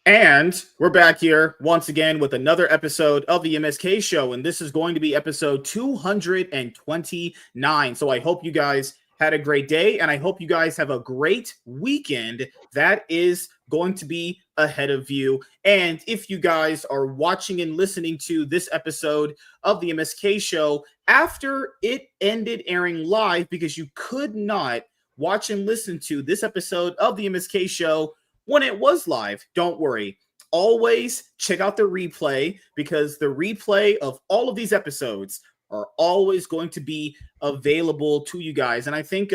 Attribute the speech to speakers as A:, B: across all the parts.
A: And we're back here once again with another episode of the MSK show. And this is going to be episode 229. So I hope you guys had a great day. And I hope you guys have a great weekend that is going to be ahead of you. And if you guys are watching and listening to this episode of the MSK show after it ended airing live, because you could not watch and listen to this episode of the MSK show when it was live, don't worry. Always check out the replay, because the replay of all of these episodes are always going to be available to you guys. And I think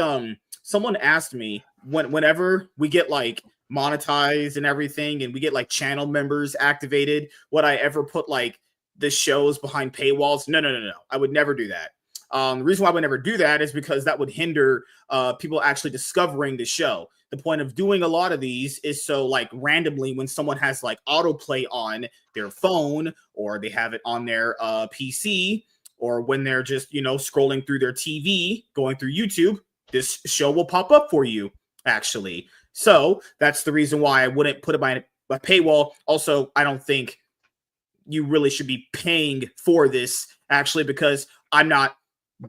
A: someone asked me whenever we get like monetized and everything and we get like channel members activated, would I ever put like the shows behind paywalls? No. I would never do that. The reason why I would never do that is because that would hinder people actually discovering the show. The point of doing a lot of these is so like randomly when someone has like autoplay on their phone, or they have it on their PC, or when they're just, scrolling through their TV, going through YouTube, this show will pop up for you actually. So that's the reason why I wouldn't put it by a paywall. Also, I don't think you really should be paying for this actually, because I'm not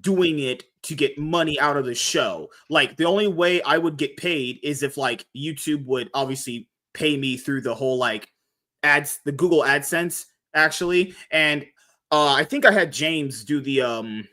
A: doing it to get money out of the show. Like, the only way I would get paid is if like YouTube would obviously pay me through the whole like ads, the Google AdSense actually. And I think I had James do the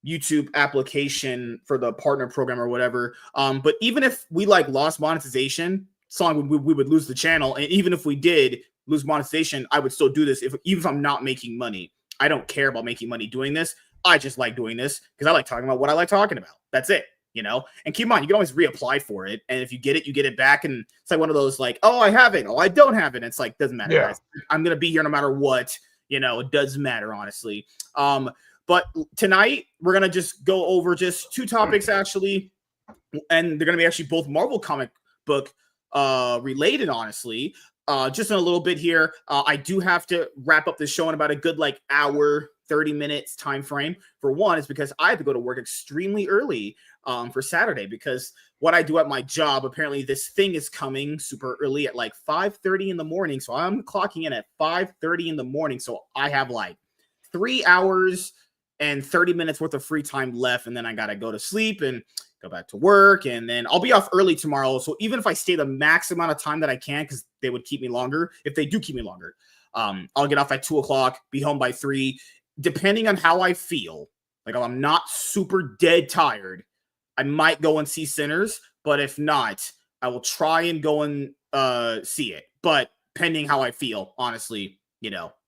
A: YouTube application for the partner program or whatever. But even if we like lost monetization, we would lose the channel. And even if we did lose monetization, I would still do this even if I'm not making money. I don't care about making money doing this. I just like doing this because I like talking about what I like talking about. That's it, And keep in mind, you can always reapply for it. And if you get it, you get it back. And it's like one of those like, oh, I have it. Oh, I don't have it. It's like, doesn't matter, guys. I'm going to be here no matter what. It doesn't matter, honestly. But tonight, we're going to just go over just two topics, actually. And they're going to be actually both Marvel comic book related, honestly. Just in a little bit here, I do have to wrap up the show in about a good like hour, 30 minutes time frame. For one, is because I have to go to work extremely early for Saturday, because what I do at my job, apparently this thing is coming super early at like 5:30 in the morning. So I'm clocking in at 5:30 in the morning. So I have like 3 hours and 30 minutes worth of free time left. And then I got to go to sleep and go back to work. And then I'll be off early tomorrow. So even if I stay the max amount of time that I can, because they would keep me longer, if they do keep me longer, I'll get off at 2 o'clock, be home by 3, depending on how I feel. Like, if I'm not super dead tired, I might go and see Sinners. But if not, I will try and go and see it. But pending how I feel, honestly,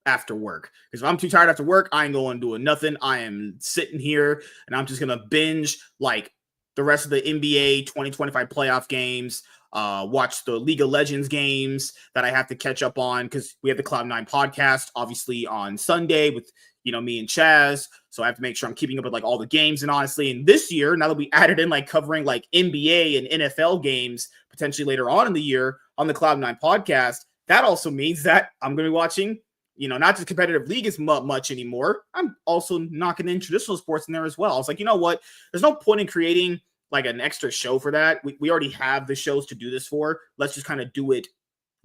A: after work. Because if I'm too tired after work, I ain't going doing nothing. I am sitting here and I'm just going to binge like the rest of the NBA 2025 playoff games, watch the League of Legends games that I have to catch up on, because we have the Cloud9 podcast, obviously, on Sunday with, me and Chaz. So I have to make sure I'm keeping up with like all the games. And honestly, in this year, now that we added in like covering like NBA and NFL games potentially later on in the year on the Cloud9 podcast, that also means that I'm going to be watching, not just competitive league as much anymore. I'm also knocking in traditional sports in there as well. I was like, you know what? There's no point in creating like an extra show for that. We already have the shows to do this for. Let's just kind of do it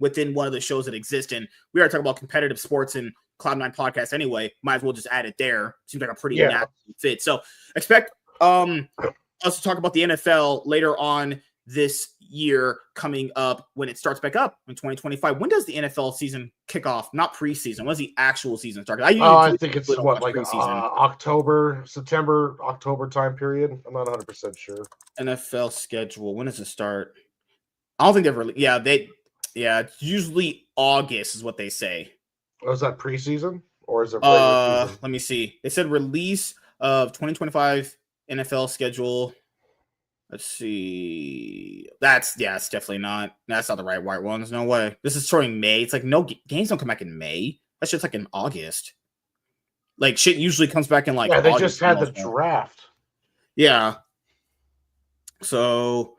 A: within one of the shows that exist. And we are talking about competitive sports and Cloud9 podcast anyway. Might as well just add it there. Seems like a pretty natural fit. So expect us to talk about the NFL later on this year coming up when it starts back up in 2025. When does the NFL season kick off? Not preseason. When does the actual season start?
B: I think it's like October, September, October time period. I'm not 100% sure.
A: NFL schedule. When does it start? I don't think they've really. It's usually August is what they say.
B: Oh, is that preseason or is it regular season?
A: Let me see. They said release of 2025 NFL schedule. Let's see. It's definitely not. That's not the right one. There's no way. This is showing May. It's like no games don't come back in May. That's just like in August. Like shit usually comes back in like
B: they
A: August
B: just had the draft.
A: Yeah. So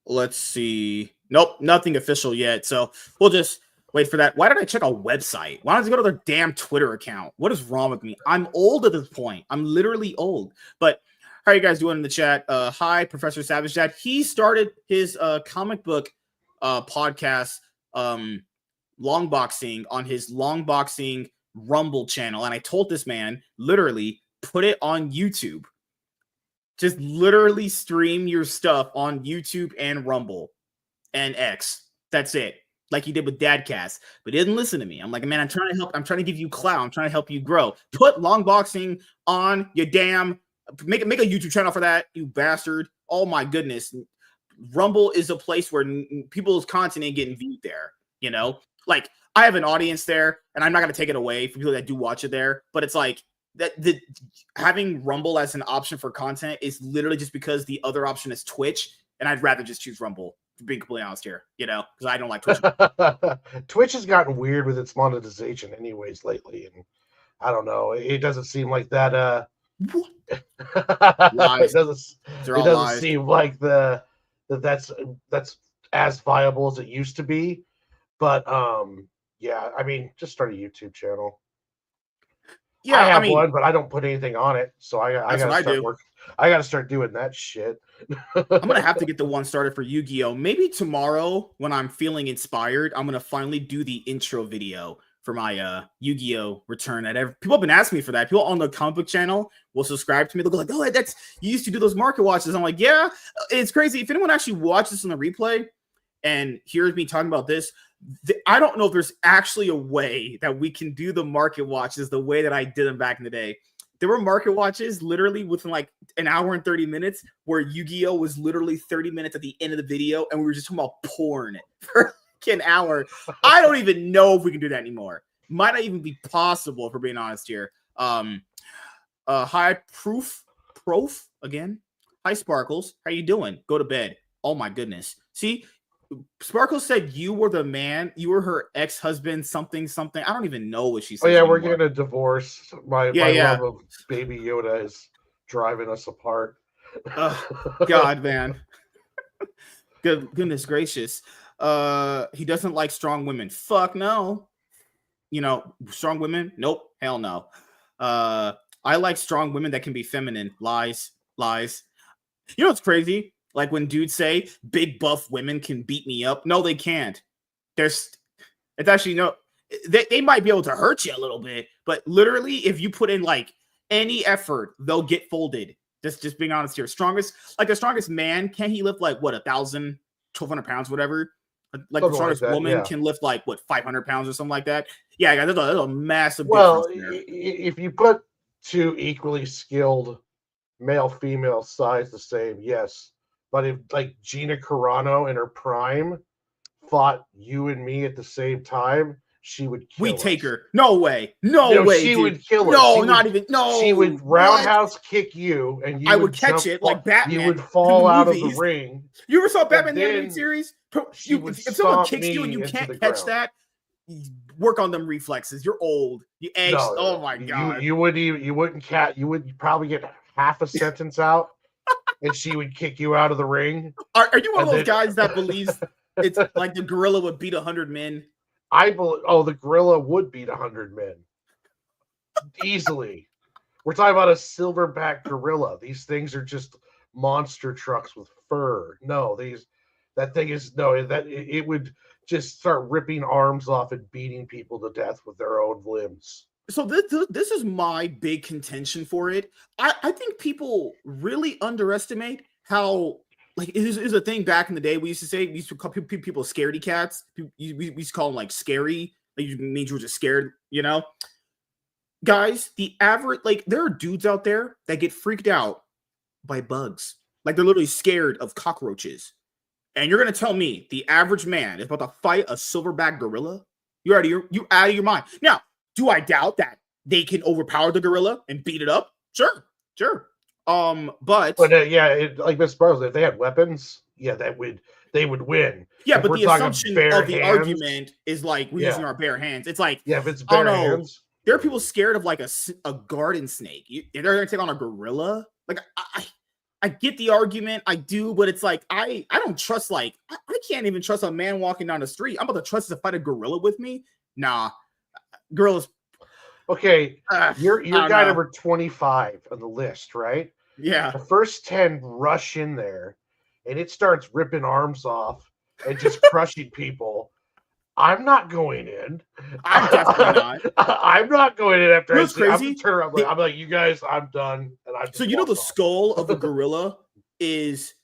A: let's see. Nope, nothing official yet. So we'll just wait for that. Why did I check a website? Why don't I go to their damn Twitter account? What is wrong with me? I'm old at this point. I'm literally old. But how are you guys doing in the chat? Hi, Professor Savage Dad. He started his comic book podcast long boxing on his long boxing Rumble channel, and I told this man literally put it on YouTube. Just literally stream your stuff on YouTube and Rumble and X. That's it. Like he did with Dadcast, but he didn't listen to me. I'm like, man, I'm trying to help. I'm trying to give you clout. I'm trying to help you grow. Put long boxing on your damn. Make a YouTube channel for that, you bastard. Oh my goodness. Rumble is a place where people's content ain't getting viewed there. You know, like I have an audience there, and I'm not gonna take it away from people that do watch it there. But it's like that having Rumble as an option for content is literally just because the other option is Twitch, and I'd rather just choose Rumble. Being completely honest here, you know, because I don't like Twitch.
B: Twitch has gotten weird with its monetization, anyways, lately, and I don't know. It doesn't seem like that.
A: Lies.
B: It doesn't seem like that's as viable as it used to be. But yeah, I mean, just start a YouTube channel. Yeah, I have one, but I don't put anything on it, so I gotta start working. I gotta start doing that shit.
A: I'm gonna have to get the one started for Yu-Gi-Oh! Maybe tomorrow, when I'm feeling inspired, I'm gonna finally do the intro video for my Yu-Gi-Oh! Return. People have been asking me for that. People on the comic book channel will subscribe to me. They'll go like, "Oh, you used to do those market watches." I'm like, "Yeah, it's crazy." If anyone actually watches on the replay and hears me talking about this, I don't know if there's actually a way that we can do the market watches the way that I did them back in the day. There were market watches literally within like an hour and 30 minutes where Yu-Gi-Oh! Was literally 30 minutes at the end of the video, and we were just talking about porn for like an hour. I don't even know if we can do that anymore. Might not even be possible, if we're being honest here. Hi, Prof again. Hi, Sparkles. How you doing? Go to bed. Oh my goodness. See, Sparkle said you were the man. You were her ex-husband, something. I don't even know what she said.
B: Oh, yeah, we're getting a divorce. My love of Baby Yoda is driving us apart.
A: God, man. Goodness gracious. He doesn't like strong women. Fuck no. You know, strong women? Nope. Hell no. I like strong women that can be feminine. Lies. You know what's crazy? Like when dudes say big buff women can beat me up. No, they can't. It's actually no. They might be able to hurt you a little bit, but literally, if you put in like any effort, they'll get folded. Just being honest here. The strongest man, can he lift like what 1,000, 1,200 pounds, whatever? Like something the strongest woman can lift like what 500 pounds or something like that. Yeah, guys, there's a massive difference there.
B: If you put two equally skilled male female size the same, yes. But if like Gina Carano in her prime fought you and me at the same time, she would kill us.
A: We'd take her. No way. No way.
B: She would kill us.
A: No, not even. No.
B: She would roundhouse kick you, and you
A: I would catch it like Batman.
B: You would fall out of the ring.
A: You ever saw Batman the animated series? If someone kicks you and you can't catch that, work on them reflexes. You're old. You aged. No, oh my god.
B: You would probably get half a sentence out. And she would kick you out of the ring.
A: Are you one of those guys that believes it's like the gorilla would beat 100 men?
B: The gorilla would beat 100 men. Easily. We're talking about a silverback gorilla. These things are just monster trucks with fur. No, it would just start ripping arms off and beating people to death with their own limbs.
A: So this is my big contention for it. I think people really underestimate how, like, it is a thing back in the day. We used to call people scaredy cats. We used to call them like scary. Like, you mean you were just scared, you know? Guys, the average, like, there are dudes out there that get freaked out by bugs. Like, they're literally scared of cockroaches. And you're going to tell me the average man is about to fight a silverback gorilla? You're out of your mind. Now, do I doubt that they can overpower the gorilla and beat it up? Sure. But
B: like Miss Sparrows, if they had weapons, they would win.
A: Yeah, but the assumption of the argument is like we're using our bare hands. It's like,
B: if it's bare hands,
A: there are people scared of like a garden snake. They're going to take on a gorilla. Like I get the argument, I do, but it's like I don't trust. Like I can't even trust a man walking down the street. I'm about to trust to fight a gorilla with me. Nah. Gorillas.
B: Okay, you're guy number 25 on the list, right?
A: Yeah.
B: The first 10 rush in there, and it starts ripping arms off and just crushing people. I'm not going in.
A: I'm definitely not.
B: I'm not going in after
A: You know
B: I
A: what's
B: see. I'm
A: crazy?
B: gonna turn around. I'm like, you guys, I'm done, and I just
A: So you know
B: walk
A: the
B: off.
A: skull of a gorilla is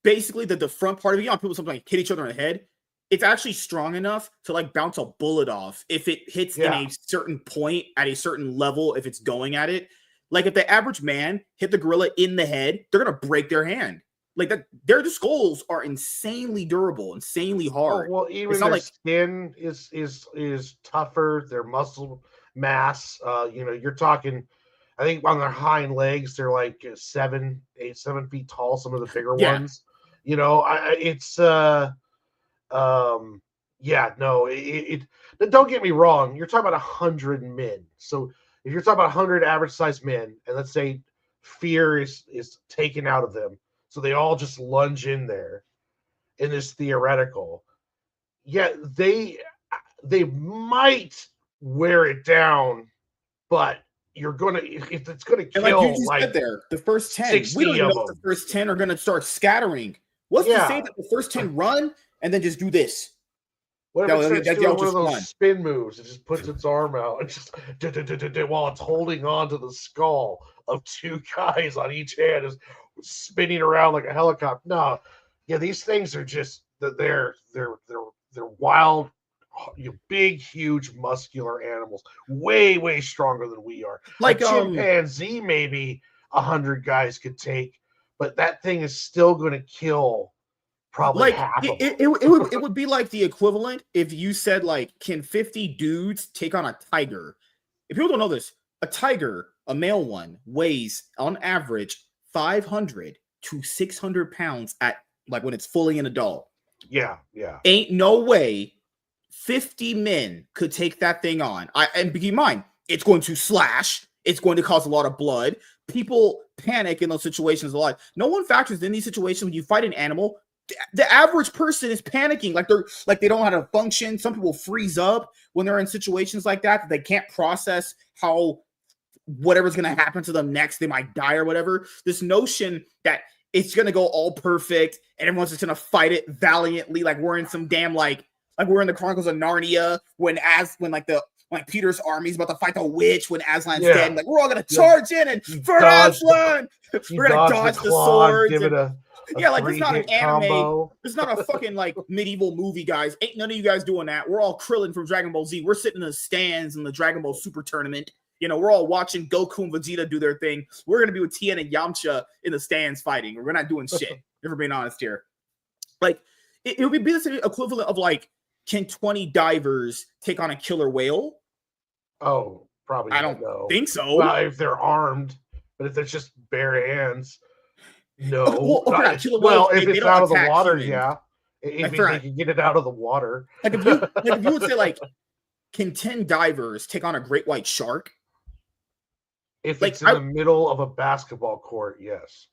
A: basically the front part of it. You know, people sometimes like hit each other in the head. It's actually strong enough to like bounce a bullet off if it hits in a certain point at a certain level. If it's going at it, like if the average man hit the gorilla in the head, they're gonna break their hand. Like that, their skulls are insanely durable, insanely hard.
B: Oh, well, even
A: It's not
B: their
A: like
B: skin is tougher. Their muscle mass. You know, you're talking. I think on their hind legs, they're like 7 feet tall. Some of the bigger ones. You know, yeah, no, don't get me wrong. You're talking about 100 men. So if you're talking about 100 average sized men, and let's say fear is taken out of them, so they all just lunge in there in this theoretical. Yeah, they might wear it down, but you're gonna if it's gonna
A: and like you
B: kill
A: just said
B: like
A: there, the first 10, we don't
B: 60
A: even
B: of
A: know if the
B: them.
A: first 10 are gonna start scattering. What's to say that the first 10 run and then just do this?
B: What if it starts doing one of those
A: run.
B: spin moves? It just puts its arm out and just while it's holding on to the skull of two guys on each hand, is spinning around like a helicopter. No, yeah, these things are just they're wild, big, huge, muscular animals, way stronger than we are.
A: Like
B: a chimpanzee, maybe 100 guys could take, but that thing is still going to kill. Probably
A: like
B: half of them.
A: it would be like the equivalent if you said like, can 50 dudes take on a tiger? If people don't know this, a tiger, a male one, weighs on average 500 to 600 pounds at like when it's fully an adult.
B: Yeah.
A: Ain't no way 50 men could take that thing on. And keep in mind, it's going to slash. It's going to cause a lot of blood. People panic in those situations a lot. No one factors in these situations when you fight an animal. The average person is panicking, like they don't know how to function. Some people freeze up when they're in situations like that they can't process how whatever's going to happen to them next. They might die or whatever. This notion that it's going to go all perfect and everyone's just going to fight it valiantly, like we're in some damn like we're in the Chronicles of Narnia when Peter's army's about to fight the witch when Aslan's dead. Like we're all gonna charge in and for Aslan, we're gonna dodge the swords.
B: Give it a
A: like it's not an anime. Combo. It's not a fucking like medieval movie, guys. Ain't none of you guys doing that. We're all Krillin from Dragon Ball Z. We're sitting in the stands in the Dragon Ball Super Tournament. You know, we're all watching Goku and Vegeta do their thing. We're gonna be with Tien and Yamcha in the stands fighting. We're not doing shit. If we're being honest here, like it would be the equivalent of like, can 20 divers take on a killer whale?
B: Oh, probably.
A: I don't think so.
B: Well, if they're armed, but if it's just bare hands, no.
A: Well,
B: if it's out of the water,
A: humans.
B: Yeah. If they can get it out of the water.
A: Like if you would say like, can 10 divers take on a great white shark?
B: If it's in the middle of a basketball court, yes.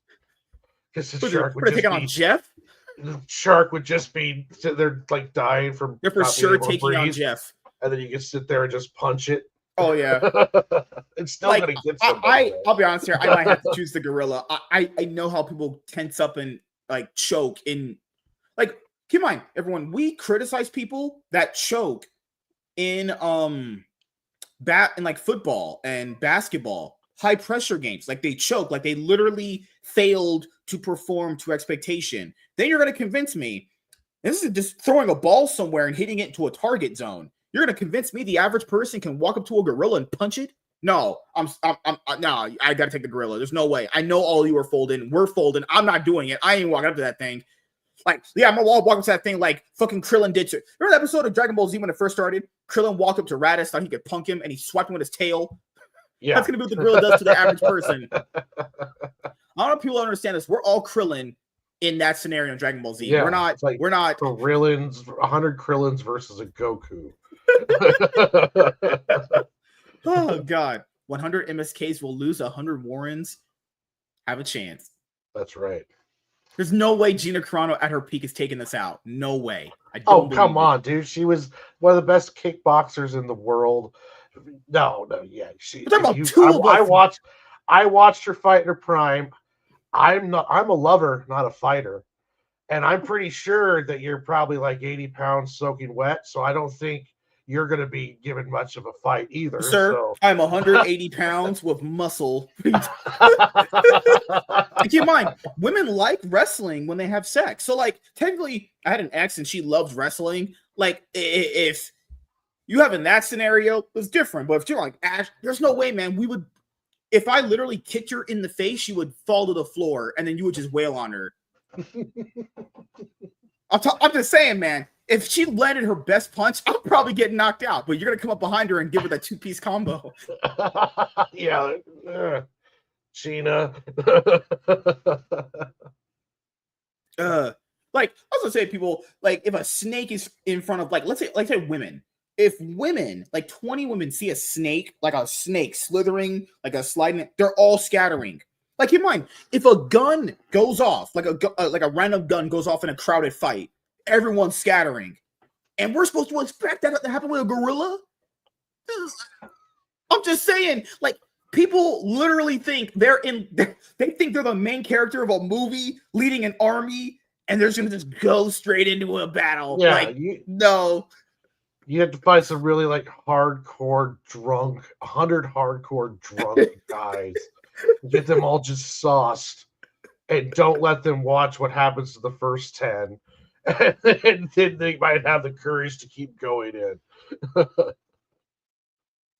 B: Because the shark would just
A: take on Jeff.
B: The shark would just be they're like dying from.
A: They're for sure taking on Jeff.
B: And then you can sit there and just punch it.
A: Oh yeah,
B: it's still gonna get somebody.
A: I'll be honest here. I might have to choose the gorilla. I know how people tense up and like choke in. Like, keep in mind, everyone. We criticize people that choke in like football and basketball, high pressure games. Like they choke, like they literally failed to perform to expectation. Then you're gonna convince me this is just throwing a ball somewhere and hitting it into a target zone. You're gonna convince me the average person can walk up to a gorilla and punch it? No, no. I gotta take the gorilla. There's no way. I know all you are folding. We're folding. I'm not doing it. I ain't walking up to that thing. Like, yeah, I'm gonna walk up to that thing like fucking Krillin did to. Remember that episode of Dragon Ball Z when it first started? Krillin walked up to Raditz, thought he could punk him, and he swiped him with his tail. Yeah, that's gonna be what the gorilla does to the average person. I don't know if people understand this. We're all Krillin in that scenario in Dragon Ball Z. Yeah, we're not
B: Krillins, 100 Krillins versus a Goku.
A: Oh god, 100 MSKs will lose, 100 Warrens have a chance.
B: That's right.
A: There's no way Gina Carano at her peak is taking this out. No way.
B: Come on, dude. She was one of the best kickboxers in the world. No, yeah. I watched her fight in her prime. I'm a lover, not a fighter. And I'm pretty sure that you're probably like 80 pounds soaking wet. So I don't think you're going to be given much of a fight either.
A: Sir,
B: So
A: I'm 180 pounds with muscle. Keep in mind, women like wrestling when they have sex. So, like, technically, I had an ex and she loves wrestling. Like, if you have in that scenario, it's different. But if you're like, Ash, there's no way, man. We would, if I literally kicked her in the face, she would fall to the floor and then you would just wail on her. I'm just saying, man. If she landed her best punch, I'll probably get knocked out. But you're gonna come up behind her and give her that 2-piece combo.
B: Yeah, Sheena.
A: Like I was gonna say, people, like if a snake is in front of, like, let's say women. If women, like 20 women, see a snake, like a snake slithering, like a sliding, they're all scattering. Like, keep in mind, if a gun goes off, like a random gun goes off in a crowded fight, everyone's scattering, and we're supposed to expect that to happen with a gorilla. I'm just saying, like, people literally think they think they're the main character of a movie leading an army, and they're just gonna just go straight into a battle.
B: Yeah,
A: like, no.
B: You have to find some really like hardcore drunk, 100 hardcore drunk guys. Get them all just sauced, and don't let them watch what happens to the first 10. And then they might have the courage to keep going in.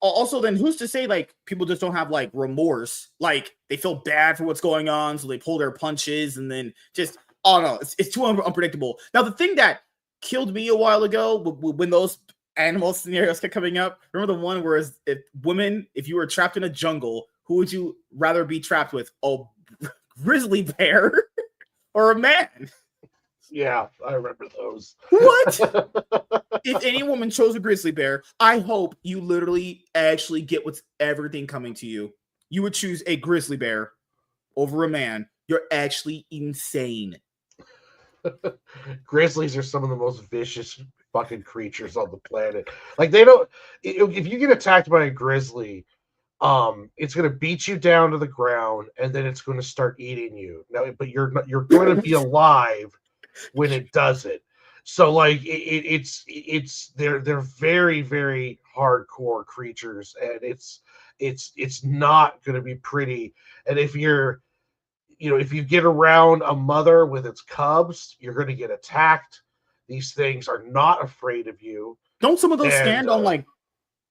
A: Also, then who's to say, like, people just don't have, like, remorse? Like, they feel bad for what's going on, so they pull their punches, and then just, oh no, it's too unpredictable. Now, the thing that killed me a while ago, when those animal scenarios kept coming up, remember the one where if you were trapped in a jungle, who would you rather be trapped with? A grizzly bear or a man?
B: Yeah, I remember those.
A: What? If any woman chose a grizzly bear, I hope you literally actually get what's everything coming to you. You would choose a grizzly bear over a man. You're actually insane.
B: Grizzlies are some of the most vicious fucking creatures on the planet. Like, they don't, if you get attacked by a grizzly, it's going to beat you down to the ground, and then it's going to start eating you. Now, but you're going to be alive when it does it. So, like, they're very, very hardcore creatures, and it's not going to be pretty. And if you get around a mother with its cubs, you're going to get attacked. These things are not afraid of you.
A: Don't some of those stand on, like,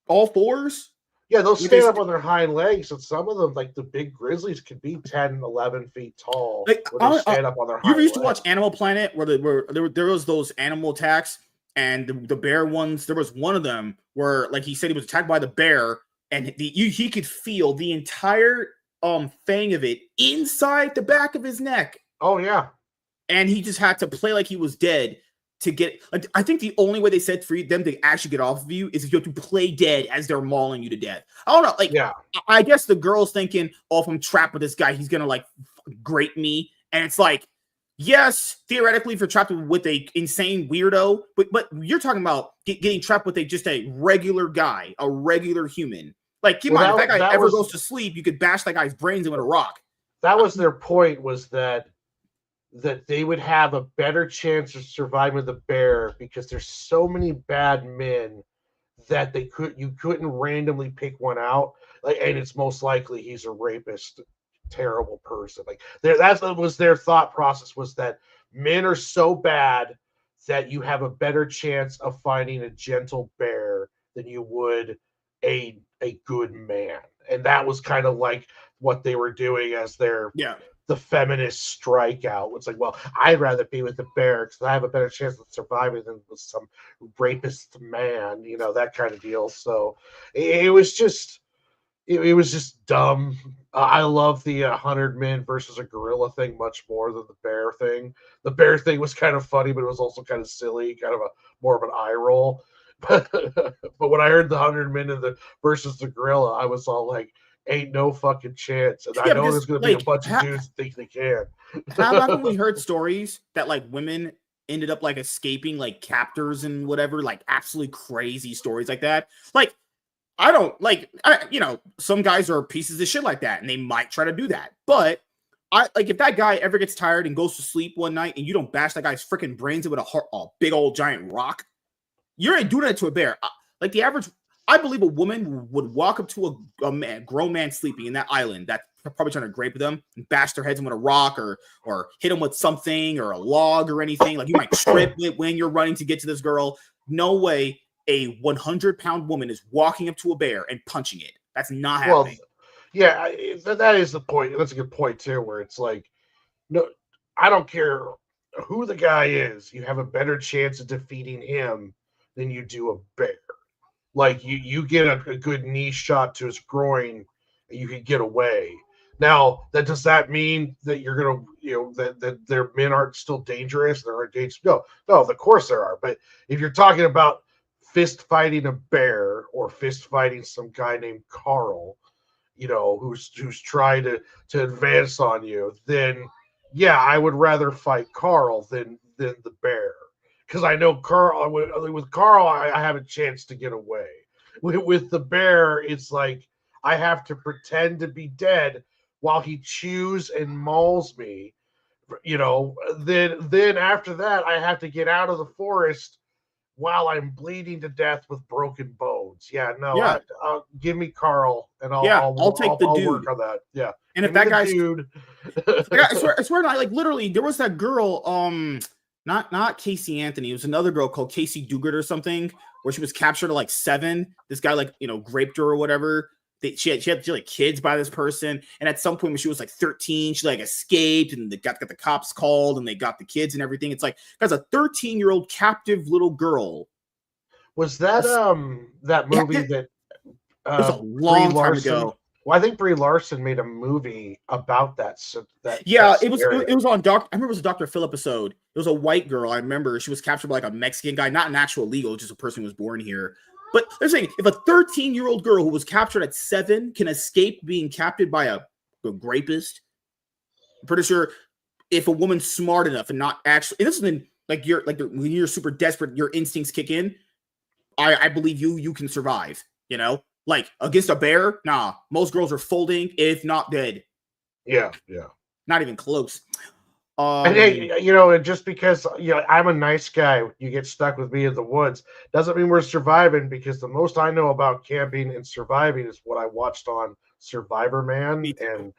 A: all fours?
B: Yeah, they'll stand up on their hind legs, and some of them, like the big grizzlies, can be 10, 11 feet tall.
A: Like,
B: they stand up on their hind
A: You used
B: legs.
A: to watch Animal Planet, where there was those animal attacks, and the bear ones. There was one of them where, like, he said he was attacked by the bear, and he could feel the entire fang of it inside the back of his neck.
B: Oh yeah,
A: and he just had to play like he was dead to get. Like, I think the only way they said for them to actually get off of you is if you have to play dead as they're mauling you to death. I don't know. Like,
B: yeah.
A: I guess the girl's thinking, oh, if I'm trapped with this guy, he's gonna, like, grate me. And it's like, yes, theoretically, if you're trapped with a insane weirdo, but you're talking about getting trapped with just a regular guy, a regular human. Like, keep in mind, if that guy ever goes to sleep, you could bash that guy's brains in with a rock.
B: That was their point, was that they would have a better chance of surviving the bear because there's so many bad men that you couldn't randomly pick one out. Like, and it's most likely he's a rapist, terrible person. Like, that was their thought process, was that men are so bad that you have a better chance of finding a gentle bear than you would a good man. And that was kind of like what they were doing as the feminist strikeout. It's like, well, I'd rather be with the bear because I have a better chance of surviving than with some rapist man, that kind of deal. So it was just dumb. I love the 100 men versus a gorilla thing much more than the bear thing. The bear thing was kind of funny, but it was also kind of silly, kind of more of an eye roll. But when I heard the 100 men versus the gorilla, I was all like, ain't no fucking chance. And I know there's going to be a bunch of dudes that think they can.
A: Haven't we heard stories that, like, women ended up, like, escaping, like, captors and whatever, like, absolutely crazy stories like that? Like, I don't, like, some guys are pieces of shit like that, and they might try to do that. But if that guy ever gets tired and goes to sleep one night and you don't bash that guy's freaking brains in with a big old giant rock, you ain't doing that to a bear. Like the average, I believe a woman would walk up to a grown man sleeping in that island that's probably trying to grape them and bash their heads in with a rock or hit them with something or a log or anything. Like you might trip when you're running to get to this girl. No way a 100-pound woman is walking up to a bear and punching it. That's not happening.
B: Yeah, that is the point. That's a good point too, where it's like, no, I don't care who the guy is. You have a better chance of defeating him than you do a bear. Like you get a good knee shot to his groin, and you can get away. Now, does that mean that you're gonna, that their men aren't still dangerous? There are dangerous. No, of course there are. But if you're talking about fist fighting a bear or fist fighting some guy named Carl, who's trying to advance on you, then yeah, I would rather fight Carl than the bear, because I know Carl. With Carl, I have a chance to get away. With the bear, it's like I have to pretend to be dead while he chews and mauls me. Then after that, I have to get out of the forest while I'm bleeding to death with broken bones. Yeah, no,
A: yeah.
B: Give me Carl, and I'll take the dude. Work on that. Yeah,
A: and if that guy's dude, I swear, like literally, there was that girl, not Casey Anthony. It was another girl called Casey Dugard or something, where she was captured at like 7. This guy raped her or whatever. She had like kids by this person, and at some point when she was like 13, she like escaped, and they got the cops called, and they got the kids and everything. It's like that's a 13-year-old captive little girl.
B: Was that that movie that
A: it was a long time ago?
B: Well, I think Brie Larson made a movie about that.
A: It was on Doc. I remember it was a Dr. Phil episode. It was a white girl. I remember she was captured by like a Mexican guy, not an actual illegal, just a person who was born here. But they're saying if a 13-year-old girl who was captured at 7 can escape being captured by a rapist, I'm pretty sure if a woman's smart enough and not actually, this is when you're super desperate, your instincts kick in. I believe you can survive. Like against a bear, nah. Most girls are folding, if not dead.
B: Yeah.
A: Not even close.
B: And hey, just because I'm a nice guy, you get stuck with me in the woods doesn't mean we're surviving. Because the most I know about camping and surviving is what I watched on Survivor Man and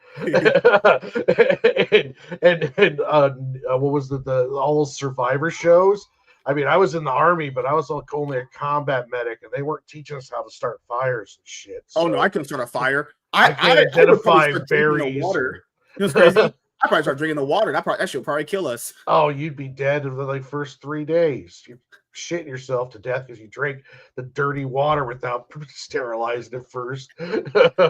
B: and what was all those Survivor shows. I mean, I was in the Army, but I was only a combat medic, and they weren't teaching us how to start fires and shit.
A: So oh no, I couldn't start a fire.
B: I can identify berries.
A: Water. It was crazy. I probably start drinking the water. That should probably kill us.
B: Oh, you'd be dead in the first 3 days. You're shitting yourself to death because you drank the dirty water without sterilizing it first.
A: 100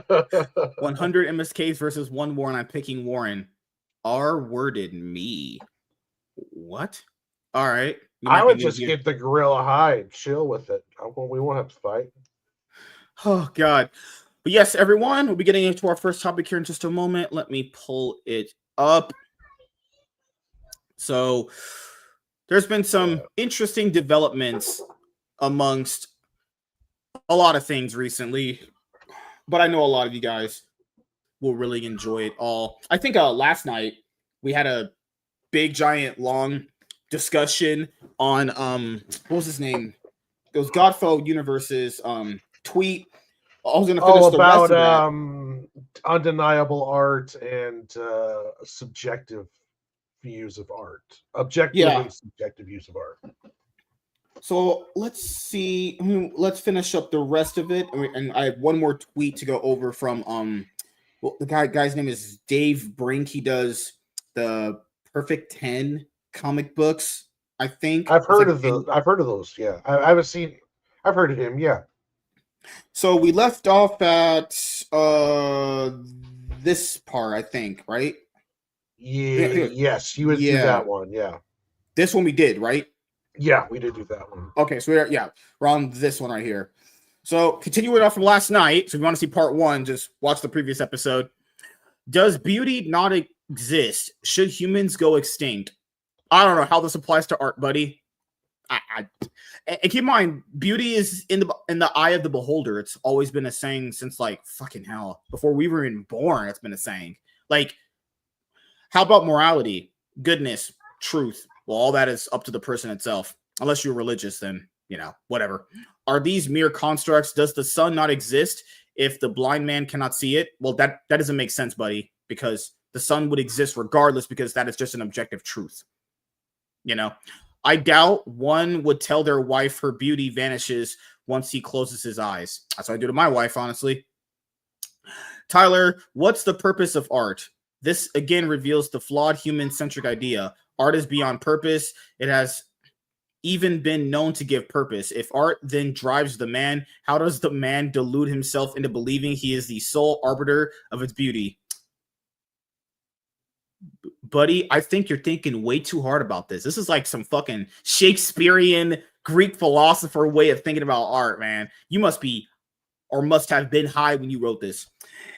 A: MSKs versus 1 Warren. I'm picking Warren. R-worded me. What? All right.
B: I would just get the gorilla high and chill with it. We won't have to fight.
A: Oh, God. But yes, everyone, we'll be getting into our first topic here in just a moment. Let me pull it up. So there's been some interesting developments amongst a lot of things recently, but I know a lot of you guys will really enjoy it all. I think last night we had a big, giant, long discussion on what was his name? It was Godfo Universe's tweet. I was going to finish the rest of that.
B: Undeniable art and subjective views of art. Objective and subjective views of art.
A: So let's see. Let's finish up the rest of it. And I have one more tweet to go over from the guy's name is Dave Brink. He does the Perfect 10 comic books, I think.
B: I've heard of those. Yeah. I haven't seen. I've heard of him. Yeah.
A: So we left off at this part, I think, right?
B: Yeah. Yes, you would do that one. Yeah.
A: This one we did, right?
B: Yeah, we did do that one.
A: Okay, so we're on this one right here. So continuing off from last night. So if you want to see part 1, just watch the previous episode. Does beauty not exist? Should humans go extinct? I don't know how this applies to art, buddy. And keep in mind, beauty is in the eye of the beholder. It's always been a saying since like fucking hell before we were even born. It's been a saying. Like How about morality, goodness, truth? Well, all that is up to the person itself. Unless you're religious, then, whatever. Are these mere constructs? Does the sun not exist if the blind man cannot see it? Well, that doesn't make sense, buddy, because the sun would exist regardless, because that is just an objective truth. I doubt one would tell their wife her beauty vanishes once he closes his eyes. That's what I do to my wife, honestly. Tyler, what's the purpose of art? This again reveals the flawed human-centric idea. Art is beyond purpose. It has even been known to give purpose. If art then drives the man, how does the man delude himself into believing he is the sole arbiter of its beauty? Buddy, I think you're thinking way too hard about this. This is like some fucking Shakespearean Greek philosopher way of thinking about art, man. You must be or must have been high when you wrote this.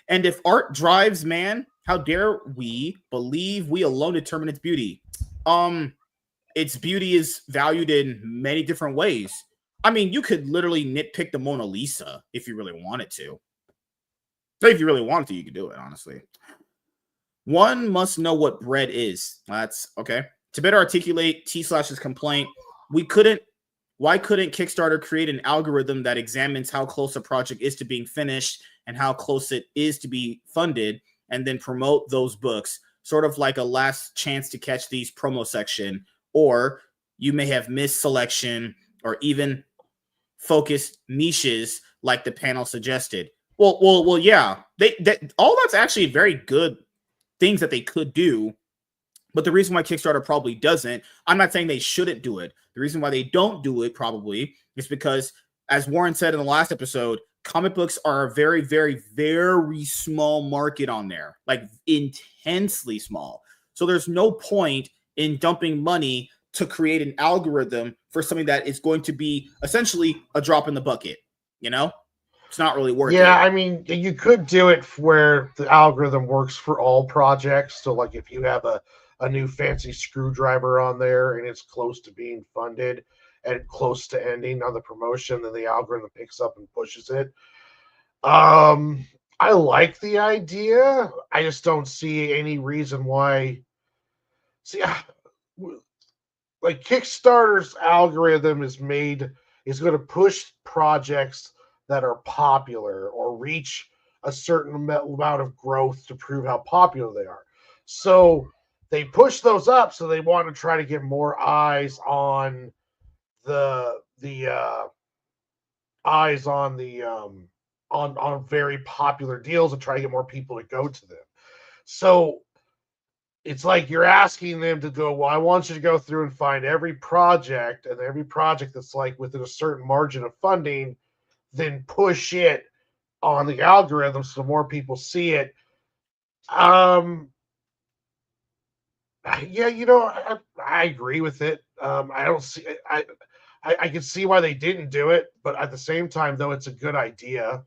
A: And if art drives man, how dare we believe we alone determine its beauty? Its beauty is valued in many different ways. I mean, you could literally nitpick the Mona Lisa if you really wanted to. So if you really wanted to, you could do it, honestly. One must know what bread is. That's okay. To better articulate T/'s complaint, why couldn't Kickstarter create an algorithm that examines how close a project is to being finished and how close it is to be funded, and then promote those books, sort of like a last chance to catch these promo section, or you may have missed selection or even focused niches like the panel suggested. Well, yeah. All that's actually very good things that they could do, but the reason why Kickstarter probably doesn't, I'm not saying they shouldn't do it. The reason why they don't do it probably is because, as Warren said in the last episode, comic books are a very, very, very small market on there, like intensely small. So there's no point in dumping money to create an algorithm for something that is going to be essentially a drop in the bucket, It's not really worth it.
B: Yeah, I mean, you could do it where the algorithm works for all projects. So, like, if you have a new fancy screwdriver on there and it's close to being funded and close to ending on the promotion, then the algorithm picks up and pushes it. I like the idea. I just don't see any reason why. See, like, Kickstarter's algorithm is going to push projects that are popular or reach a certain amount of growth to prove how popular they are. So they push those up, so they want to try to get more eyes on on very popular deals and try to get more people to go to them. So it's like you're asking them to go, well, I want you to go through and find every project, and every project that's like within a certain margin of funding, then push it on the algorithm so more people see it. Yeah, I agree with it. I don't see I can see why they didn't do it, but at the same time, though, it's a good idea.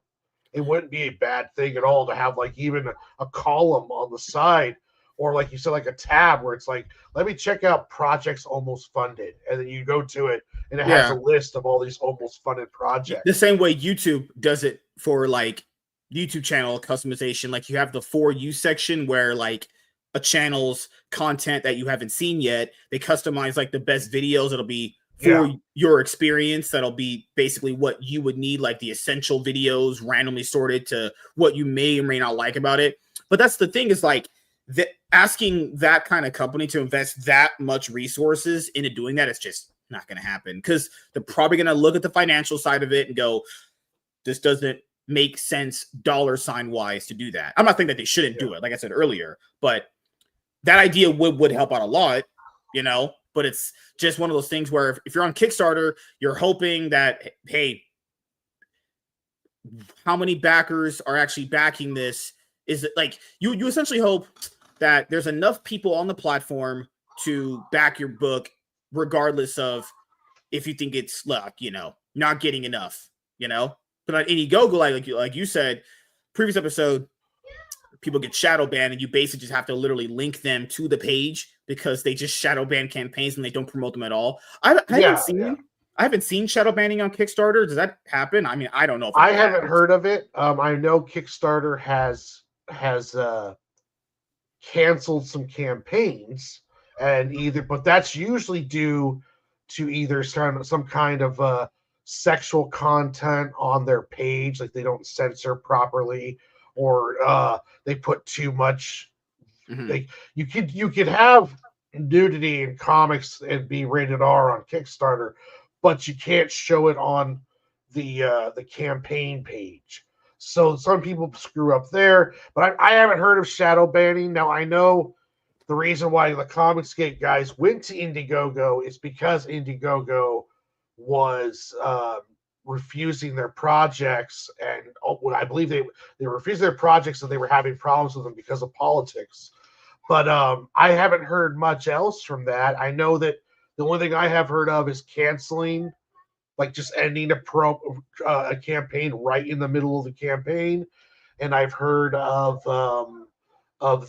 B: It wouldn't be a bad thing at all to have like even a column on the side, or like you said, like a tab where it's like, let me check out projects almost funded, and then you go to it and it has a list of all these almost funded projects.
A: The same way YouTube does it for like YouTube channel customization. Like you have the For You section where like a channel's content that you haven't seen yet, they customize like the best videos. It'll be for your experience. That'll be basically what you would need, like the essential videos randomly sorted to what you may or may not like about it. But that's the thing, is like asking that kind of company to invest that much resources into doing that is just not going to happen, because they're probably going to look at the financial side of it and go, this doesn't make sense dollar sign wise to do that. I'm not saying that they shouldn't do it, like I said earlier, but that idea would help out a lot, but it's just one of those things where if you're on Kickstarter, you're hoping that, hey, how many backers are actually backing this? Is it like you essentially hope that there's enough people on the platform to back your book, regardless of if you think it's not getting enough, But on Indiegogo, like you said, previous episode, people get shadow banned, and you basically just have to literally link them to the page because they just shadow ban campaigns and they don't promote them at all. I haven't seen shadow banning on Kickstarter. Does that happen? I mean, I don't know. If
B: I haven't heard of it. I know Kickstarter has canceled some campaigns, but that's usually due to either some kind of sexual content on their page, like they don't censor properly, or they put too much. Like you could have nudity in comics and be rated R on Kickstarter, but you can't show it on the campaign page. So some people screw up there, but I haven't heard of shadow banning. Now I know the reason why the Comicsgate guys went to Indiegogo is because Indiegogo was refusing their projects, and I believe they were refusing their projects and they were having problems with them because of politics. But I haven't heard much else from that. I know that the only thing I have heard of is canceling, like just ending a campaign right in the middle of the campaign, and I've heard of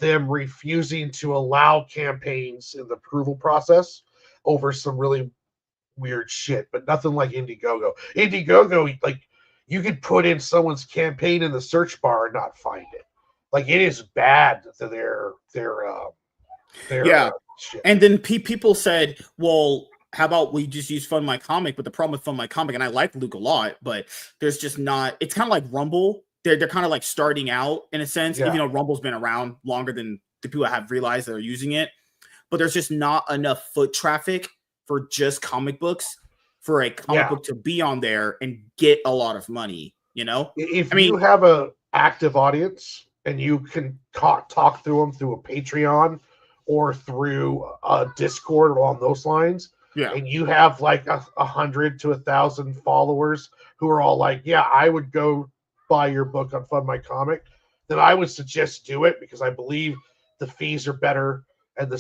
B: them refusing to allow campaigns in the approval process over some really weird shit, but nothing like Indiegogo. Indiegogo, like you could put in someone's campaign in the search bar and not find it. Like it is bad to their shit.
A: And then people said, well, how about we just use Fund My Comic? But the problem with Fund My Comic, and I like Luke a lot, but there's just not. It's kind of like Rumble. They're kind of like starting out in a sense, even though Rumble's been around longer than the people have realized they're using it. But there's just not enough foot traffic for just comic books for a comic book to be on there and get a lot of money. You know,
B: if you have a active audience and you can talk through them through a Patreon or through a Discord along those lines, and you have like 100 to 1,000 followers who are all like, yeah, I would go buy your book on Fund My Comic, then I would suggest do it, because I believe the fees are better, and the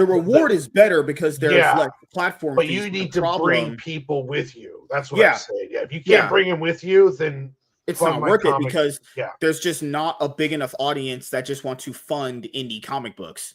A: reward is better because there's like platform.
B: But you need to bring people with you. That's what I'm saying. Yeah, if you can't bring them with you, then
A: it's not worth it, because there's just not a big enough audience that just want to fund indie comic books.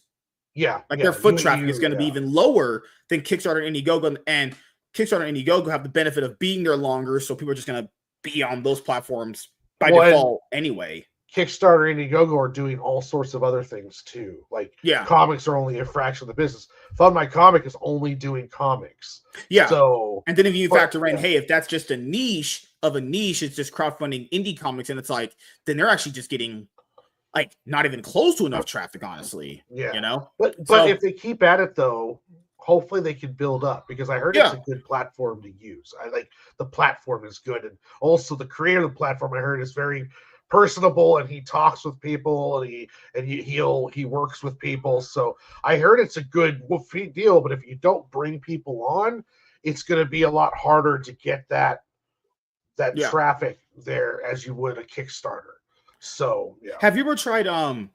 A: Like their foot traffic is going to be even lower than Kickstarter and Indiegogo, and Kickstarter and Indiegogo have the benefit of being there longer, so people are just going to be on those platforms by default anyway.
B: Kickstarter and Indiegogo are doing all sorts of other things too. Like comics are only a fraction of the business. Fund My Comic is only doing comics. So,
A: and then if you factor in, hey, if that's just a niche of a niche, it's just crowdfunding indie comics, and it's like, then they're actually just getting like not even close to enough traffic, honestly. You know?
B: But if they keep at it though, hopefully they can build up, because I heard it's a good platform to use. I like the platform is good, and also the creator of the platform I heard is very personable, and he talks with people, and he works with people. So I heard it's a good deal, but if you don't bring people on, it's going to be a lot harder to get that traffic there as you would a Kickstarter. So
A: have you ever tried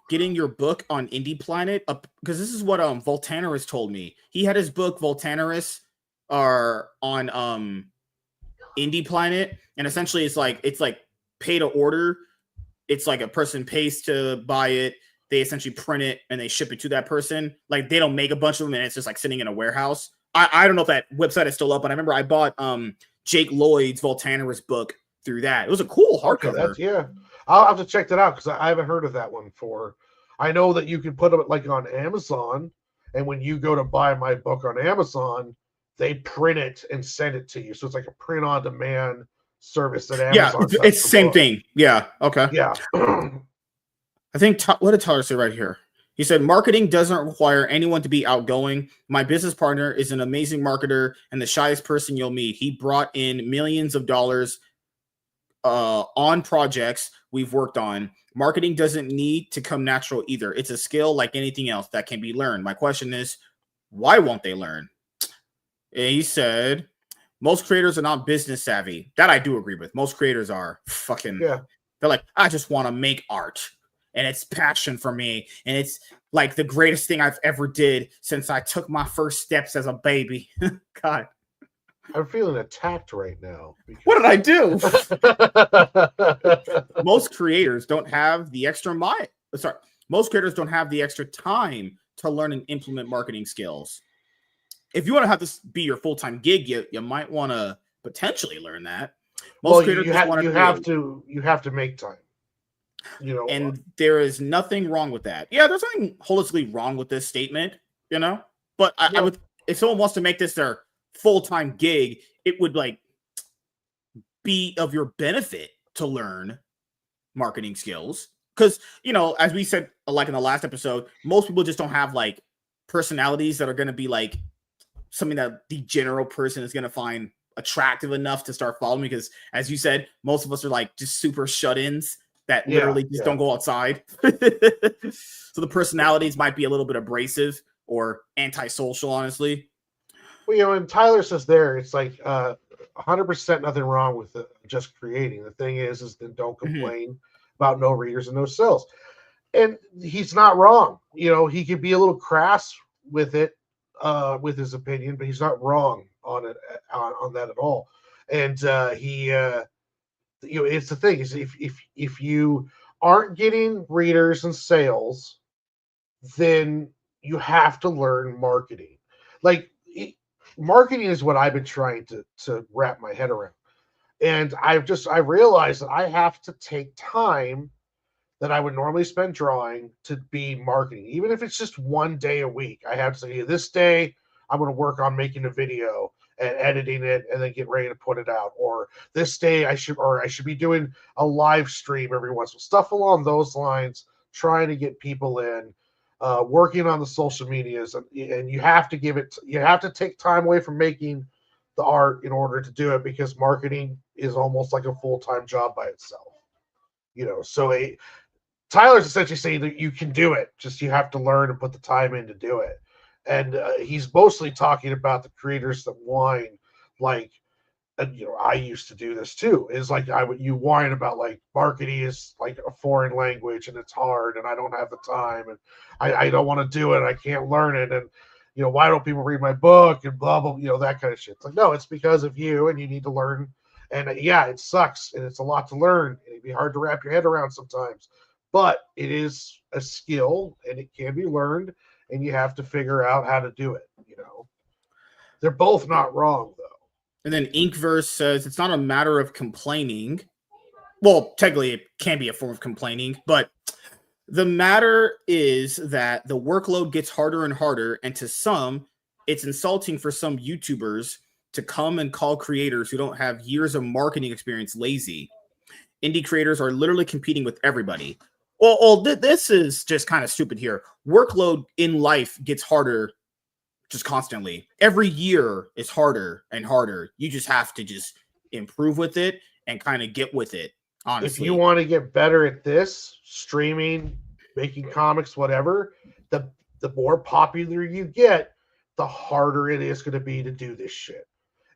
A: getting your book on Indie Planet? Because this is what Voltanerus told me. He had his book Voltanerus on Indie Planet, and essentially it's like pay to order. It's like a person pays to buy it. They essentially print it and they ship it to that person. Like they don't make a bunch of them, and it's just like sitting in a warehouse. I don't know if that website is still up, but I remember I bought Jake Lloyd's Voltanerus book through that. It was a cool hardcover.
B: I'll have to check that out, because I haven't heard of that one before. I know that you can put it like on Amazon, and when you go to buy my book on Amazon, they print it and send it to you. So it's like a print on demand service that Amazon does.
A: It's the same thing. Okay. I think what did Tyler say right here? He said, marketing doesn't require anyone to be outgoing. My business partner is an amazing marketer and the shyest person you'll meet. He brought in millions of dollars on projects we've worked on. Marketing doesn't need to come natural either. It's a skill like anything else that can be learned. My question is, why won't they learn? And he said, most creators are not business savvy. That I do agree with. Most creators are fucking, they're like, I just want to make art, and it's passion for me, and it's like the greatest thing I've ever did since I took my first steps as a baby. God.
B: I'm feeling attacked right now.
A: What did I do? Most creators don't have the extra most creators don't have the extra time to learn and implement marketing skills. If you want to have this be your full-time gig, you might want to potentially learn that.
B: Most creators you have to make time. You know,
A: and there is nothing wrong with that. Yeah, there's nothing holistically wrong with this statement, you know. But I would, if someone wants to make this their full-time gig, it would like be of your benefit to learn marketing skills, because as we said, like in the last episode, most people just don't have like personalities that are going to be like something that the general person is going to find attractive enough to start following, because as you said, most of us are like just super shut-ins that literally just don't go outside. So the personalities might be a little bit abrasive or antisocial, honestly.
B: Well, and Tyler says there, it's like 100% nothing wrong with just creating. The thing is then don't complain about no readers and no sales. And he's not wrong. He could be a little crass with it, with his opinion, but he's not wrong on it, on that at all. And it's the thing is, if you aren't getting readers and sales, then you have to learn marketing. Like marketing is what I've been trying to wrap my head around. And I realized that I have to take time that I would normally spend drawing to be marketing. Even if it's just one day a week, I have to say, this day I'm going to work on making a video and editing it and then get ready to put it out. Or this day I should be doing a live stream every once in a while. Stuff along those lines, trying to get people in, working on the social medias. And you have to take time away from making the art in order to do it, because marketing is almost like a full-time job by itself. So Tyler's essentially saying that you can do it, just you have to learn and put the time in to do it. And he's mostly talking about the creators that whine, like, and I used to do this too. Is like you whine about like marketing is like a foreign language and it's hard and I don't have the time and I don't want to do it. I can't learn it, and why don't people read my book and blah blah, that kind of shit. It's like, no, it's because of you and you need to learn. And yeah, it sucks and it's a lot to learn. It'd be hard to wrap your head around sometimes. But it is a skill and it can be learned, and you have to figure out how to do it. They're both not wrong, though.
A: And then Inkverse says it's not a matter of complaining. Well, technically it can be a form of complaining, but the matter is that the workload gets harder and harder. And to some, it's insulting for some YouTubers to come and call creators who don't have years of marketing experience lazy. Indie creators are literally competing with everybody. Well, this is just kind of stupid here. Workload in life gets harder just constantly. Every year is harder and harder. You just have to just improve with it and kind of get with it, honestly.
B: If you want to get better at this, streaming, making comics, whatever, the more popular you get, the harder it is going to be to do this shit.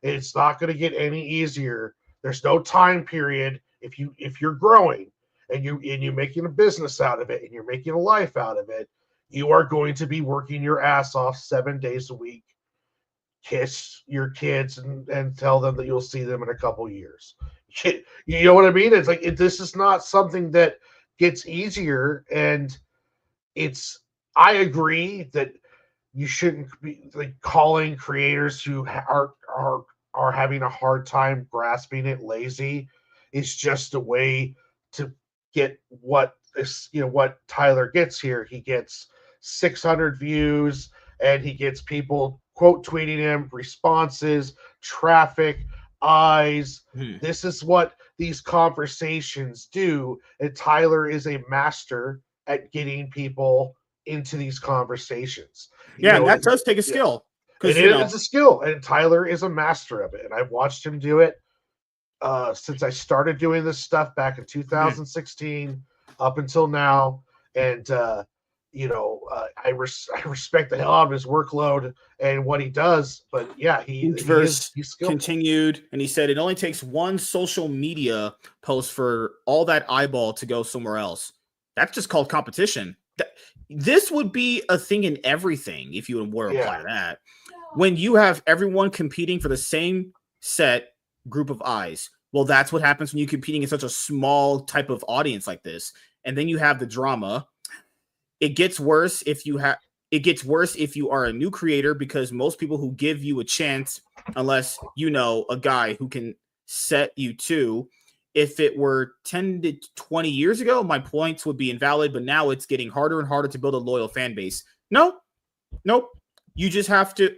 B: It's not going to get any easier. There's no time period. If you're growing and you're making a business out of it and you're making a life out of it, you are going to be working your ass off 7 days a week. Kiss your kids and tell them that you'll see them in a couple years. You know what I mean? It's like this is not something that gets easier, and I agree that you shouldn't be like calling creators who are having a hard time grasping it lazy. It's just a way to get what Tyler gets here. He gets 600 views and he gets people quote tweeting him, responses, traffic, eyes. This is what these conversations do. And Tyler is a master at getting people into these conversations.
A: Yeah, and that does take a skill.
B: It is a skill, and Tyler is a master of it. And I've watched him do it since I started doing this stuff back in 2016 up until now. And I respect the hell out of his workload and what he does. But yeah, he's skillful.
A: Continued, and he said it only takes one social media post for all that eyeball to go somewhere else. That's just called competition. This would be a thing in everything if you were to apply that. When you have everyone competing for the same set group of eyes, well, that's what happens when you're competing in such a small type of audience like this. And then you have the drama. It gets worse if you are a new creator, because most people who give you a chance, unless you know a guy who can set you to, if it were 10 to 20 years ago, my points would be invalid, but now it's getting harder and harder to build a loyal fan base. No, nope. You just have to.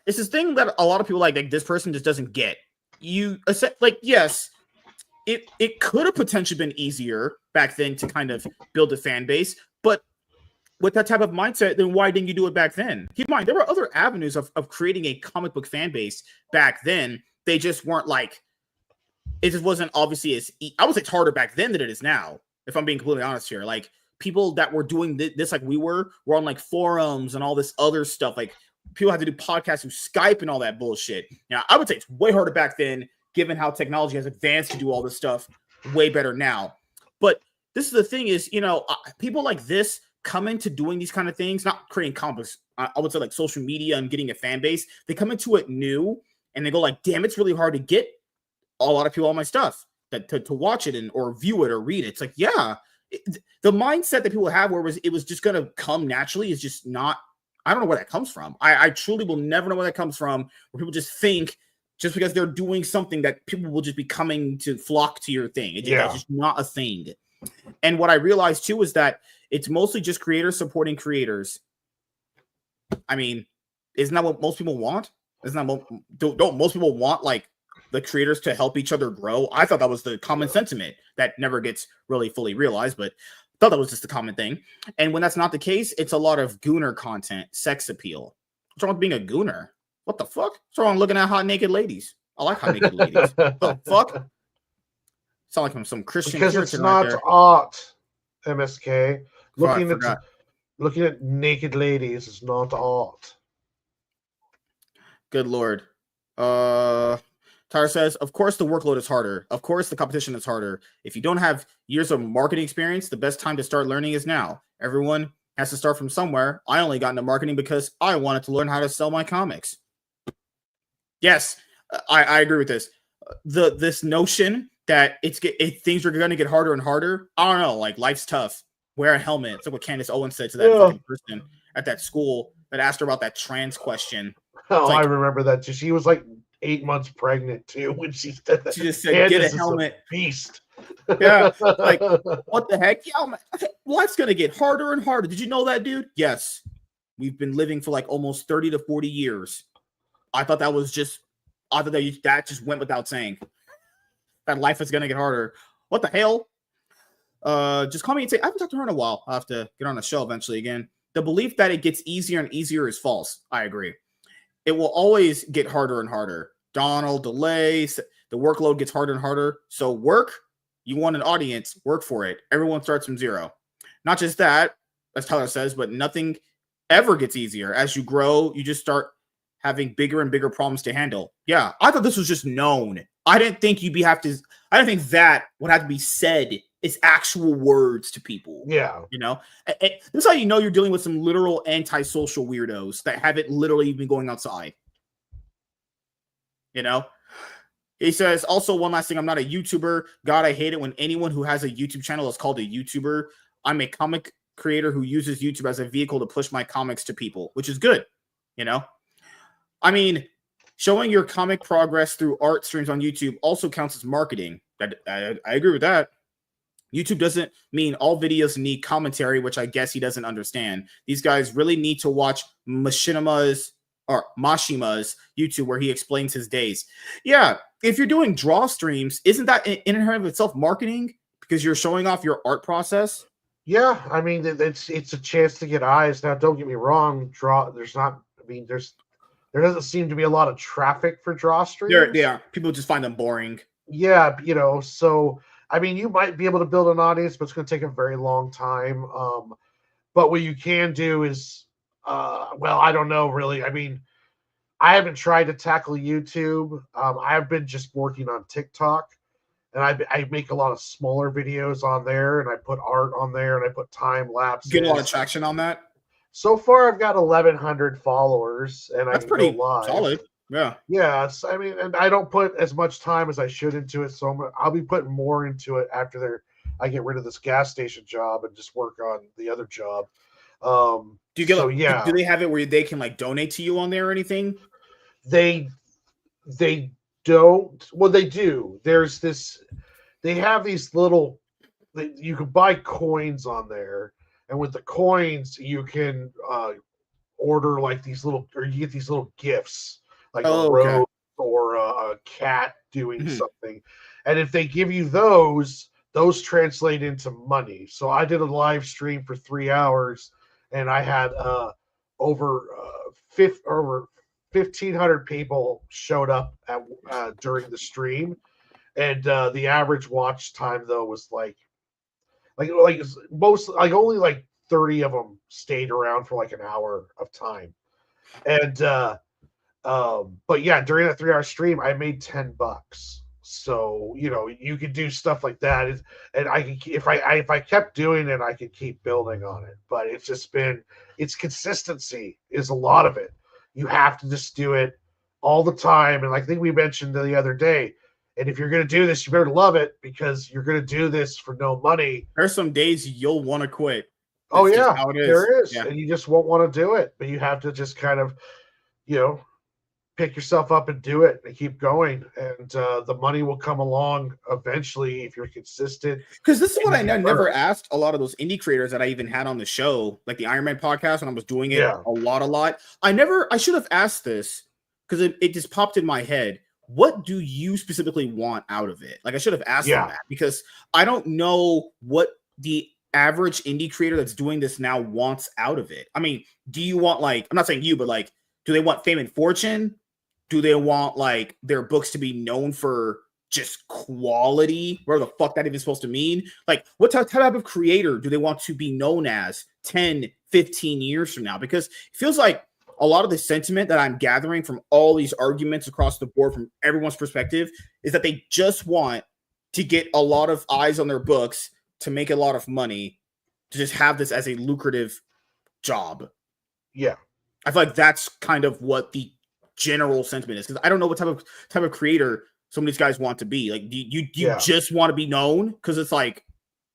A: It's this thing that a lot of people like this person just doesn't get. Yes, it could have potentially been easier back then to kind of build a fan base, but with that type of mindset, then why didn't you do it back then? Keep in mind, there were other avenues of creating a comic book fan base back then. They just weren't like, it just wasn't obviously as, I would say it's harder back then than it is now, if I'm being completely honest here. Like, people that were doing this like we were on like forums and all this other stuff. Like, people had to do podcasts through Skype and all that bullshit. Now, I would say it's way harder back then, given how technology has advanced to do all this stuff way better now. But this is the thing is, people like this come into doing these kind of things, not creating comics, I would say like social media and getting a fan base. They come into it new and they go like, damn, it's really hard to get a lot of people on my stuff to watch it or view it or read it. It's like, yeah, the mindset that people have where it was just going to come naturally is just not, I don't know where that comes from. I truly will never know where that comes from, where people just think just because they're doing something that people will just be coming to flock to your thing. It's just not a thing. And what I realized too is that it's mostly just creators supporting creators. I mean, isn't that what most people want? Isn't that don't most people want like the creators to help each other grow? I thought that was the common sentiment that never gets really fully realized, but I thought that was just a common thing. And when that's not the case, it's a lot of gooner content, sex appeal. What's wrong with being a gooner? What the fuck? What's wrong with looking at hot naked ladies? I like hot naked ladies. What the fuck? Sound like I'm some Christian
B: because it's not art, MSK. Looking at naked ladies is not art.
A: Good Lord. Tyler says, of course the workload is harder. Of course the competition is harder. If you don't have years of marketing experience, the best time to start learning is now. Everyone has to start from somewhere. I only got into marketing because I wanted to learn how to sell my comics. Yes, I agree with this. This notion that things are going to get harder and harder. I don't know. Like, life's tough. Wear a helmet. It's like what Candace Owens said to that fucking person at that school that asked her about that trans question.
B: Oh, like, I remember that. She was like 8 months pregnant too when she said that.
A: She just said, "Get a helmet,
B: beast."
A: Yeah, like what the heck? Yeah, life's gonna get harder and harder. Did you know that, dude? Yes, we've been living for like almost 30 to 40 years. I thought that was just. I thought that just went without saying. That life is gonna get harder. What the hell? Just call me and say I haven't talked to her in a while. I'll have to get on the show eventually again. The belief that it gets easier and easier is false. I agree. It will always get harder and harder. Donald, delays, the workload gets harder and harder. So work, you want an audience, work for it. Everyone starts from zero. Not just that, as Tyler says, but nothing ever gets easier. As you grow, you just start having bigger and bigger problems to handle. Yeah, I thought this was just known. I didn't think I didn't think that would have to be said. It's actual words to people.
B: Yeah.
A: This is how you know you're dealing with some literal antisocial weirdos that haven't literally been going outside. He says, also, one last thing. I'm not a YouTuber. God, I hate it when anyone who has a YouTube channel is called a YouTuber. I'm a comic creator who uses YouTube as a vehicle to push my comics to people, which is good. I mean, showing your comic progress through art streams on YouTube also counts as marketing. I agree with that. YouTube doesn't mean all videos need commentary, which I guess he doesn't understand. These guys really need to watch Mashima's YouTube where he explains his days. Yeah, if you're doing draw streams, isn't that in and of itself marketing? Because you're showing off your art process?
B: Yeah, I mean, it's a chance to get eyes. Now, don't get me wrong, there doesn't seem to be a lot of traffic for draw streams.
A: Yeah, people just find them boring.
B: Yeah, so I mean, you might be able to build an audience, but it's going to take a very long time. But what you can do is, I don't know, really. I mean, I haven't tried to tackle YouTube. I've been just working on TikTok, and I make a lot of smaller videos on there, and I put art on there, and I put time lapses.
A: Get a lot of traction on that?
B: So far, I've got 1,100 followers, and that's pretty
A: solid. Yeah.
B: Yes. I mean, and I don't put as much time as I should into it. So I'll be putting more into it after I get rid of this gas station job and just work on the other job.
A: Do you get do they have it where they can like donate to you on there or anything?
B: They don't. Well, they do. There's this they have these little, you can buy coins on there, and with the coins you can order like these little, or you get these little gifts, like a
A: Oh, okay.
B: rose or a cat doing
A: Mhm.
B: something. And if they give you those translate into money. So I did a live stream for 3 hours, and I had over 1,500 people showed up at during the stream, and the average watch time though was like most, like only like 30 of them stayed around for like an hour of time. And but yeah, during that 3 hour stream I made $10. So you could do stuff like that. And I can, if I kept doing it, I could keep building on it. But it's just been, it's consistency is a lot of it. You have to just do it all the time. And like I think we mentioned the other day, and if you're going to do this, you better love it, because you're going to do this for no money.
A: There's some days you'll want to quit.
B: Oh
A: That's just
B: yeah,
A: how it is.
B: there is,
A: Yeah.
B: and you just won't want to do it. But you have to just kind of, you know, pick yourself up and do it and keep going, and the money will come along eventually if you're consistent.
A: Because this is what I
B: And
A: never asked a lot of those indie creators that I even had on the show, like the Iron Man podcast, when I was doing it
B: yeah,
A: a lot. I should have asked this because it just popped in my head. What do you specifically want out of it? Like, I should have asked them
B: yeah,
A: that, because I don't know what the average indie creator that's doing this now wants out of it. I mean, do you want, like, I'm not saying you, but like, do they want fame and fortune? Do they want like their books to be known for just quality, whatever the fuck that even supposed to mean? Like, what type of creator do they want to be known as 10, 15 years from now? Because it feels like a lot of the sentiment that I'm gathering from all these arguments across the board from everyone's perspective is that they just want to get a lot of eyes on their books, to make a lot of money, to just have this as a lucrative job.
B: yeah.
A: I feel like that's kind of what the general sentiment is, because I don't know what type of creator some of these guys want to be. Like, do you just want to be known? Because it's like,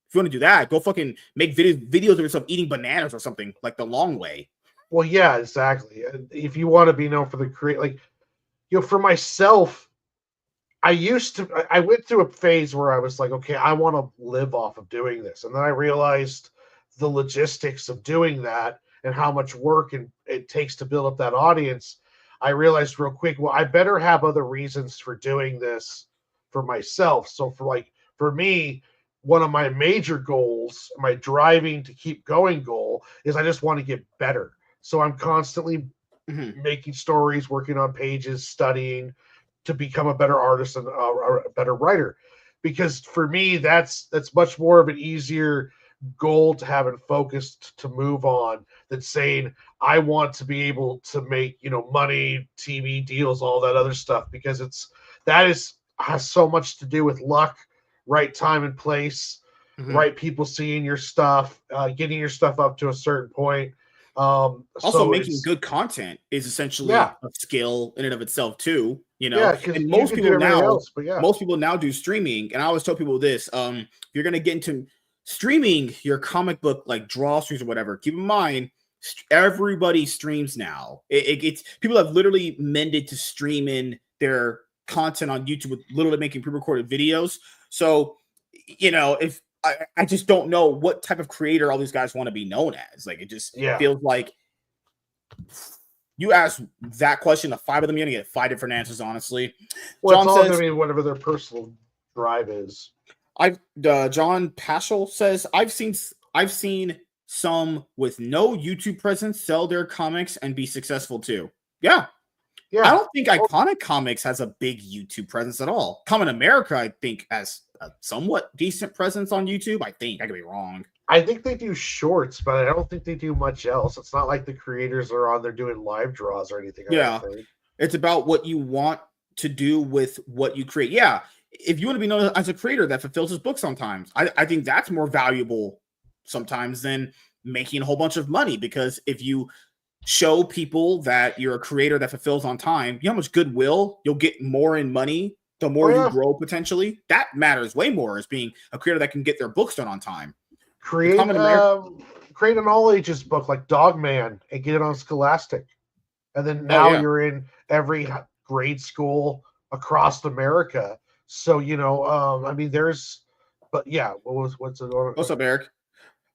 A: if you want to do that, go fucking make videos of yourself eating bananas or something, like the long way.
B: Well, yeah, exactly. If you want to be known for the create, like, for myself, I went through a phase where I was like, okay, I want to live off of doing this, and then I realized the logistics of doing that and how much work it takes to build up that audience. I realized real quick, well, I better have other reasons for doing this for myself. So for me, one of my major goals, my driving to keep going goal, is I just want to get better. So I'm constantly making stories, working on pages, studying to become a better artist and a better writer. Because for me, that's much more of an easier goal to have and focused to move on than saying I want to be able to make money, TV deals, all that other stuff, because has so much to do with luck, right time and place, right people seeing your stuff, getting your stuff up to a certain point.
A: Also, making good content is essentially a skill in and of itself too. And most people now do streaming, and I always tell people this: if you're gonna get into streaming your comic book like draw streams or whatever, keep in mind everybody streams now. It's people have literally mended to stream in their content on YouTube with literally making pre-recorded videos. So if I just don't know what type of creator all these guys want to be known as. Like, it just feels like you ask that question to 5 of them, you're gonna get 5 different answers, honestly.
B: Well, John says, gonna be whatever their personal drive is.
A: John Paschal says, I've seen some with no YouTube presence sell their comics and be successful too. Yeah. I don't think Iconic Comics has a big YouTube presence at all. Common America, I think, has a somewhat decent presence on YouTube. I think. I could be wrong.
B: I think they do shorts, but I don't think they do much else. It's not like the creators are on there doing live draws or anything.
A: Yeah. It's about what you want to do with what you create. Yeah. If you want to be known as a creator that fulfills his book sometimes, I think that's more valuable sometimes than making a whole bunch of money, because if you show people that you're a creator that fulfills on time, you know how much goodwill you'll get more in money the more you grow potentially. That matters way more as being a creator that can get their books done on time.
B: Create an all ages book like Dogman and get it on Scholastic, and then now you're in every grade school across America So I mean, but yeah, what's it?
A: What's up, Eric?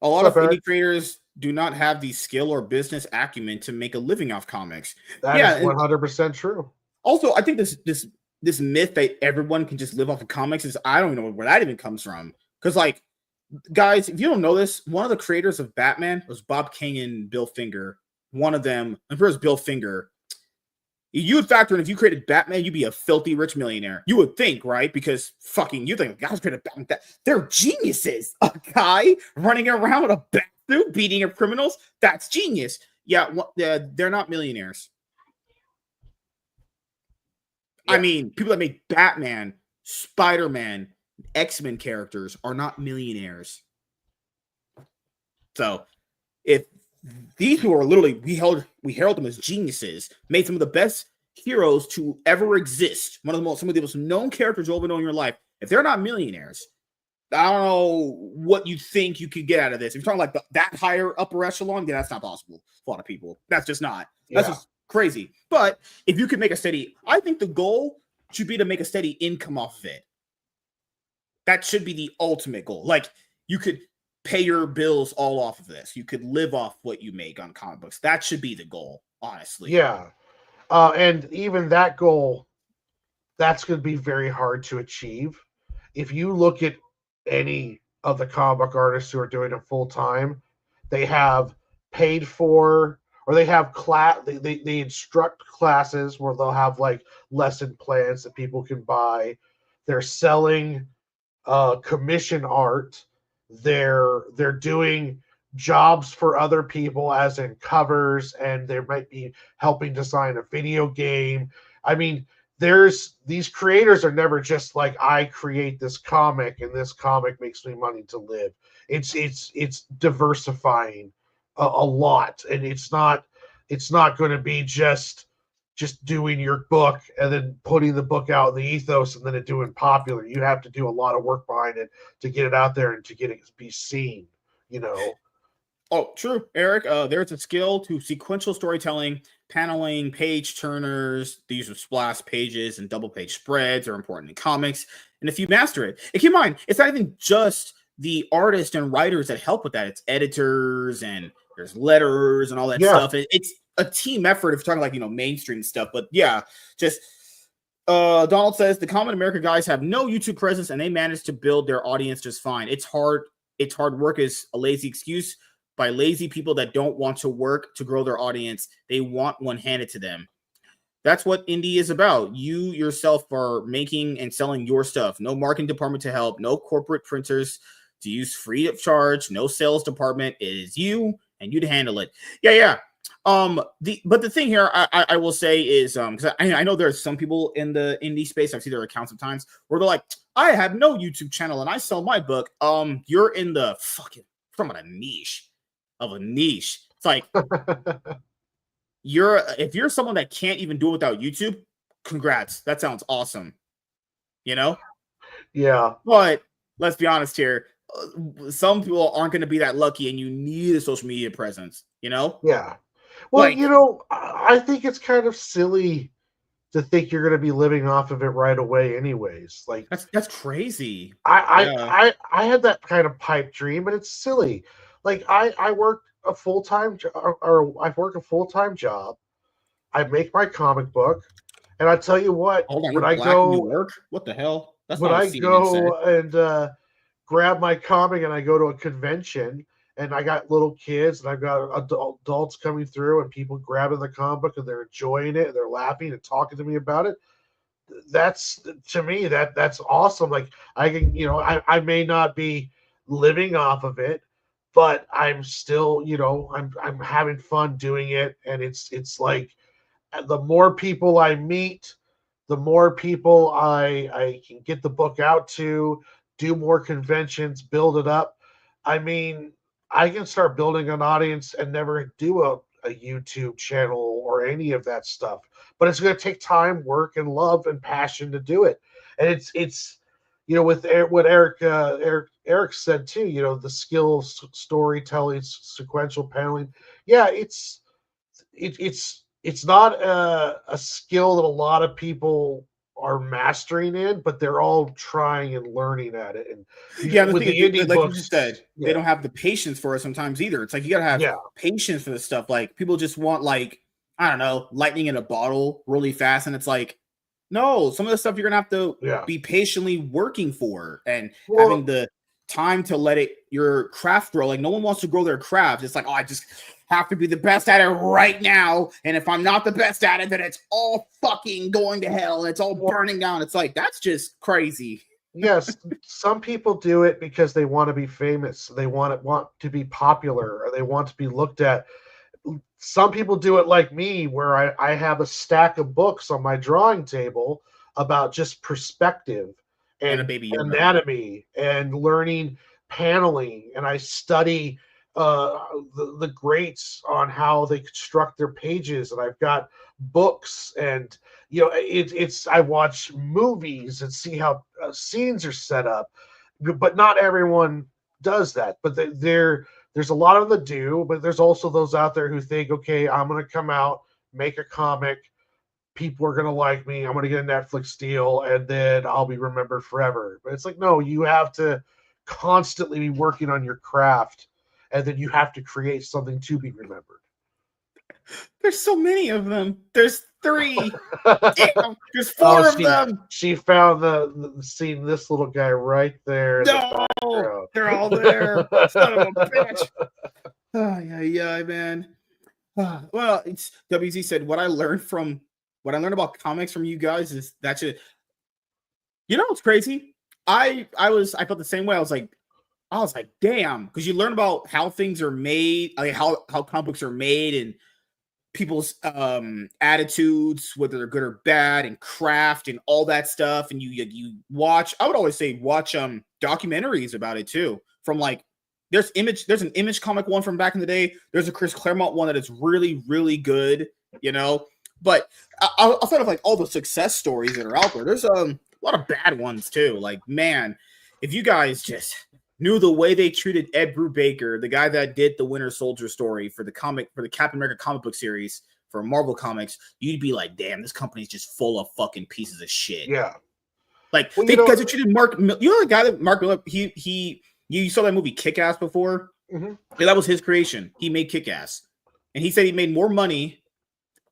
A: A lot
B: What's
A: of
B: up, Eric?
A: indie creators do not have the skill or business acumen to make a living off comics.
B: That
A: Yeah,
B: is
A: and
B: 100% true.
A: also I think this myth that everyone can just live off of comics is, I don't even know where that even comes from. Because like, guys, if you don't know this, one of the creators of Batman was Bob Kane and Bill Finger. One of them, I'm sure it's Bill Finger. You would factor in, if you created Batman, you'd be a filthy rich millionaire. You would think, right? Because fucking, you think guys created Batman, they're geniuses. A guy running around with a bat suit beating up criminals, that's genius. Yeah, they're not millionaires.
B: Yeah.
A: I mean, people that make Batman, Spider-Man, X-Men characters are not millionaires. So if these people are literally, we herald them as geniuses, made some of the best heroes to ever exist, some of the most known characters you'll ever know in your life. If they're not millionaires, I don't know what you think you could get out of this. If you're talking like that higher upper echelon, yeah, that's not possible for a lot of people. That's just not. That's just crazy. But if you could make a steady, I think the goal should be to make a steady income off of it. That should be the ultimate goal. Like, you could pay your bills all off of this. You could live off what you make on comic books. That should be the goal, honestly.
B: Yeah. And even that goal, that's going to be very hard to achieve. If you look at any of the comic book artists who are doing it full time, they have paid for, or they have they instruct classes where they'll have like lesson plans that people can buy. They're selling commission art. They're doing jobs for other people, as in covers, and they might be helping design a video game. I mean, there's these creators are never just like, I create this comic and this comic makes me money to live. It's diversifying a lot, and it's not going to be just doing your book and then putting the book out in the ethos and then it doing popular. You have to do a lot of work behind it to get it out there and to get it to be seen,
A: Oh, true, Eric. There's a skill to sequential storytelling, paneling, page turners. The use of splash pages and double page spreads are important in comics. And if you master it, and keep in mind, it's not even just the artists and writers that help with that. It's editors, and there's letters and all that stuff. It's a team effort if you're talking like, mainstream stuff. But yeah, just Donald says the common American guys have no YouTube presence and they manage to build their audience just fine. It's hard work is a lazy excuse by lazy people that don't want to work to grow their audience. They want one handed to them. That's what indie is about. You yourself are making and selling your stuff. No marketing department to help. No corporate printers to use free of charge. No sales department. It is you and you to handle it. Yeah. But the thing here, I will say is, because I know there's some people in the indie space, I've seen their accounts sometimes where they're like, I have no YouTube channel and I sell my book. You're in the fucking from a niche. It's like, if you're someone that can't even do it without YouTube, congrats. That sounds awesome.
B: Yeah.
A: But let's be honest here. Some people aren't going to be that lucky, and you need a social media presence,
B: Yeah. Well, I think it's kind of silly to think you're going to be living off of it right away anyways. Like,
A: that's crazy.
B: I had that kind of pipe dream, but it's silly. Like, I work a full-time or I work a full-time job. I make my comic book, and I tell you what,
A: hold on, when I go to work, what the hell?
B: That's when I go and grab my comic and I go to a convention and I got little kids and I've got adults coming through and people grabbing the comic book and they're enjoying it and they're laughing and talking to me about it. That's, to me, that's awesome. Like, I can, I may not be living off of it, but I'm still, I'm having fun doing it. And it's like, the more people I meet, the more people I can get the book out to, do more conventions, build it up. I mean, I can start building an audience and never do a YouTube channel or any of that stuff. But it's going to take time, work, and love and passion to do it. And it's with what Eric said too. The skill of storytelling, sequential paneling. Yeah, it's not a skill that a lot of people are mastering in, but they're all trying and learning at it. And
A: Yeah, the
B: with
A: thing
B: the
A: is,
B: indie
A: like
B: books,
A: you just said, they don't have the patience for it sometimes either. It's like you gotta have patience for this stuff. Like people just want like, I don't know, lightning in a bottle really fast, and it's like, no, some of the stuff you're gonna have to be patiently working for and having the time to let your craft grow. Like no one wants to grow their craft. It's like, oh, I just have to be the best at it right now. And if I'm not the best at it, then it's all fucking going to hell and it's all burning down. It's like, that's just crazy.
B: Yes, some people do it because they want to be famous. They want to be popular, or they want to be looked at. Some people do it like me, where I have a stack of books on my drawing table about just perspective and
A: a baby Yoda.
B: Anatomy and learning paneling, and I study the greats on how they construct their pages, and I've got books, and it's I watch movies and see how scenes are set up, but not everyone does that. But there's a lot of the do, but there's also those out there who think, okay, I'm going to come out, make a comic, people are going to like me, I'm going to get a Netflix deal, and then I'll be remembered forever. But it's like, no, you have to constantly be working on your craft, and then you have to create something to be remembered.
A: There's so many of them. There's 3. Damn, there's 4 of them.
B: She found seen this little guy right there.
A: No, they're all there. Son of a bitch. Oh, yeah, man. Well, it's WZ said what I learned about comics from you guys is that it's crazy. I felt the same way. I was like, damn, because you learn about how things are made, like how comic books are made, and people's attitudes, whether they're good or bad, and craft and all that stuff. And you watch, I would always say watch documentaries about it too. From like there's an Image comic one from back in the day. There's a Chris Claremont one that is really, really good, But outside of like all the success stories that are out there, there's a lot of bad ones too. Like, man, if you guys just knew the way they treated Ed Brubaker, the guy that did the Winter Soldier story for the Captain America comic book series for Marvel Comics, you'd be like, damn, this company's just full of fucking pieces of shit.
B: Yeah.
A: Like, because they treated Mark, the guy that Mark Miller, you saw that movie Kick-Ass before?
B: Mm-hmm.
A: Yeah, that was his creation. He made Kick-Ass. And he said he made more money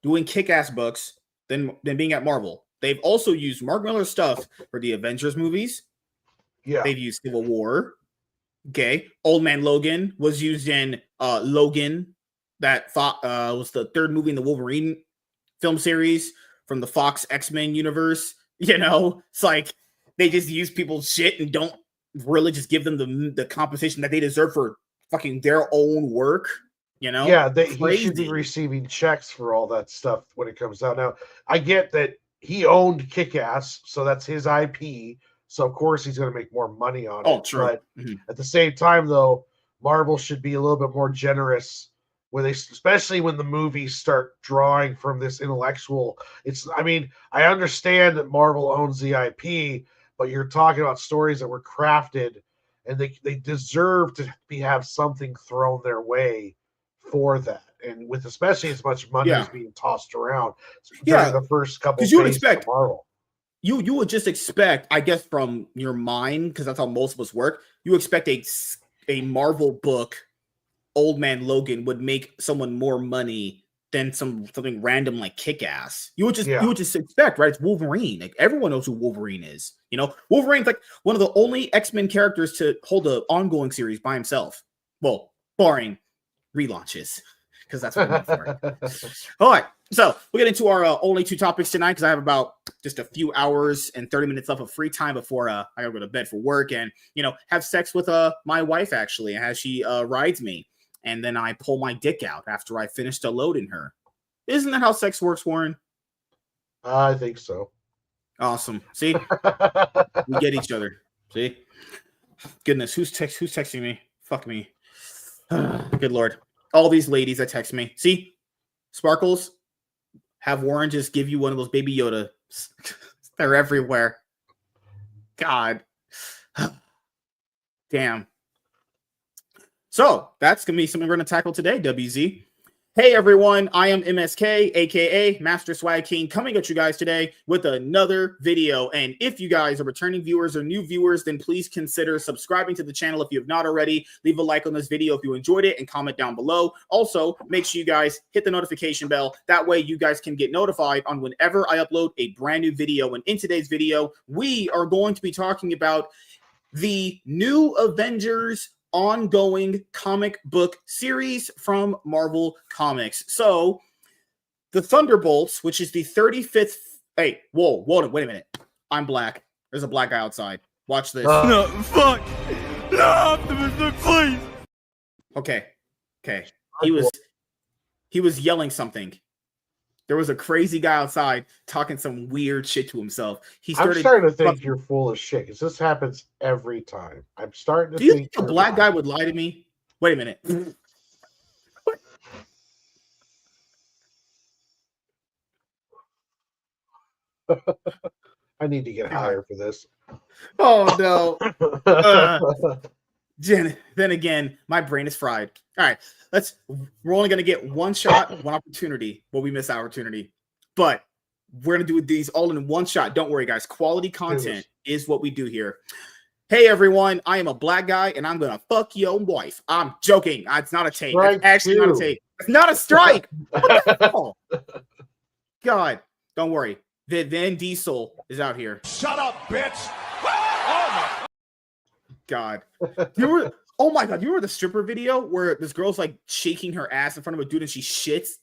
A: doing Kick-Ass books than being at Marvel. They've also used Mark Miller's stuff for the Avengers movies.
B: Yeah.
A: They've used Civil War. Okay. Old Man Logan was used in Logan. That was the 3rd movie in the Wolverine film series from the Fox X-Men universe. It's like they just use people's shit and don't really just give them the compensation that they deserve for fucking their own work.
B: Yeah, he should be receiving checks for all that stuff when it comes out. Now, I get that he owned Kick-Ass, so that's his IP. So of course he's going to make more money on it.
A: Oh, true.
B: But at the same time, though, Marvel should be a little bit more generous especially when the movies start drawing from this intellectual. I understand that Marvel owns the IP, but you're talking about stories that were crafted, and they deserve to have something thrown their way for that. And with especially as much money is being tossed around during the first couple of phases of Marvel.
A: You would just expect, I guess, from your mind, because that's how most of us work, you expect a Marvel book, Old Man Logan, would make someone more money than something random like Kick-Ass. You would just expect, right? It's Wolverine. Like, everyone knows who Wolverine is. Wolverine's like one of the only X-Men characters to hold an ongoing series by himself. Well, barring relaunches, because that's what I'm for. All right. So we'll get into our only 2 topics tonight, because I have about just a few hours and 30 minutes left of free time before I gotta go to bed for work, and have sex with my wife actually, as she rides me, and then I pull my dick out after I finish loading her. Isn't that how sex works, Warren?
B: I think so.
A: Awesome. See, we get each other. See, goodness, who's texting me? Fuck me. Good Lord, all these ladies that text me. See, Sparkles. Have Warren just give you one of those Baby Yoda. They're everywhere. God. Damn. So that's going to be something we're going to tackle today, WZ. Hey everyone, I am MSK, aka Master Swag King, coming at you guys today with another video. And if you guys are returning viewers or new viewers, then please consider subscribing to the channel if you have not already. Leave a like on this video if you enjoyed it and comment down below. Also, make sure you guys hit the notification bell. That way you guys can get notified on whenever I upload a brand new video. And in today's video, we are going to be talking about the new Avengers ongoing comic book series from Marvel Comics. So the Thunderbolts, which is the 35th. Hey, whoa, wait a minute. I'm black. There's a black guy outside. Watch this.
C: No, fuck. No, Optimus, look, please.
A: Okay. He was yelling something. There was a crazy guy outside talking some weird shit to himself.
B: I'm starting to think you're full of shit because this happens every time. I'm starting to
A: think. Do you think a black guy would lie to me? Wait a minute.
B: I need to get higher for this.
A: Oh no. Then again, my brain is fried. All right, we're only going to get one shot, one opportunity. Well, we miss opportunity, but we're going to do these all in one shot. Don't worry, guys. Quality content is what we do here. Hey, everyone. I am a black guy, and I'm going to fuck your wife. I'm joking. It's not a take. It's actually not a take. It's not a strike. What the hell? God, don't worry. Vin Diesel is out here.
C: Shut up, bitch.
A: God. Oh my God, you remember the stripper video where this girl's like shaking her ass in front of a dude and she shits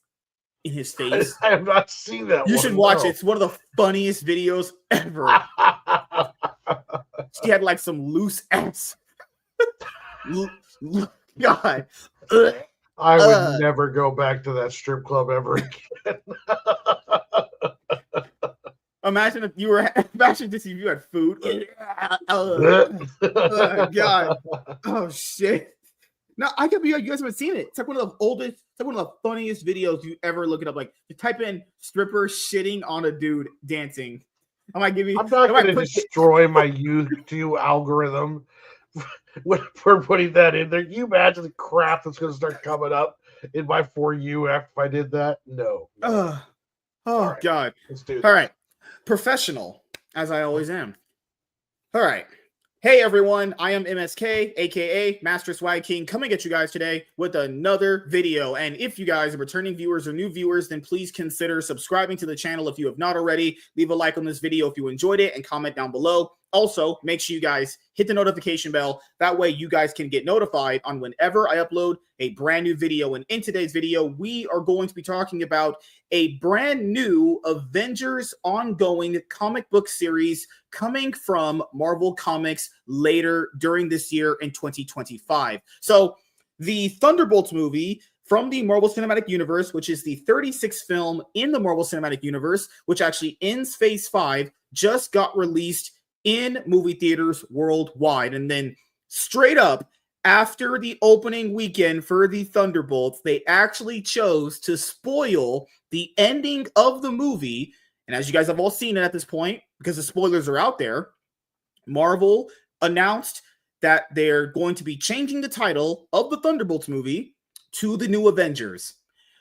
A: in his face?
B: I have not seen that.
A: You should watch it. It's one of the funniest videos ever. She had like some loose ass. God.
B: I would never go back to that strip club ever again.
A: Imagine this if you had food. God. Oh shit. No, I could be you guys haven't seen it. It's like one of the oldest, it's like one of the funniest videos you ever look it up. Like you type in stripper shitting on a dude dancing. I'm not gonna
B: destroy my YouTube algorithm for putting that in there. Can you imagine the crap that's gonna start coming up in my For You after I did that? No.
A: Oh right. God.
B: Let's do that.
A: All right. Professional, as I always am. All right. Hey, everyone. I am MSK, a.k.a. Master Swag King, coming at you guys today with another video. And if you guys are returning viewers or new viewers, then please consider subscribing to the channel if you have not already. Leave a like on this video if you enjoyed it and comment down below. Also, make sure you guys hit the notification bell. That way you guys can get notified on whenever I upload a brand new video. And in today's video, we are going to be talking about a brand new Avengers ongoing comic book series coming from Marvel Comics later during this year in 2025. So the Thunderbolts movie from the Marvel Cinematic Universe, which is the 36th film in the Marvel Cinematic Universe, which actually ends Phase 5, just got released in movie theaters worldwide. And then straight up after the opening weekend for the Thunderbolts, they actually chose to spoil the ending of the movie. And as you guys have all seen it at this point, because the spoilers are out there, Marvel announced that they're going to be changing the title of the Thunderbolts movie to the New Avengers.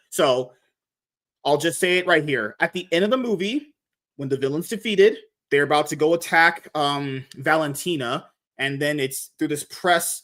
A: So I'll just say it right here. At the end of the movie, when the villain's defeated, they're about to go attack Valentina, and then it's through this press.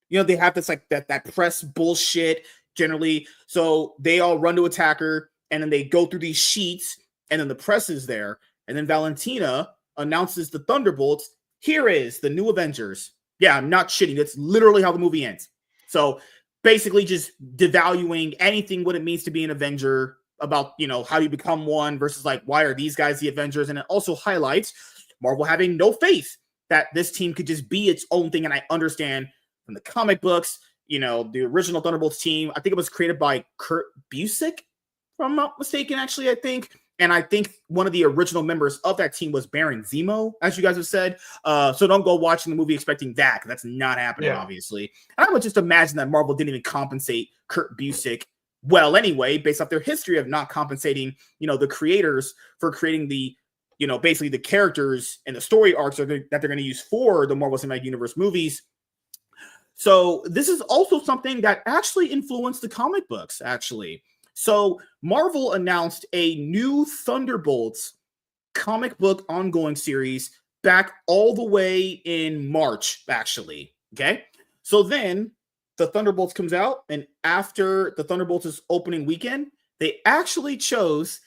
A: You know, they have this like that press bullshit generally. So they all run to attack her, and then they go through these sheets, and then the press is there, and then Valentina announces the Thunderbolts. Here is the New Avengers. Yeah, I'm not shitting. That's literally how the movie ends. So basically, just devaluing anything what it means to be an Avenger, about, you know, how you become one versus like, why are these guys the Avengers? And it also highlights Marvel having no faith that this team could just be its own thing. And I understand from the comic books, you know, the original Thunderbolts team, I think it was created by Kurt Busiek, if I'm not mistaken, actually, I think. And I think one of the original members of that team was Baron Zemo, as you guys have said. So don't go watching the movie expecting that, because that's not happening, obviously. And I would just imagine that Marvel didn't even compensate Kurt Busiek well anyway, based off their history of not compensating, you know, the creators for creating the, you know, basically the characters and the story arcs that they're going to use for the Marvel Cinematic Universe movies. So this is also something that actually influenced the comic books, actually. So Marvel announced a new Thunderbolts comic book ongoing series back all the way in March, actually. Okay. So then the Thunderbolts comes out, and after the Thunderbolts' opening weekend, they actually chose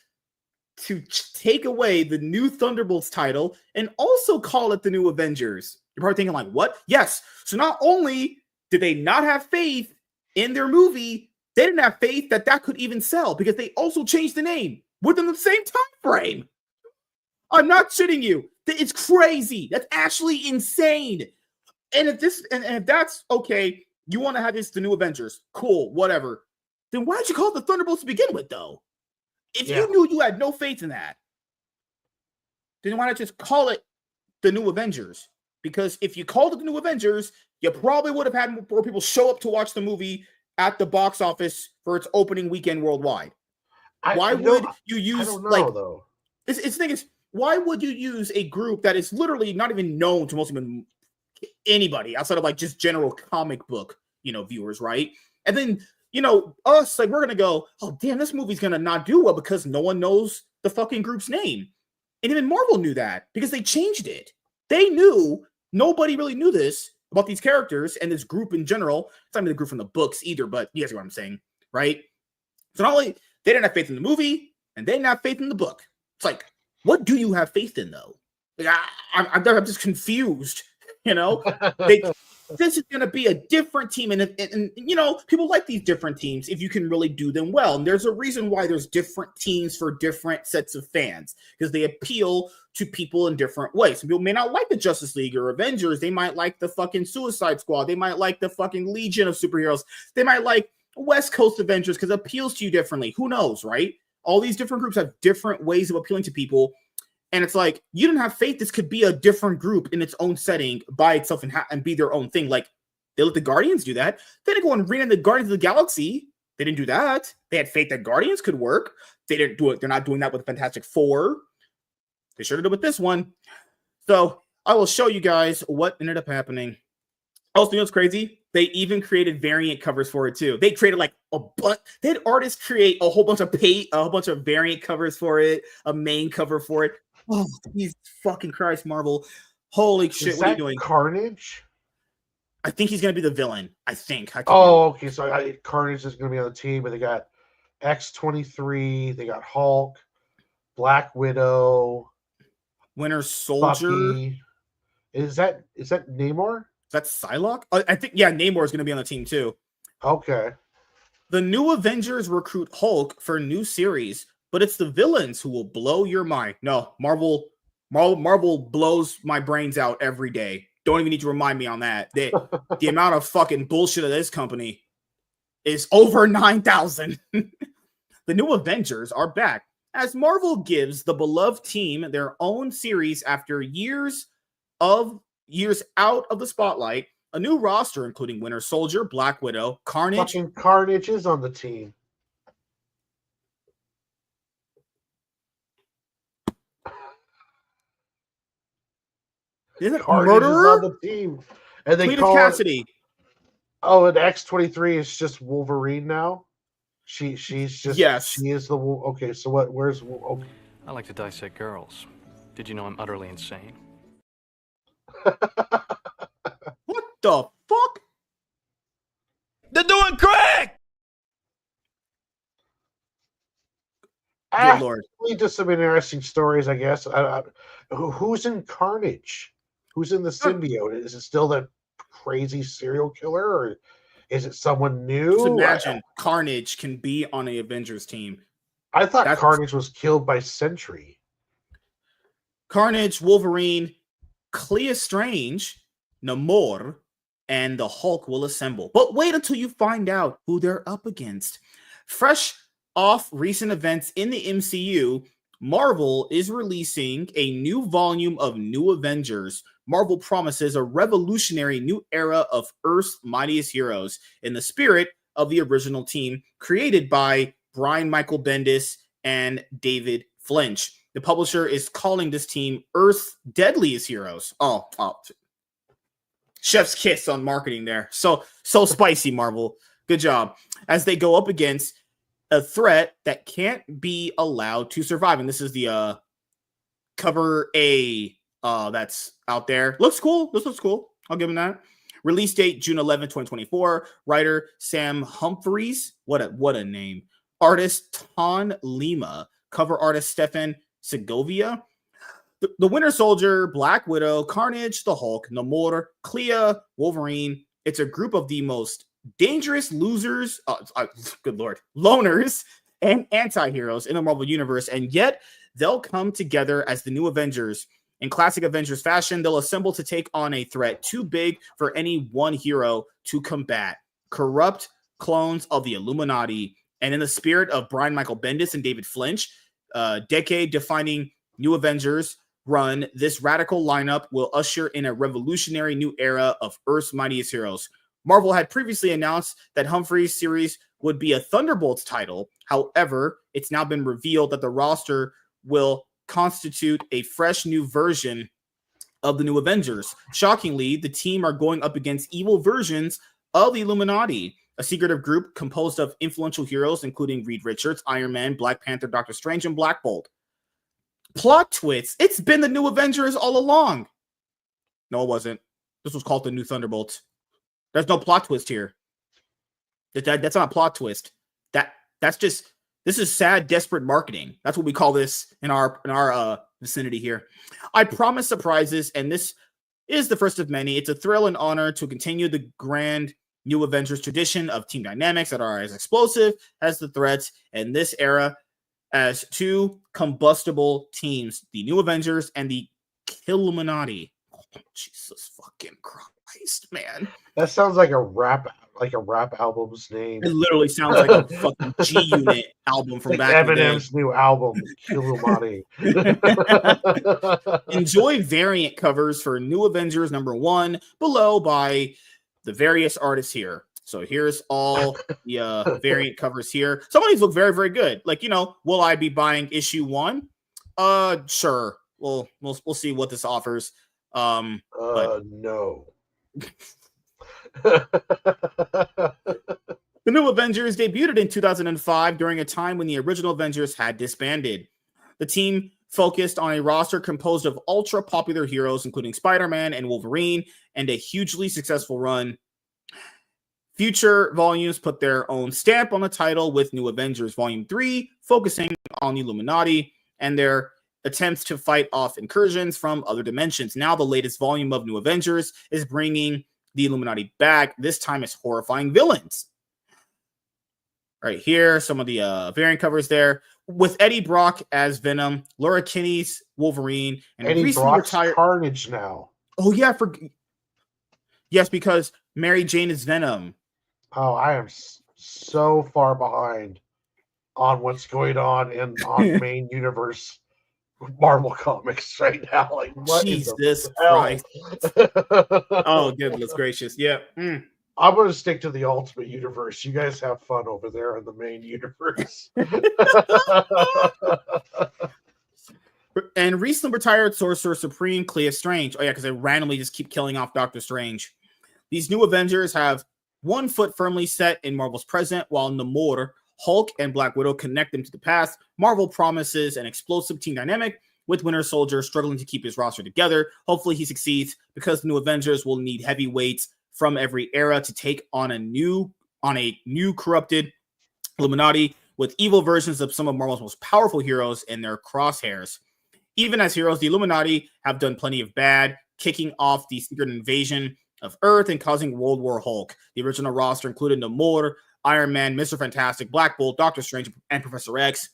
A: to take away the new Thunderbolts title and also call it the New Avengers. You're probably thinking, like, what? Yes. So not only did they not have faith in their movie, they didn't have faith that that could even sell because they also changed the name within the same time frame. I'm not shitting you. It's crazy. That's actually insane. And if that's okay, you want to have this the New Avengers, cool, whatever. Then why did you call it the Thunderbolts to begin with, though? If you knew you had no faith in that, then why not just call it the New Avengers? Because if you called it the New Avengers, you probably would have had more people show up to watch the movie at the box office for its opening weekend worldwide. Why would you use
B: though?
A: It's the thing is, why would you use a group that is literally not even known to most even anybody outside of like just general comic book, viewers, right? And then us, like, we're gonna go, oh damn, this movie's gonna not do well because no one knows the fucking group's name. And even Marvel knew that because they changed it. They knew nobody really knew this about these characters and this group in general. It's not even the group from the books either, but you guys know what I'm saying, right? So not only they didn't have faith in the movie, and they didn't have faith in the book. It's like, what do you have faith in, though? Like, I'm just confused. This is going to be a different team, and people like these different teams if you can really do them well. And there's a reason why there's different teams for different sets of fans, because they appeal to people in different ways. Some people may not like the Justice League or Avengers. They might like the fucking Suicide Squad. They might like the fucking Legion of superheroes. They might like West Coast Avengers because it appeals to you differently. Who knows, right? All these different groups have different ways of appealing to people. And it's like, you didn't have faith this could be a different group in its own setting by itself and be their own thing. Like, they let the Guardians do that. They didn't go and rename the Guardians of the Galaxy. They didn't do that. They had faith that Guardians could work. They didn't do it. They're not doing that with Fantastic Four. They should have done it with this one. So I will show you guys what ended up happening. Also, what's crazy? They even created variant covers for it too. They created like they had artists create a whole bunch of variant covers for it, a main cover for it. Oh, Jesus fucking Christ, Marvel. Holy shit, what are you doing?
B: Carnage?
A: I think he's going to be the villain. I think.
B: Okay. So Carnage is going to be on the team, but they got X-23, they got Hulk, Black Widow,
A: Winter Soldier.
B: Bucky. Is that Namor?
A: That's Psylocke? I think, Namor is going to be on the team too.
B: Okay.
A: The New Avengers recruit Hulk for a new series, but it's the villains who will blow your mind. No, Marvel blows my brains out every day. Don't even need to remind me on that. The amount of fucking bullshit of this company is over 9,000. The New Avengers are back as Marvel gives the beloved team their own series after years out of the spotlight. A new roster including Winter Soldier, Black Widow, Carnage.
B: Fucking Carnage is on the team.
A: Is it
B: Carnage
A: Murderer?
B: is on the team, and they call
A: Cassidy.
B: And X-23 is just Wolverine now. She's just She is the okay. So what? Where's? Okay.
D: I like to dissect girls. Did you know I'm utterly insane?
A: What the fuck?
C: They're doing crack!
A: Good Lord.
B: Lead to some interesting stories, I guess. Who's in Carnage? Who's in the symbiote? Is it still that crazy serial killer, or is it someone new?
A: Just imagine Carnage can be on a Avengers team.
B: I thought Carnage was killed by Sentry.
A: Carnage, Wolverine, Clea Strange, Namor, and the Hulk will assemble. But wait until you find out who they're up against. Fresh off recent events in the MCU, Marvel is releasing a new volume of New Avengers. Marvel promises a revolutionary new era of Earth's mightiest heroes in the spirit of the original team created by Brian Michael Bendis and David Flinch. The publisher is calling this team Earth's Deadliest Heroes. Oh, chef's kiss on marketing there. So spicy, Marvel. Good job. As they go up against a threat that can't be allowed to survive. And this is the cover A that's out there. Looks cool. This looks cool. I'll give him that. Release date June 11, 2024. Writer Sam Humphries. What a name. Artist Ton Lima. Cover artist Stefan Segovia. The Winter Soldier, Black Widow, Carnage, the Hulk, Namor, Clea, Wolverine. It's a group of the most dangerous losers, good lord, loners and anti-heroes in the Marvel Universe, and yet they'll come together as the new Avengers. In classic Avengers fashion, they'll assemble to take on a threat too big for any one hero to combat. Corrupt clones of the Illuminati. And in the spirit of Brian Michael Bendis and David Finch, decade-defining New Avengers run, this radical lineup will usher in a revolutionary new era of Earth's mightiest heroes. Marvel had previously announced that Humphries' series would be a Thunderbolts title. However, it's now been revealed that the roster will constitute a fresh new version of the New Avengers. Shockingly, the team are going up against evil versions of the Illuminati, a secretive group composed of influential heroes, including Reed Richards, Iron Man, Black Panther, Doctor Strange, and Black Bolt. Plot twist. It's been the New Avengers all along. No, it wasn't. This was called the New Thunderbolts. There's no plot twist here. That's not a plot twist. That's just, this is sad, desperate marketing. That's what we call this in our vicinity here. I promise surprises, and this is the first of many. It's a thrill and honor to continue the grand New Avengers tradition of team dynamics that are as explosive as the threats in this era, as two combustible teams, the New Avengers and the Killuminati. Oh, Jesus fucking Christ, man.
B: That sounds like a rap album's name.
A: It literally sounds like a fucking G-Unit album from
B: like
A: back in the day.
B: Eminem's new album, Killuminati.
A: Enjoy variant covers for New Avengers #1 below by the various artists here. So here's all the variant covers here. Some of these look very, very good. Like, will I be buying issue 1? Sure. We'll see what this offers.
B: No.
A: The New Avengers debuted in 2005 during a time when the original Avengers had disbanded. The team focused on a roster composed of ultra-popular heroes, including Spider-Man and Wolverine, and a hugely successful run. Future volumes put their own stamp on the title, with New Avengers Volume 3 focusing on the Illuminati and their attempts to fight off incursions from other dimensions. Now the latest volume of New Avengers is bringing the Illuminati back, this time as horrifying villains. Right here, some of the variant covers there, with Eddie Brock as Venom, Laura Kinney's Wolverine, and
B: Eddie Brock's Carnage now.
A: Oh yeah, yes, because Mary Jane is Venom.
B: Oh, I am so far behind on what's going on on main universe Marvel Comics right now. Like, what
A: Jesus Christ. Oh, goodness gracious. Yeah.
B: I'm going to stick to the Ultimate Universe. You guys have fun over there in the main universe.
A: And recently retired Sorcerer Supreme Clea Strange. Oh, yeah, because they randomly just keep killing off Doctor Strange. These New Avengers have one foot firmly set in Marvel's present, while Namor, Hulk, and Black Widow connect them to the past. Marvel promises an explosive team dynamic, with Winter Soldier struggling to keep his roster together. Hopefully he succeeds, because the New Avengers will need heavyweights from every era to take on a new corrupted Illuminati, with evil versions of some of Marvel's most powerful heroes in their crosshairs. Even as heroes, the Illuminati have done plenty of bad, kicking off the secret invasion of Earth and causing World War Hulk. The original roster included Namor, Iron Man, Mr. Fantastic, Black Bolt, Doctor Strange, and Professor X,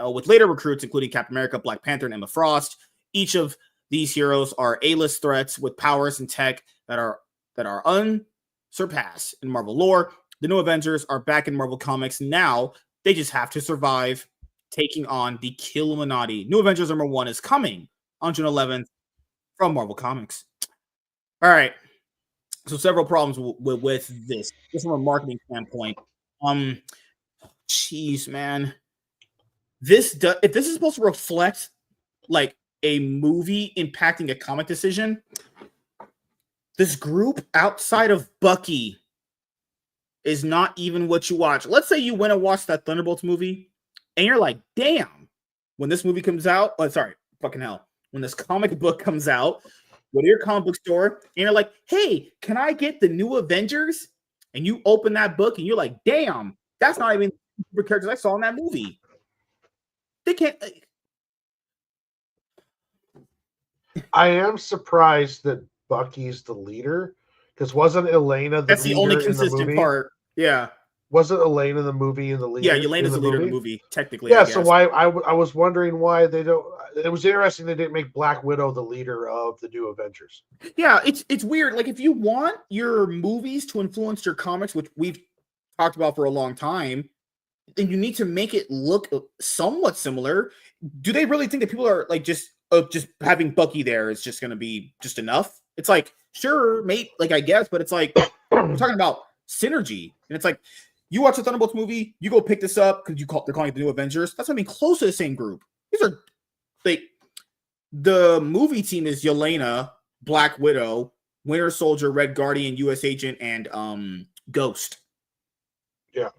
A: with later recruits including Captain America, Black Panther, and Emma Frost. Each of these heroes are A-list threats with powers and tech that are unsurpassed in Marvel lore. The New Avengers are back in Marvel Comics now. They just have to survive taking on the Killuminati. New Avengers #1 is coming on June 11th from Marvel Comics. All right. So several problems with this, just from a marketing standpoint. Jeez, man. If this is supposed to reflect like a movie impacting a comic decision, this group outside of Bucky is not even what you watch. Let's say you went and watched that Thunderbolts movie, and you're like, damn, when this movie comes out, fucking hell, when this comic book comes out, go to your comic book store, and you're like, hey, can I get the new Avengers? And you open that book, and you're like, damn, that's not even the characters I saw in that movie. They can't.
B: I am surprised that Bucky's the leader, because wasn't Elena
A: That's the only consistent part. Yeah.
B: Wasn't Elena the movie in the leader?
A: Yeah, Elena's the leader of the movie, technically.
B: Yeah, so why I was wondering why they don't. It was interesting they didn't make Black Widow the leader of the new Avengers.
A: Yeah, it's weird. Like, if you want your movies to influence your comics, which we've talked about for a long time, then you need to make it look somewhat similar. Do they really think that people are like just having Bucky there is just going to be just enough? It's like, sure, mate, like, I guess, but it's like we're talking about synergy, and it's like you watch the Thunderbolts movie, you go pick this up because they're calling it the new Avengers. That's not even close to the same group. These are like the movie team is Yelena, Black Widow, Winter Soldier, Red Guardian, U.S. Agent, and Ghost.
B: Yeah.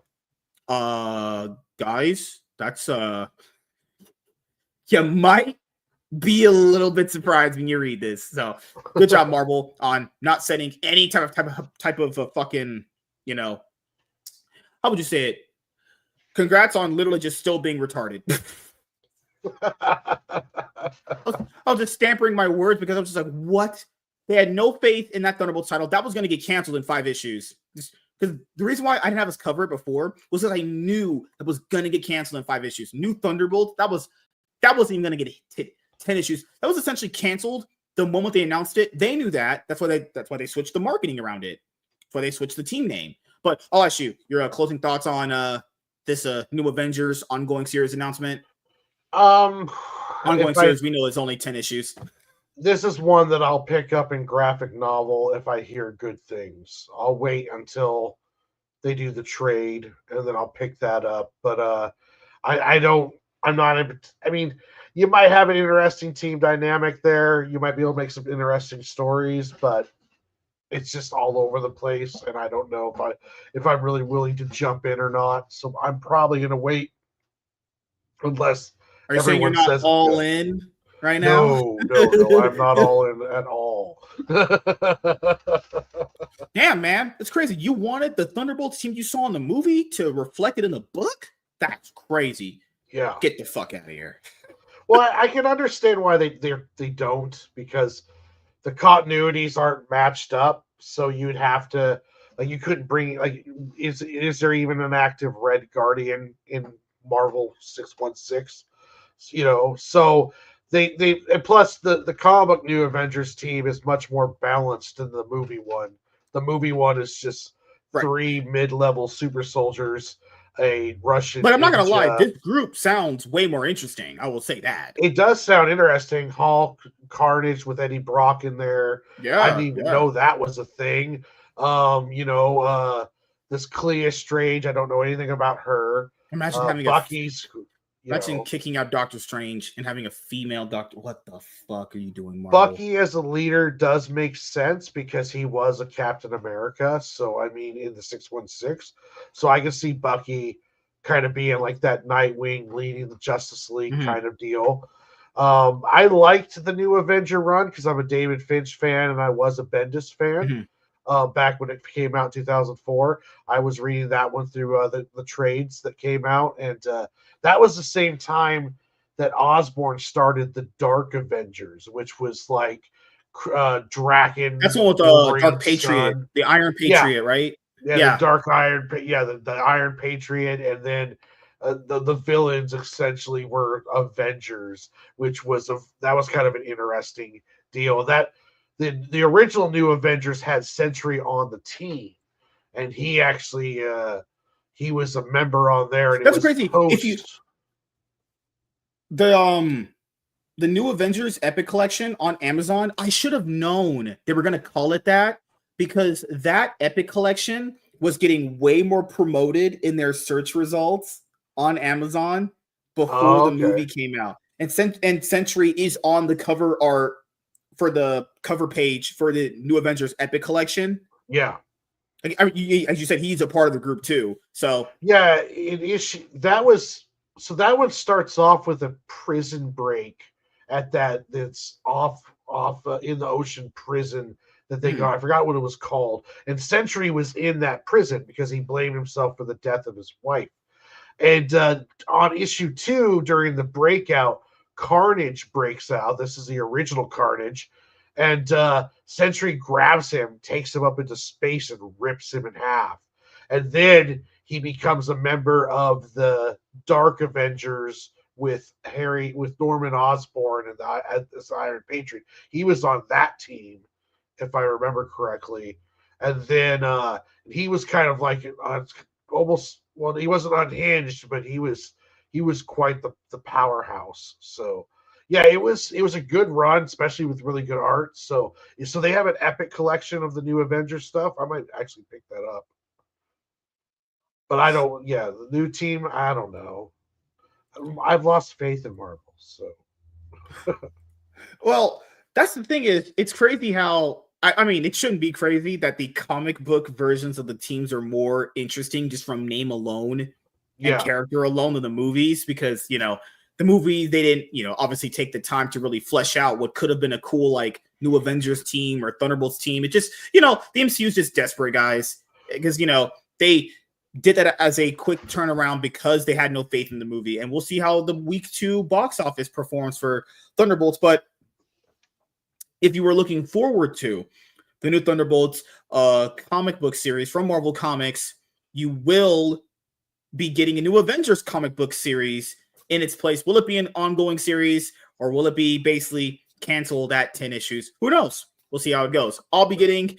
A: Guys, that's you might be a little bit surprised when you read this. So good job, Marvel, on not setting any type of a fucking, how would you say it? Congrats on literally just still being retarded. I was just stampering my words because I was just like, what? They had no faith in that Thunderbolts title. That was going to get canceled in 5 issues. Because the reason why I didn't have us cover it before was that I knew it was going to get canceled in 5 issues. New Thunderbolts, that wasn't even going to get hit 10 issues. That was essentially canceled the moment they announced it. They knew that. That's why they switched the marketing around it. That's why they switched the team name. But I'll ask you your closing thoughts on this new Avengers ongoing series announcement. Ongoing series, we know it's only 10 issues.
B: This is one that I'll pick up in graphic novel if I hear good things. I'll wait until they do the trade and then I'll pick that up. But you might have an interesting team dynamic there. You might be able to make some interesting stories, but it's just all over the place, and I don't know if I'm really willing to jump in or not. So I'm probably going to wait unless
A: Are you saying you're not all in right now?
B: No, I'm not all in at all.
A: Damn, man, it's crazy. You wanted the Thunderbolts team you saw in the movie to reflect it in the book? That's crazy.
B: Yeah,
A: get the fuck out of here.
B: Well, I can understand why they don't, because the continuities aren't matched up. So you'd have to, like, you couldn't bring, like, is there even an active Red Guardian in Marvel 616? So they plus the comic New Avengers team is much more balanced than the movie one. The movie one is just 3 mid-level super soldiers, a Russian.
A: But I'm not gonna lie, this group sounds way more interesting. I will say that
B: it does sound interesting. Hulk, Carnage with Eddie Brock in there.
A: Yeah,
B: I didn't even know that was a thing. This Clea Strange. I don't know anything about her.
A: Imagine having
B: Bucky's.
A: Imagine kicking out Doctor Strange and having a female doctor. What the fuck are you doing, Marvel?
B: Bucky as a leader does make sense because he was a Captain America. So, I mean, in the 616. So I can see Bucky kind of being like that Nightwing leading the Justice League kind of deal. I liked the new Avenger run because I'm a David Finch fan and I was a Bendis fan. Back when it came out in 2004, I was reading that one through the trades that came out, and that was the same time that Osborn started the Dark Avengers, which was like Draken.
A: That's the one with the Dark Patriot, the Iron Patriot, right?
B: Yeah, the Dark Iron, the Iron Patriot, and then the villains essentially were Avengers, which was that was kind of an interesting deal. That the original New Avengers had Sentry on the team, and he actually he was a member on there. And
A: that's crazy. If the New Avengers Epic Collection on Amazon, I should have known they were going to call it that, because that Epic Collection was getting way more promoted in their search results on Amazon before the movie came out. And Sentry is on the cover art for the cover page for the New Avengers Epic Collection.
B: Yeah.
A: As you said, he's a part of the group too. So
B: yeah, that one starts off with a prison break that's off in the ocean prison that they got. I forgot what it was called. And Sentry was in that prison because he blamed himself for the death of his wife. And on issue 2, during the breakout, Carnage breaks out. This is the original Carnage. And Sentry grabs him, takes him up into space, and rips him in half. And then he becomes a member of the Dark Avengers with Norman Osborn and this Iron Patriot. He was on that team, if I remember correctly. And then he was kind of like almost, well, he wasn't unhinged, but he was quite the powerhouse. So yeah, it was a good run, especially with really good art. So they have an epic collection of the new Avengers stuff. I might actually pick that up. But I don't. Yeah, the new team. I don't know. I've lost faith in Marvel. So,
A: well, that's the thing is, it's crazy how. I mean, it shouldn't be crazy that the comic book versions of the teams are more interesting just from name alone and character alone than the movies, because the movie, they didn't obviously take the time to really flesh out what could have been a cool like new Avengers team or Thunderbolts team. It just the MCU is just desperate, guys, because they did that as a quick turnaround because they had no faith in the movie. And we'll see how the week 2 box office performs for Thunderbolts. But if you were looking forward to the new Thunderbolts comic book series from Marvel Comics, you will be getting a new Avengers comic book series in its place. Will it be an ongoing series, or will it be basically canceled at 10 issues? Who knows? We'll see how it goes. I'll get it.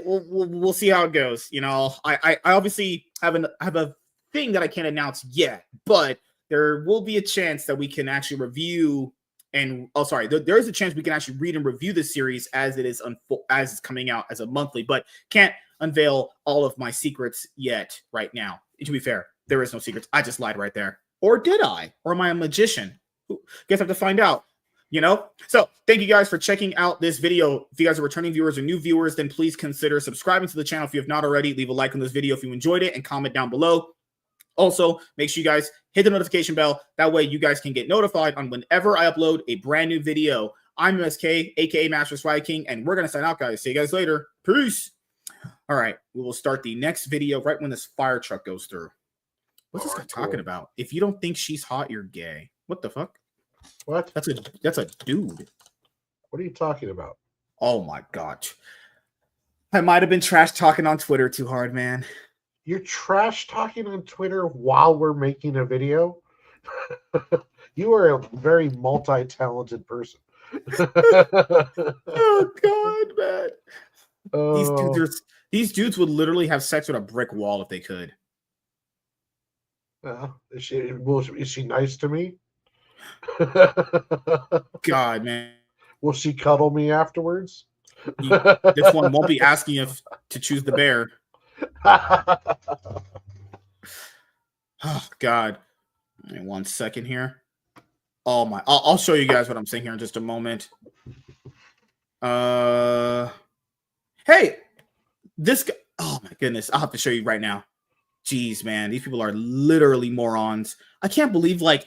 A: We'll see how it goes. I obviously have a thing that I can't announce yet, but there will be a chance that we can actually review there is a chance we can actually read and review the series as it is as it's coming out as a monthly, but can't unveil all of my secrets yet right now. To be fair, there is no secrets. I just lied right there. Or did I? Or am I a magician? Guess I have to find out. So thank you guys for checking out this video. If you guys are returning viewers or new viewers, then please consider subscribing to the channel if you have not already. Leave a like on this video if you enjoyed it and comment down below. Also, make sure you guys hit the notification bell. That way you guys can get notified on whenever I upload a brand new video. I'm MSK, aka Master Swag King, and we're going to sign out, guys. See you guys later. Peace. All right, we will start the next video right when this fire truck goes through. What's this guy talking about? If you don't think she's hot, you're gay. What the fuck?
B: What?
A: That's a dude.
B: What are you talking about?
A: Oh my god. I might have been trash talking on Twitter too hard, man.
B: You're trash talking on Twitter while we're making a video? You are a very multi-talented person.
A: Oh god, man. These dudes would literally have sex with a brick wall if they could.
B: Is she nice to me?
A: God, man.
B: Will she cuddle me afterwards?
A: This one won't be asking if to choose the bear. Oh, God. Wait 1 second here. Oh, my. I'll show you guys what I'm saying here in just a moment. Hey, this guy. Oh, my goodness. I'll have to show you right now. Jeez, man. These people are literally morons. I can't believe, like,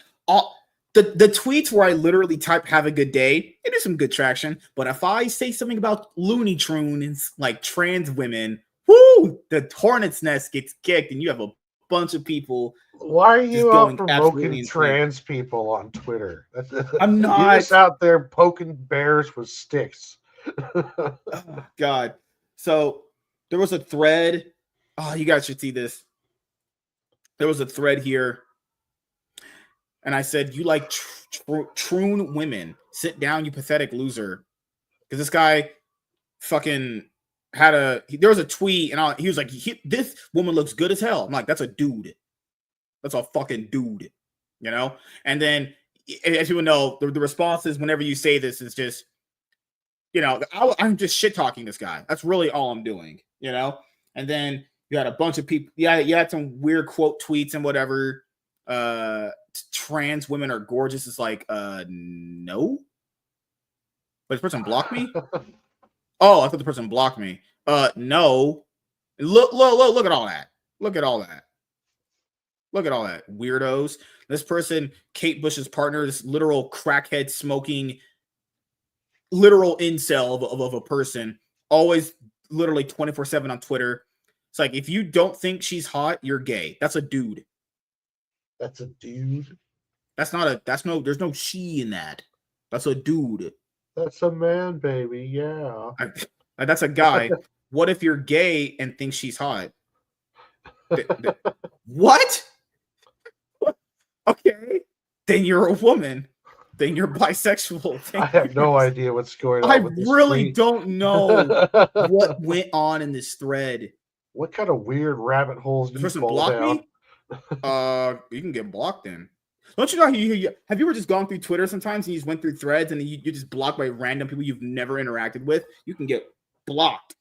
A: the tweets where I literally type "have a good day," it is some good traction. But if I say something about Looney Tunes, like trans women, whoo, the hornet's nest gets kicked, and you have a bunch of people.
B: Why are you out provoking trans people on Twitter?
A: I'm not.
B: You're just out there poking bears with sticks.
A: Oh, God. So there was a thread. Oh, you guys should see this. There was a thread here. And I said, you like troon women. Sit down, you pathetic loser. Because this guy fucking there was a tweet, and he was like, this woman looks good as hell. I'm like, that's a dude. That's a fucking dude. And then, as you know, the response is whenever you say this is just, I'm just shit-talking this guy. That's really all I'm doing, And then you had a bunch of people. Yeah, you had some weird quote tweets and whatever. Trans women are gorgeous. It's like, no. But this person blocked me? Oh, I thought the person blocked me. No. Look at all that. Look at all that. Look at all that. Weirdos. This person, Kate Bush's partner, this literal crackhead smoking, literal incel of a person, always literally 24/7 on Twitter. It's like, if you don't think she's hot, you're gay. That's a dude.
B: That's a dude.
A: There's no she in that. That's a dude.
B: That's a man, baby. Yeah.
A: That's a guy. What if you're gay and think she's hot? What? Okay. Then you're a woman. Then you're bisexual.
B: I have no idea what's going on.
A: I really don't know what went on in this thread.
B: What kind of weird rabbit holes do you fall
A: block
B: down?
A: Me? You can get blocked in. Don't you know have you ever just gone through Twitter sometimes and you just went through threads and you're just blocked by random people you've never interacted with? You can get blocked.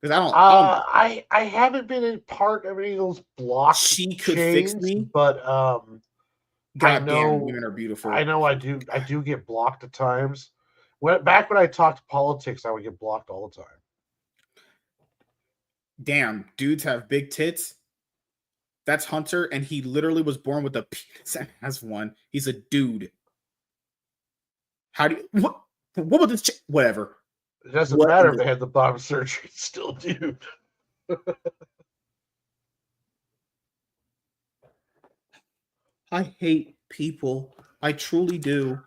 A: Because
B: I haven't been in part of any of those blocks.
A: She could fix me,
B: but
A: God damn, women are beautiful.
B: I know I do get blocked at times. Back when I talked politics, I would get blocked all the time.
A: Damn, dudes have big tits. That's Hunter, and he literally was born with a penis and has one. He's a dude. How do you what about this whatever?
B: It doesn't matter if they had the bottom surgery, it's still a dude.
A: I hate people. I truly do.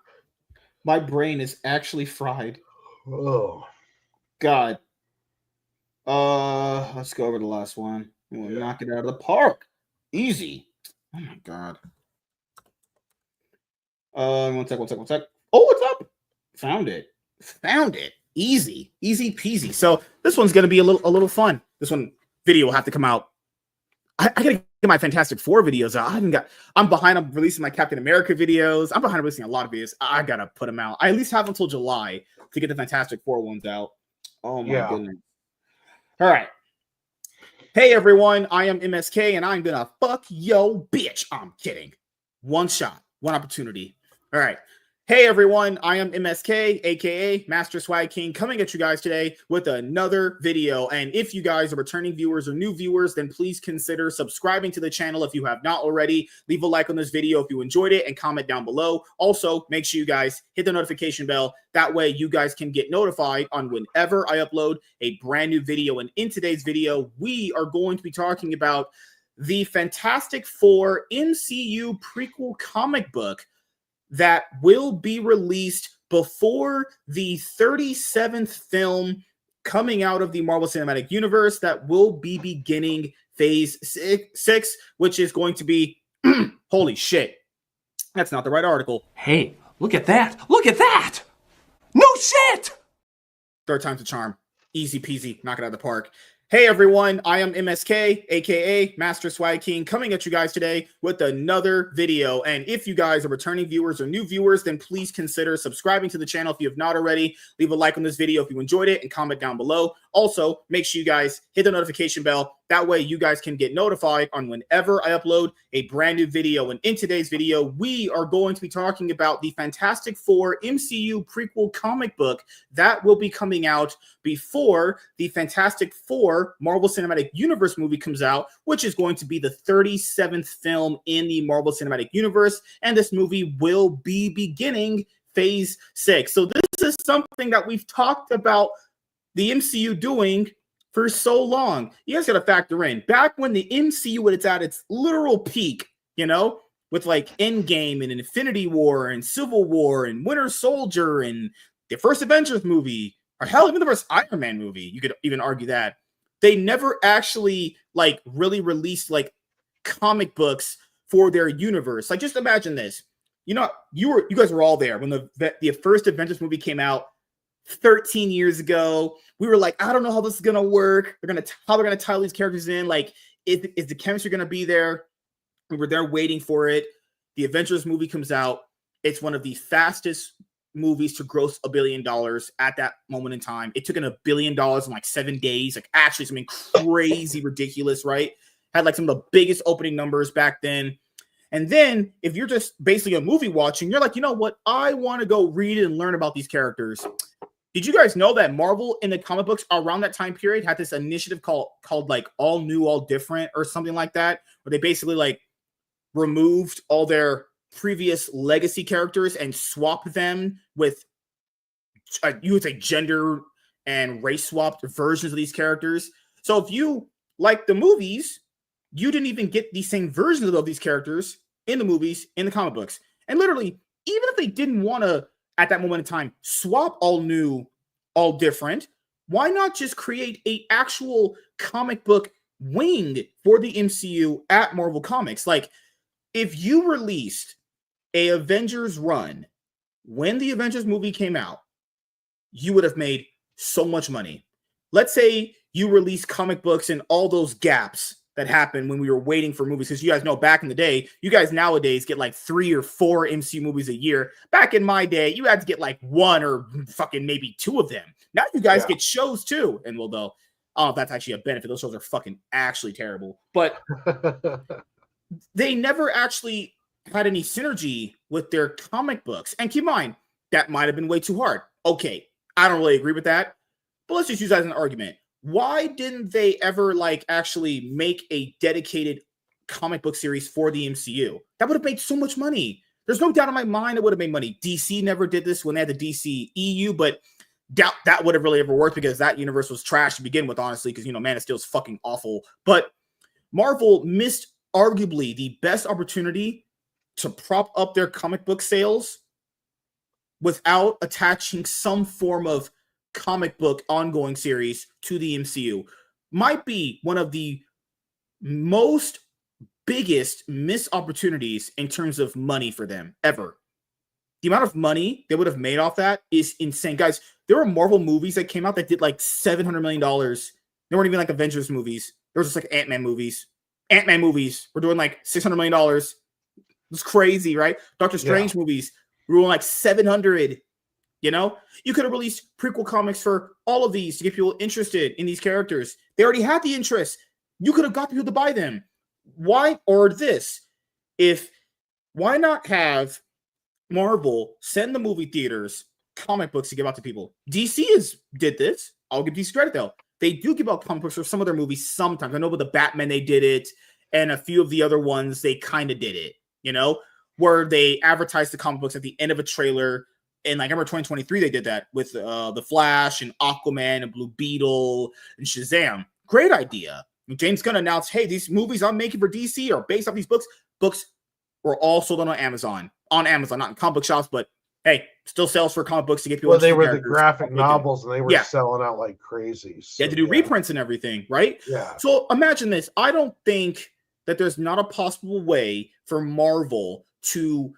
A: My brain is actually fried.
B: Oh.
A: God. Let's go over the last one. We'll knock it out of the park. Easy. Oh my God. One sec. Oh, what's up? Found it. Easy peasy. So this one's gonna be a little fun. This one video will have to come out. I gotta get my Fantastic Four videos out. I'm behind on releasing my Captain America videos. I'm behind on releasing a lot of videos. I gotta put them out. I at least have until July to get the Fantastic Four ones out. Oh my goodness. All right. Hey everyone, I am MSK and I'm gonna fuck yo bitch. I'm kidding. One shot, one opportunity. All right. Hey everyone, I am MSK, aka Master Swag King, coming at you guys today with another video. And if you guys are returning viewers or new viewers, then please consider subscribing to the channel if you have not already. Leave a like on this video if you enjoyed it and comment down below. Also, make sure you guys hit the notification bell. That way you guys can get notified on whenever I upload a brand new video. And in today's video, we are going to be talking about the Fantastic Four MCU prequel comic book that will be released before the 37th film coming out of the Marvel Cinematic Universe that will be beginning phase 6, which is going to be holy shit. That's not the right article.
C: Hey, look at that. Look at that. No shit.
A: Third time's a charm. Easy peasy. Knock it out of the park. Hey everyone, I am MSK, aka Master Swag King, coming at you guys today with another video. And if you guys are returning viewers or new viewers, then please consider subscribing to the channel if you have not already. Leave a like on this video if you enjoyed it and comment down below. Also, make sure you guys hit the notification bell. That way you guys can get notified on whenever I upload a brand new video. And in today's video, we are going to be talking about the Fantastic Four MCU prequel comic book that will be coming out before the Fantastic Four Marvel Cinematic Universe movie comes out, which is going to be the 37th film in the Marvel Cinematic Universe. And this movie will be beginning phase 6. So this is something that we've talked about the MCU doing for so long. You guys got to factor in back when the MCU was at its literal peak, you know, with like Endgame and Infinity War and Civil War and Winter Soldier and the first Avengers movie, or hell, even the first Iron Man movie. You could even argue that they never actually like really released like comic books for their universe. Like, just imagine this. You know, you guys were all there when the first Avengers movie came out 13 years ago. We were like, I don't know how this is gonna work. How they're gonna tie these characters in. Like, is the chemistry gonna be there? We were there waiting for it. The Avengers movie comes out. It's one of the fastest movies to gross $1 billion at that moment in time. It took in $1 billion in like 7 days. Like, actually something crazy ridiculous, right? Had like some of the biggest opening numbers back then. And then if you're just basically a movie watching, you're like, you know what? I want to go read and learn about these characters. Did you guys know that Marvel in the comic books around that time period had this initiative called like All New, All Different or something like that, where they basically like removed all their previous legacy characters and swapped them with you would say gender and race swapped versions of these characters. So if you like the movies, you didn't even get the same versions of these characters in the movies, in the comic books. And literally, even if they didn't want to, at that moment in time, swap All New, All Different, why not just create a actual comic book wing for the MCU at Marvel Comics? Like, if you released a Avengers run when the Avengers movie came out, you would have made so much money. Let's say you release comic books and all those gaps that happened when we were waiting for movies. Because you guys know back in the day, you guys nowadays get like 3 or 4 MCU movies a year. Back in my day, you had to get like 1 or fucking maybe 2 of them. Now you guys get shows too. And well, though, that's actually a benefit. Those shows are fucking actually terrible. But they never actually had any synergy with their comic books. And keep in mind, that might have been way too hard. Okay, I don't really agree with that. But let's just use that as an argument. Why didn't they ever like actually make a dedicated comic book series for the MCU? That would have made so much money. There's no doubt in my mind it would have made money. DC never did this when they had the DC EU, but doubt that would have really ever worked because that universe was trash to begin with, honestly, because, you know, Man of Steel is fucking awful. But Marvel missed arguably the best opportunity to prop up their comic book sales without attaching some form of comic book ongoing series to the MCU. Might be one of the most biggest missed opportunities in terms of money for them ever. The amount of money they would have made off that is insane. Guys, there were Marvel movies that came out that did like $700 million. They weren't even like Avengers movies. There was just like Ant-Man movies. Ant-Man movies were doing like $600 million. It's crazy, right? Doctor Strange movies were doing like 700. You know, you could have released prequel comics for all of these to get people interested in these characters. They already had the interest. You could have got people to buy them. Why? Or this, why not have Marvel send the movie theaters comic books to give out to people? DC did this. I'll give DC credit though. They do give out comic books for some of their movies sometimes. I know with the Batman they did it, and a few of the other ones they kind of did it, you know, where they advertised the comic books at the end of a trailer. And like, I remember 2023, they did that with The Flash and Aquaman and Blue Beetle and Shazam. Great idea. James Gunn announced, hey, these movies I'm making for DC are based off these books. Books were all sold on Amazon. On Amazon, not in comic book shops, but hey, still sells for comic books to get people.
B: Well, they were the graphic novels, and they were selling out like crazy. So,
A: they had to do reprints and everything, right?
B: Yeah.
A: So imagine this. I don't think that there's not a possible way for Marvel to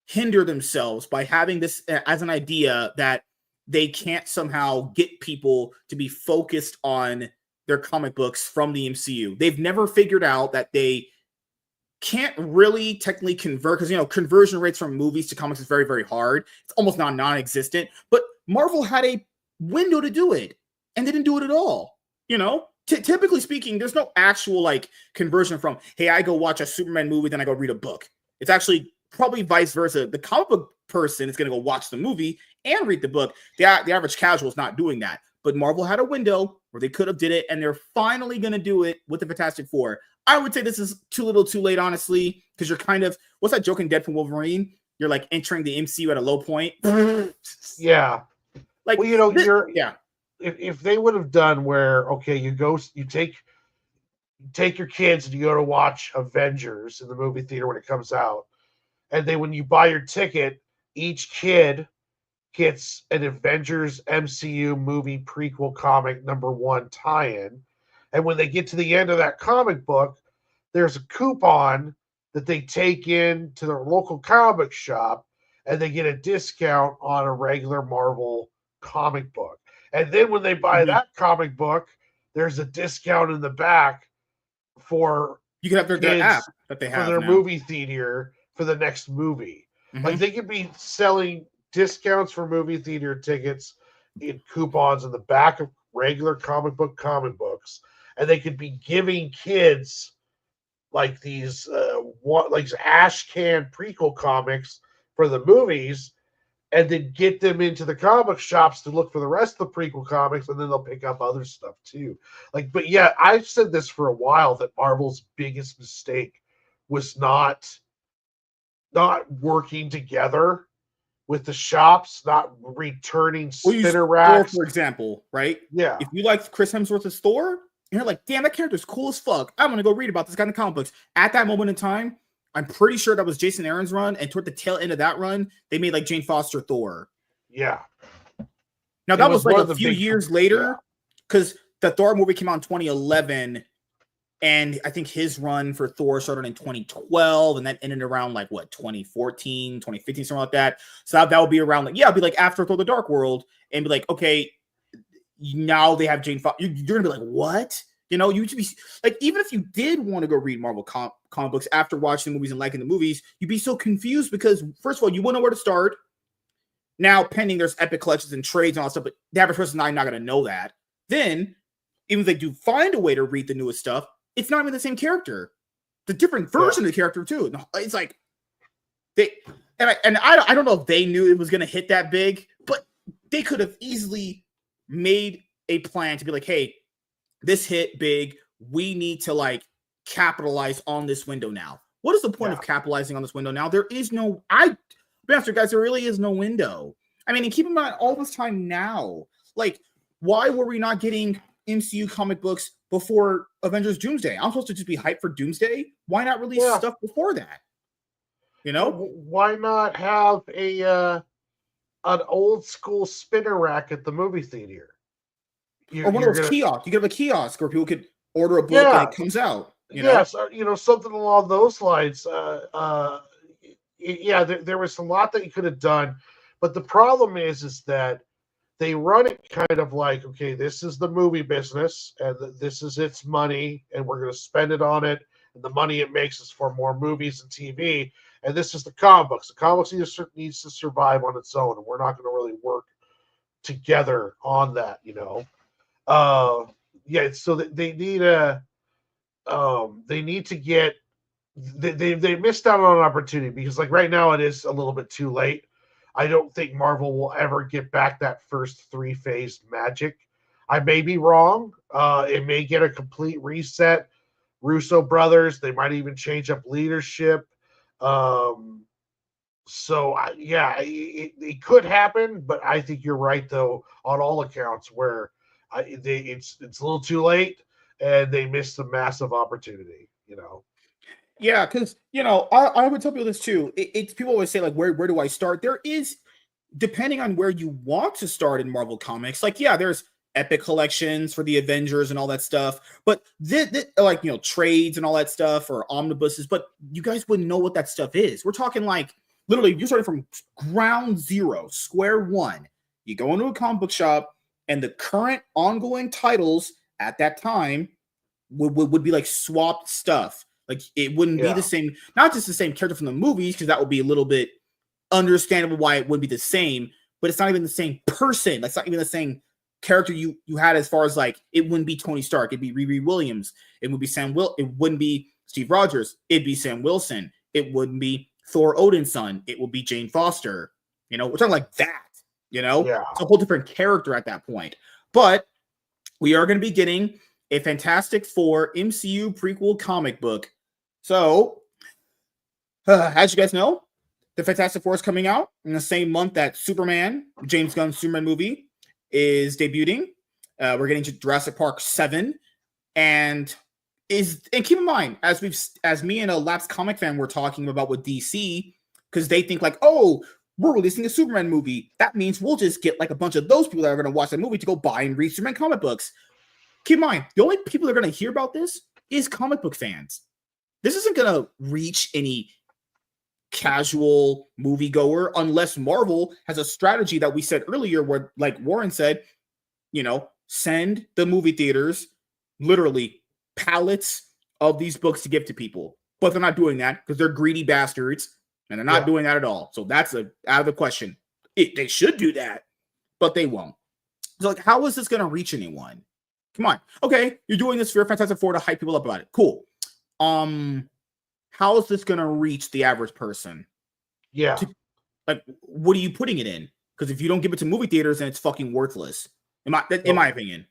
A: hinder themselves by having this as an idea that they can't somehow get people to be focused on their comic books from the MCU. They've never figured out that they can't really technically convert, because, you know, conversion rates from movies to comics is very, very hard. It's almost non-existent. But Marvel had a window to do it, and they didn't do it at all. You know, typically speaking, there's no actual like conversion from, hey, I go watch a Superman movie, then I go read a book. It's actually probably vice versa. The comic book person is going to go watch the movie and read the book. The average casual is not doing that. But Marvel had a window where they could have did it, and they're finally going to do it with the Fantastic Four. I would say this is too little too late, honestly, because you're kind of, what's that joke in Deadpool Wolverine? You're like entering the MCU at a low point.
B: Yeah.
A: Like,
B: well, you know, if they would have done where, okay, you take your kids and you go to watch Avengers in the movie theater when it comes out. And then when you buy your ticket, each kid gets an Avengers MCU movie prequel comic #1 tie-in. And when they get to the end of that comic book, there's a coupon that they take in to their local comic shop, and they get a discount on a regular Marvel comic book. And then when they buy that comic book, there's a discount in the back for
A: you can have their app that they have
B: for their
A: now.
B: Movie theater for the next movie. Like, they could be selling discounts for movie theater tickets in coupons in the back of regular comic books, and they could be giving kids like these like ash can prequel comics for the movies, and then get them into the comic shops to look for the rest of the prequel comics, and then they'll pick up other stuff too. Like, but yeah, I've said this for a while that Marvel's biggest mistake was not working together with the shops, not returning spinner racks.
A: Thor, for example, right?
B: Yeah.
A: If you like Chris Hemsworth's Thor, and you're like, damn, that character's cool as fuck. I'm gonna go read about this guy in the comic books. At that moment in time, I'm pretty sure that was Jason Aaron's run, and toward the tail end of that run, they made like Jane Foster Thor.
B: Yeah.
A: Now that was like a few years later, because the Thor movie came out in 2011, and I think his run for Thor started in 2012, and that ended around like what 2014, 2015, something like that. So that would be around like it'd be like after Thor: The Dark World, and be like, okay, now they have Jane Foster. You're gonna be like, what? You know, you'd be like, even if you did want to go read Marvel comic books after watching the movies and liking the movies, you'd be so confused because first of all, you wouldn't know where to start. Now, pending there's epic collections and trades and all that stuff, but the average person not going to know that. Then, even if they do find a way to read the newest stuff, it's not even the same character. The different version of the character too. It's like I don't know if they knew it was going to hit that big, but they could have easily made a plan to be like, hey, this hit big. We need to like capitalize on this window now. What is the point of capitalizing on this window now? There is no, Master guys, there really is no window. I mean, and keep in mind all this time now, like, why were we not getting MCU comic books before Avengers Doomsday? I'm supposed to just be hyped for Doomsday. Why not release stuff before that? You know,
B: why not have an old school spinner rack at the movie theater?
A: Or one of those kiosks. You could have a kiosk where people could order a book and it comes out. You know,
B: something along those lines. There was a lot that you could have done, but the problem is that they run it kind of like, okay, this is the movie business, and this is its money, and we're going to spend it on it, and the money it makes is for more movies and TV, and this is the comic books. The comic books needs to survive on its own, and we're not going to really work together on that, you know. So they need to get. They missed out on an opportunity because, like, right now it is a little bit too late. I don't think Marvel will ever get back that first 3-phase magic. I may be wrong. It may get a complete reset. Russo brothers, they might even change up leadership. It could happen, but I think you're right, though, on all accounts, where it's a little too late and they missed a massive opportunity, you know.
A: Yeah, because, you know, I would tell people this too. It's people always say, like, where do I start? There is, depending on where you want to start in Marvel Comics, like, there's epic collections for the Avengers and all that stuff, but like, you know, trades and all that stuff, or omnibuses, but you guys wouldn't know what that stuff is. We're talking like, literally, you're starting from ground zero, square one. You go into a comic book shop, and the current ongoing titles at that time would be like swapped stuff. Like, it wouldn't be the same, not just the same character from the movies, because that would be a little bit understandable why it would be the same, but it's not even the same person. That's not even the same character you had, as far as like, it wouldn't be Tony Stark. It'd be Riri Williams. It would be it wouldn't be Steve Rogers. It'd be Sam Wilson. It wouldn't be Thor Odin's son. It would be Jane Foster. You know, we're talking like that, you know?
B: Yeah.
A: It's a whole different character at that point. But we are going to be getting a Fantastic Four MCU prequel comic book. So, as you guys know, the Fantastic Four is coming out in the same month that Superman, James Gunn's Superman movie, is debuting. We're getting to Jurassic Park 7, and keep in mind, as me and a lapsed comic fan were talking about with DC, because they think like, oh, we're releasing a Superman movie. That means we'll just get like a bunch of those people that are going to watch that movie to go buy and read Superman comic books. Keep in mind, the only people that are going to hear about this is comic book fans. This isn't going to reach any casual moviegoer unless Marvel has a strategy that we said earlier, where, like Warren said, you know, send the movie theaters literally pallets of these books to give to people. But they're not doing that because they're greedy bastards, and they're not doing that at all. So that's out of the question. They should do that, but they won't. So, like, how is this going to reach anyone? Come on. Okay, you're doing this for Fantastic Four to hype people up about it. Cool. How is this going to reach the average person?
B: Yeah.
A: Like, what are you putting it in? Because if you don't give it to movie theaters, then it's fucking worthless. In my opinion.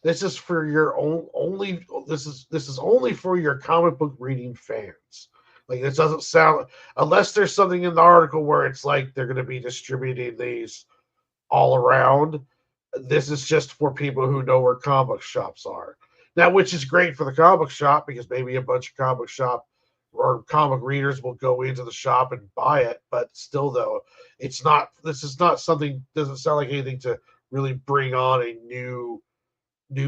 B: This is for your own only. This is only for your comic book reading fans. Like, this doesn't sound, unless there's something in the article where it's like they're going to be distributing these all around. This is just for people who know where comic shops are now, which is great for the comic shop because maybe a bunch of comic shop or comic readers will go into the shop and buy it. But still, though, it's not. This is not something. Doesn't sound like anything to really bring on a new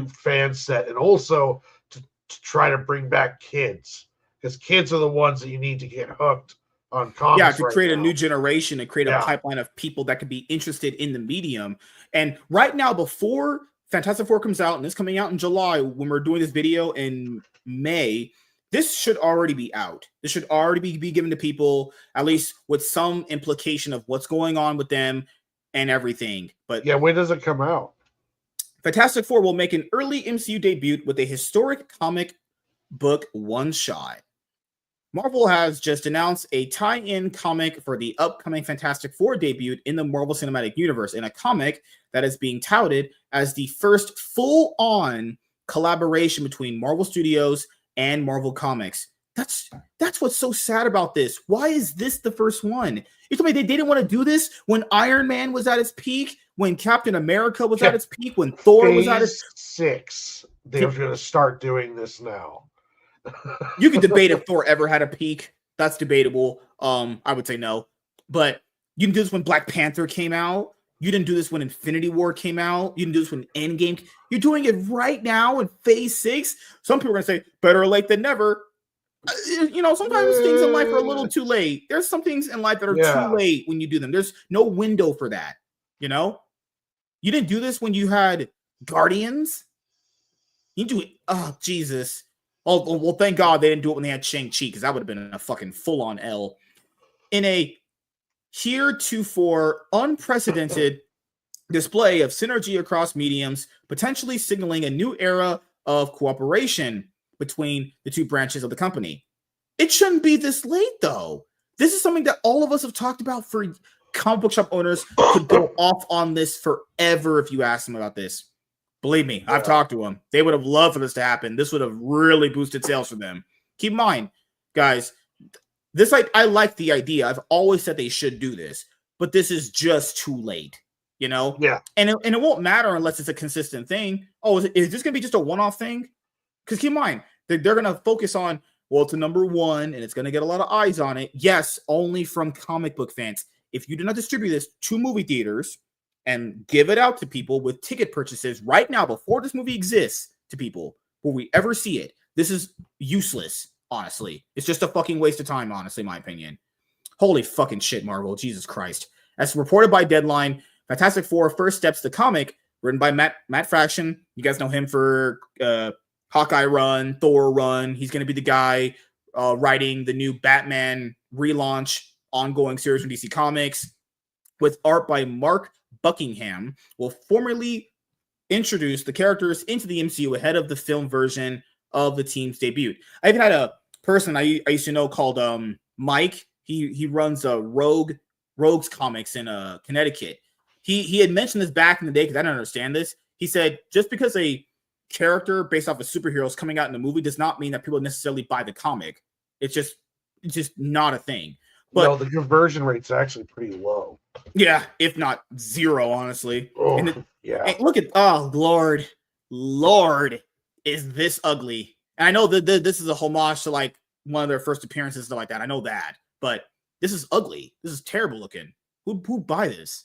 B: fan set, and also to try to bring back kids, because kids are the ones that you need to get hooked on comics.
A: Yeah, to create a new generation and create a pipeline of people that could be interested in the medium. And right now, before Fantastic Four comes out, and it's coming out in July, when we're doing this video in May, this should already be out. This should already be given to people, at least with some implication of what's going on with them and everything. But
B: yeah, when does it come out?
A: Fantastic Four will make an early MCU debut with a historic comic book one-shot. Marvel has just announced a tie-in comic for the upcoming Fantastic Four debut in the Marvel Cinematic Universe, in a comic that is being touted as the first full-on collaboration between Marvel Studios and Marvel Comics. That's what's so sad about this. Why is this the first one? You told me they didn't want to do this when Iron Man was at its peak, when Captain America was at its peak, when Thor was at its
B: 6. They're going to start doing this now.
A: You can debate if Thor ever had a peak. That's debatable. I would say no. But you didn't do this when Black Panther came out. You didn't do this when Infinity War came out. You didn't do this when Endgame. You're doing it right now in Phase 6. Some people are going to say, better late than never. You know, sometimes things in life are a little too late. There's some things in life that are too late when you do them. There's no window for that. You know? You didn't do this when you had Guardians. You do it. Oh, Jesus. Oh, well, thank God they didn't do it when they had Shang-Chi, because that would have been a fucking full-on L. In a heretofore unprecedented display of synergy across mediums, potentially signaling a new era of cooperation between the two branches of the company. It shouldn't be this late, though. This is something that all of us have talked about. For comic book shop owners could go off on this forever if you ask them about this. Believe me, I've talked to them. They would have loved for this to happen. This would have really boosted sales for them. Keep in mind, guys, this, I like the idea. I've always said they should do this, but this is just too late, you know?
B: Yeah.
A: And it won't matter unless it's a consistent thing. Oh, is this going to be just a one-off thing? Because keep in mind, they're going to focus on, well, it's a number one, and it's going to get a lot of eyes on it. Yes, only from comic book fans. If you do not distribute this to movie theaters and give it out to people with ticket purchases right now, before this movie exists to people, will we ever see it? This is useless, honestly. It's just a fucking waste of time, honestly, in my opinion. Holy fucking shit, Marvel. Jesus Christ. As reported by Deadline, Fantastic Four First Steps, the comic, written by Matt Fraction. You guys know him for Hawkeye run, Thor run. He's going to be the guy writing the new Batman relaunch ongoing series from DC Comics, with art by Mark Buckingham, will formally introduce the characters into the MCU ahead of the film version of the team's debut. I even had a person I used to know called Mike. He runs a Rogues Comics in Connecticut. He had mentioned this back in the day, because I don't understand this. He said, just because a character based off of superheroes coming out in the movie does not mean that people necessarily buy the comic. It's just not a thing. But
B: no, the conversion rate's actually pretty low.
A: Yeah, if not zero, honestly.
B: Oh,
A: and
B: yeah.
A: Look at, oh, Lord, is this ugly? And I know that this is a homage to like one of their first appearances, stuff like that. I know that, but this is ugly. This is terrible looking. Who buy this?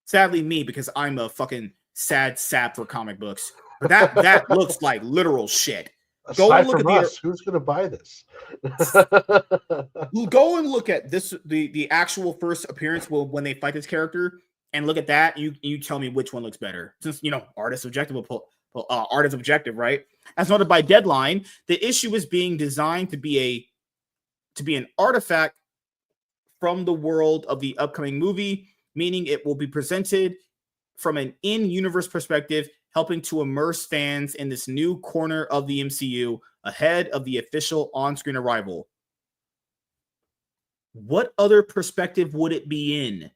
A: Sadly, me, because I'm a fucking sad sap for comic books. But that looks like literal shit.
B: Go and look at us. Who's going to buy this?
A: Go and look at this, the actual first appearance when they fight this character, and look at that. You tell me which one looks better. Since, you know, art is objective, right? As noted by Deadline, the issue is being designed to be an artifact from the world of the upcoming movie, meaning it will be presented from an in-universe perspective, helping to immerse fans in this new corner of the MCU ahead of the official on-screen arrival. what other perspective would it be in?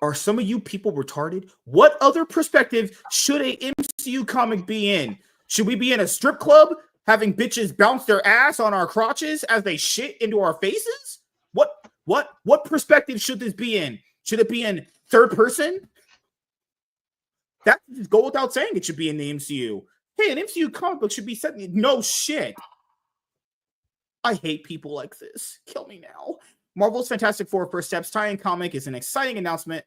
A: Are some of you people retarded? What other perspective should a MCU comic be in? Should we be in a strip club having bitches bounce their ass on our crotches as they shit into our faces? What perspective should this be in? Should it be in third person? That go without saying it should be in the MCU. Hey, an MCU comic book should be set in... No shit. I hate people like this. Kill me now. Marvel's Fantastic Four First Steps tie-in comic is an exciting announcement,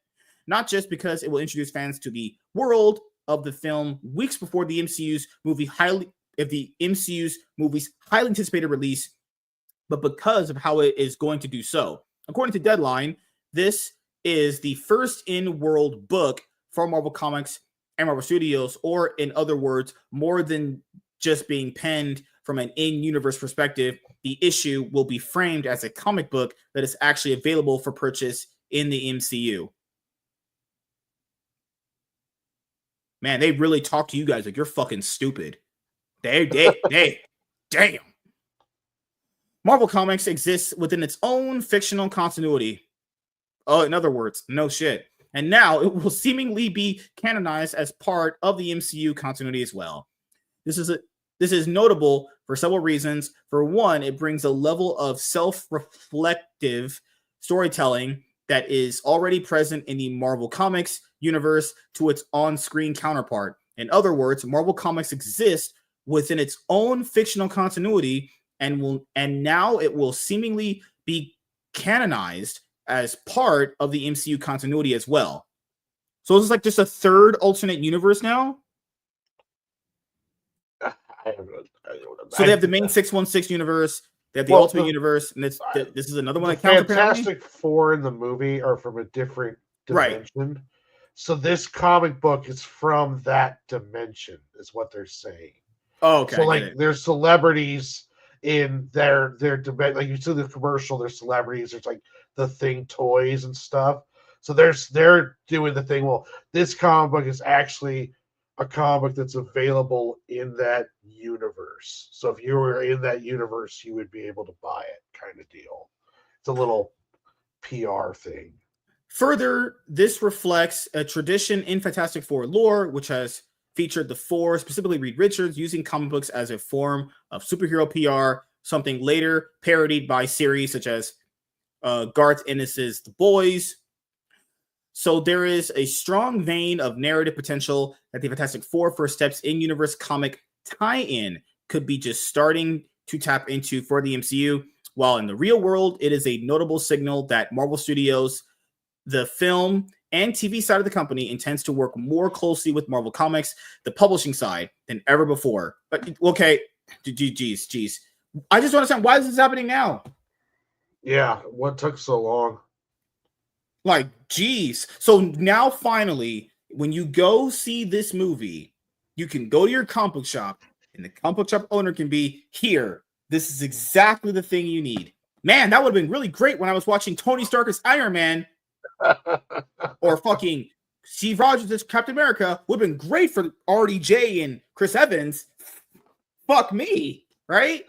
A: not just because it will introduce fans to the world of the film weeks before the MCU's movie's highly anticipated release, but because of how it is going to do so. According to Deadline, this is the first in-world book for Marvel Comics and Marvel Studios, or in other words, more than just being penned from an in-universe perspective. The issue will be framed as a comic book that is actually available for purchase in the MCU. Man, they really talk to you guys like you're fucking stupid. Damn. Marvel Comics exists within its own fictional continuity. Oh, in other words, no shit. And now it will seemingly be canonized as part of the MCU continuity as well. This is notable for several reasons. For one, it brings a level of self-reflective storytelling that is already present in the Marvel Comics universe to its on-screen counterpart. In other words, Marvel Comics exists within its own fictional continuity and now it will seemingly be canonized as part of the MCU continuity as well. So this is like just a third alternate universe now? So they have the main 616 universe, they have the Ultimate Universe, and this is another one that counts.
B: Fantastic Four in the movie are from a different dimension. Right. So this comic book is from that dimension, is what they're saying.
A: Oh, okay.
B: So like there's celebrities in their dimension. Like you see the commercial, there's celebrities, there's like the Thing toys and stuff. So they're doing the thing. Well, this comic book is actually a comic that's available in that universe. So if you were in that universe, you would be able to buy it, kind of deal. It's a little PR thing.
A: Further, this reflects a tradition in Fantastic Four lore, which has featured the Four, specifically Reed Richards, using comic books as a form of superhero PR, something later parodied by series such as Garth Ennis's The Boys. So there is a strong vein of narrative potential that the Fantastic Four First Steps in Universe comic tie-in could be just starting to tap into for the MCU, while in the real world, it is a notable signal that Marvel Studios, the film and TV side of the company, intends to work more closely with Marvel Comics, the publishing side, than ever before. But okay, geez. I just don't understand, why is this happening now?
B: Yeah, what took so long?
A: Like, geez. So now finally, when you go see this movie, you can go to your comic book shop, and the comic book shop owner can be, here, this is exactly the thing you need. Man, that would have been really great when I was watching Tony Stark as Iron Man, or fucking Steve Rogers as Captain America. Would have been great for RDJ and Chris Evans. Fuck me, right?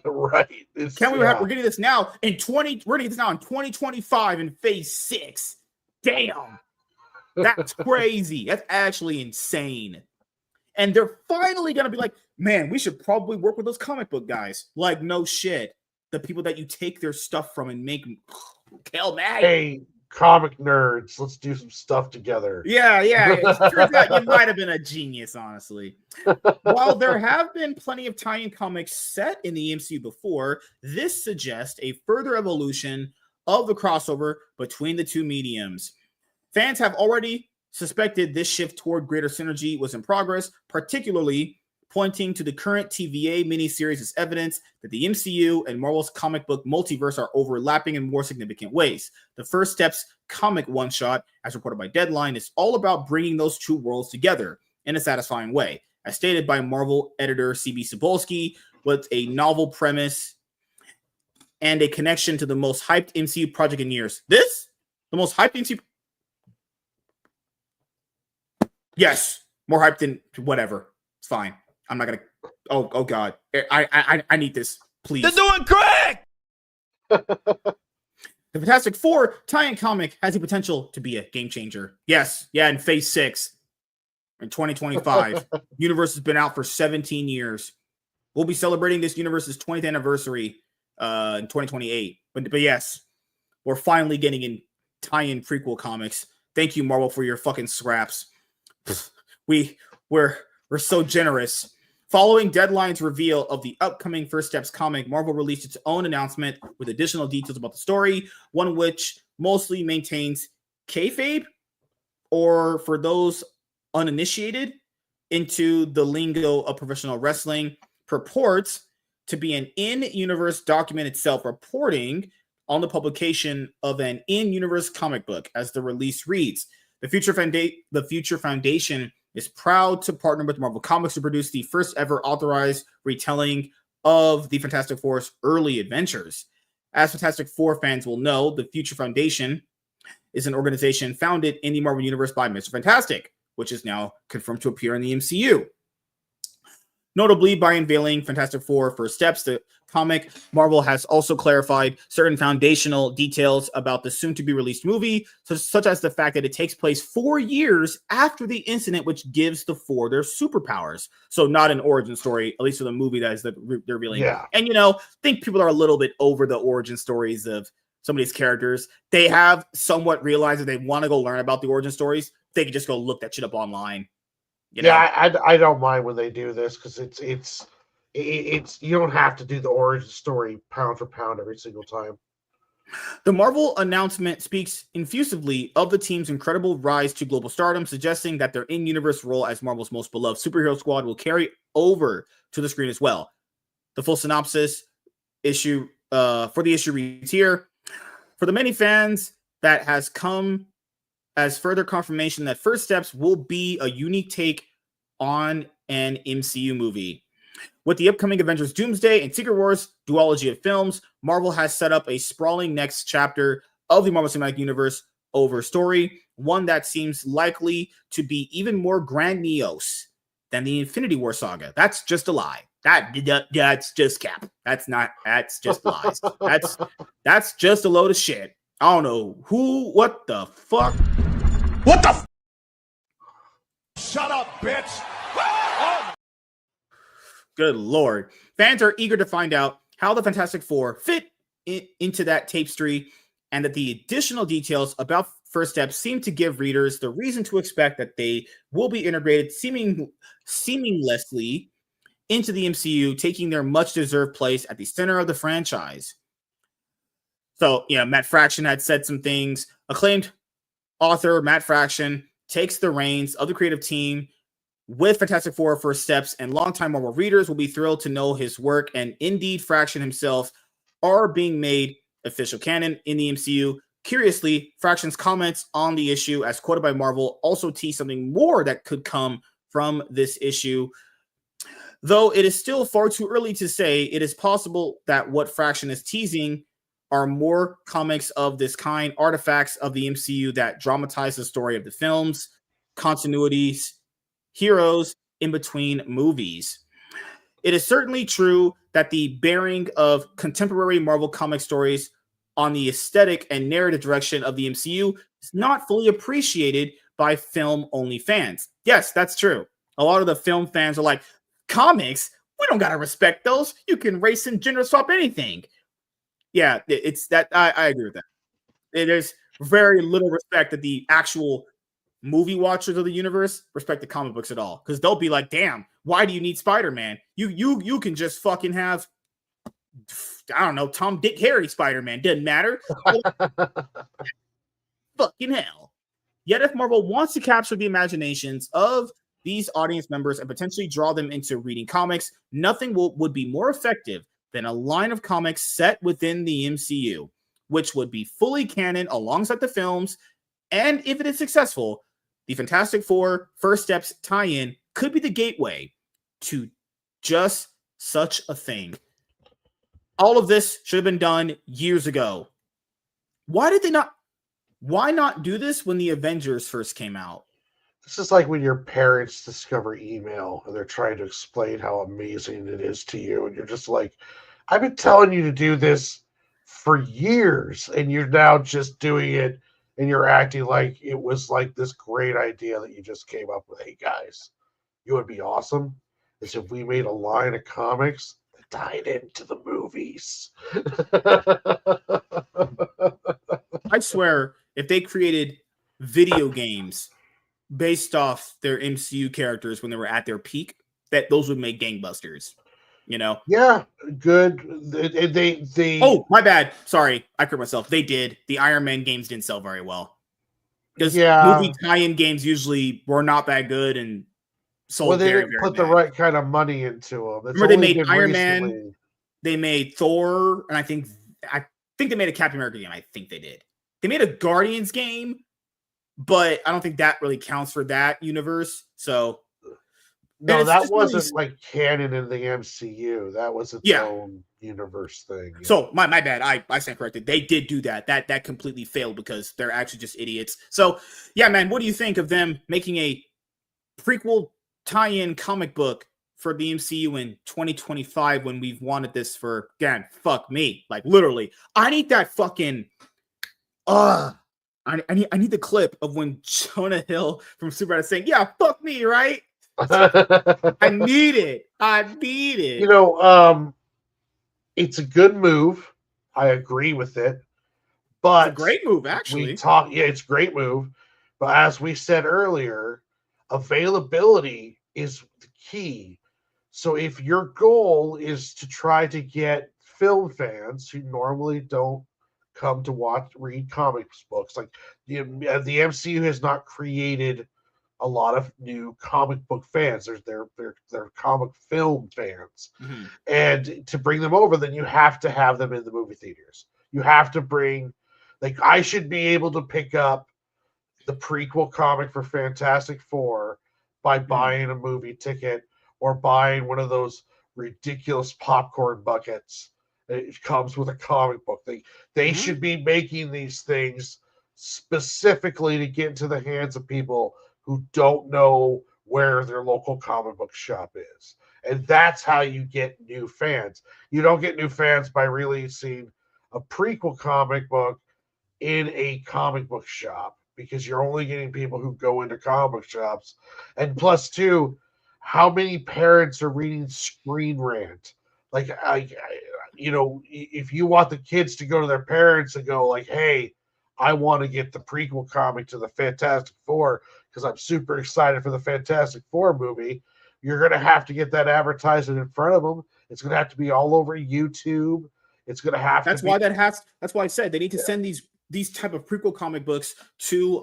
B: Right.
A: We're getting this now in 2025 in phase 6. Damn. That's crazy. That's actually insane. And they're finally gonna be like, man, we should probably work with those comic book guys. Like, no shit. The people that you take their stuff from and make Kel Mag.
B: Hey, comic nerds, let's do some stuff together.
A: Yeah. It turns out you might have been a genius, honestly. While there have been plenty of tie-in comics set in the MCU before, this suggests a further evolution of the crossover between the two mediums. Fans have already suspected this shift toward greater synergy was in progress, particularly pointing to the current TVA miniseries as evidence that the MCU and Marvel's comic book multiverse are overlapping in more significant ways. The First Steps comic one-shot, as reported by Deadline, is all about bringing those two worlds together in a satisfying way. As stated by Marvel editor C.B. Cebulski, with a novel premise and a connection to the most hyped MCU project in years. This? The most hyped MCU? Yes, more hyped than whatever. It's fine. I'm not gonna. Oh God! I need this, please.
C: They're doing great.
A: The Fantastic Four tie-in comic has the potential to be a game changer. Yes, yeah, in Phase 6 in 2025. Universe has been out for 17 years. We'll be celebrating this universe's 20th anniversary in 2028. But yes, we're finally getting in tie-in prequel comics. Thank you, Marvel, for your fucking scraps. We're so generous. Following Deadline's reveal of the upcoming First Steps comic, Marvel released its own announcement with additional details about the story, one which mostly maintains kayfabe, or for those uninitiated into the lingo of professional wrestling, purports to be an in-universe document itself reporting on the publication of an in-universe comic book, as the release reads. The Future Foundation is proud to partner with Marvel Comics to produce the first ever authorized retelling of the Fantastic Four's early adventures. As Fantastic Four fans will know, the Future Foundation is an organization founded in the Marvel Universe by Mr. Fantastic, which is now confirmed to appear in the MCU. Notably, by unveiling Fantastic Four First Steps, the comic, Marvel has also clarified certain foundational details about the soon-to-be-released movie, such as the fact that it takes place 4 years after the incident which gives the Four their superpowers. So not an origin story, at least for the movie that is they're revealing.
B: Yeah.
A: And, I think people are a little bit over the origin stories of some of these characters. They have somewhat realized that they want to go learn about the origin stories. They can just go look that shit up online.
B: I don't mind when they do this because it's you don't have to do the origin story pound for pound every single time.
A: The Marvel announcement speaks infusively of the team's incredible rise to global stardom, suggesting that their in-universe role as Marvel's most beloved superhero squad will carry over to the screen as well. The full synopsis for the issue reads here: for the many fans, that has come as further confirmation that First Steps will be a unique take on an MCU movie. With the upcoming Avengers Doomsday and Secret Wars duology of films, Marvel has set up a sprawling next chapter of the Marvel Cinematic Universe over story, one that seems likely to be even more grandiose than the Infinity War saga. That's just a lie. That's just cap. That's just lies. That's just a load of shit. I don't know what the fuck?
C: What the Shut up, bitch!
A: Good Lord. Fans are eager to find out how the Fantastic Four fit into that tapestry, and that the additional details about First Steps seem to give readers the reason to expect that they will be integrated seamlessly into the MCU, taking their much-deserved place at the center of the franchise. So, Matt Fraction had said some things. Acclaimed author Matt Fraction takes the reins of the creative team with Fantastic Four First Steps, and longtime Marvel readers will be thrilled to know his work and indeed Fraction himself are being made official canon in the MCU. Curiously, Fraction's comments on the issue, as quoted by Marvel, also tease something more that could come from this issue. Though it is still far too early to say, it is possible that what Fraction is teasing are more comics of this kind, artifacts of the MCU that dramatize the story of the films, continuities, heroes in between movies. It is certainly true that the bearing of contemporary Marvel comic stories on the aesthetic and narrative direction of the MCU is not fully appreciated by film-only fans. Yes, that's true. A lot of the film fans are like, comics? We don't gotta respect those. You can race and gender swap anything. Yeah, it's that. I agree with that. There's very little respect that the actual movie watchers of the universe respect the comic books at all, because they'll be like, "Damn, why do you need Spider-Man? You can just fucking have, I don't know, Tom, Dick, Harry Spider-Man. Doesn't matter." Fucking hell. Yet, if Marvel wants to capture the imaginations of these audience members and potentially draw them into reading comics, nothing would be more effective than a line of comics set within the MCU, which would be fully canon alongside the films. And if it is successful, the Fantastic Four First Steps tie-in could be the gateway to just such a thing. All of this should have been done years ago. Why not do this when the Avengers first came out?
B: This is like when your parents discover email and they're trying to explain how amazing it is to you, and you're just like, I've been telling you to do this for years, and you're now just doing it, and you're acting like it was like this great idea that you just came up with. Hey guys, you would be awesome is if we made a line of comics that tied into the movies.
A: I swear, if they created video games based off their MCU characters when they were at their peak, that those would make gangbusters. You know?
B: Yeah, good. They
A: Oh, my bad. Sorry, I correct myself. They did. The Iron Man games didn't sell very well. Because movie tie-in games usually were not that good and sold
B: they
A: very,
B: didn't
A: very
B: put
A: bad.
B: the right kind of money into them.
A: Remember, they made Iron Man, they made Thor, and I think they made a Captain America game. I think they did. They made a Guardians game, but I don't think that really counts for that universe. So
B: no, that wasn't really like canon in the MCU. That was its own universe thing.
A: So my bad. I stand corrected. They did do that. That completely failed because they're actually just idiots. So yeah, man, what do you think of them making a prequel tie-in comic book for the MCU in 2025 when we've wanted this for, again, fuck me, like literally? I need that fucking I need the clip of when Jonah Hill from Superbad is saying, "Yeah, fuck me," right? I need it.
B: You know, it's a good move. I agree with it. But
A: it's a great move, actually.
B: it's a great move. But as we said earlier, availability is the key. So if your goal is to try to get film fans who normally don't come to read comics books, like the MCU has not created a lot of new comic book fans. They're comic film fans.
A: Mm-hmm.
B: And to bring them over, then you have to have them in the movie theaters. You have to bring, like, I should be able to pick up the prequel comic for Fantastic Four by buying a movie ticket or buying one of those ridiculous popcorn buckets. It comes with a comic book. They should be making these things specifically to get into the hands of people who don't know where their local comic book shop is. And that's how you get new fans. You don't get new fans by releasing a prequel comic book in a comic book shop, because you're only getting people who go into comic shops. And plus, too, how many parents are reading Screen Rant? Like, if you want the kids to go to their parents and go like, "Hey, I want to get the prequel comic to the Fantastic Four because I'm super excited for the Fantastic Four movie," you're going to have to get that advertisement in front of them. It's going to have to be all over YouTube. It's going to have
A: that's why I said they need to send these type of prequel comic books to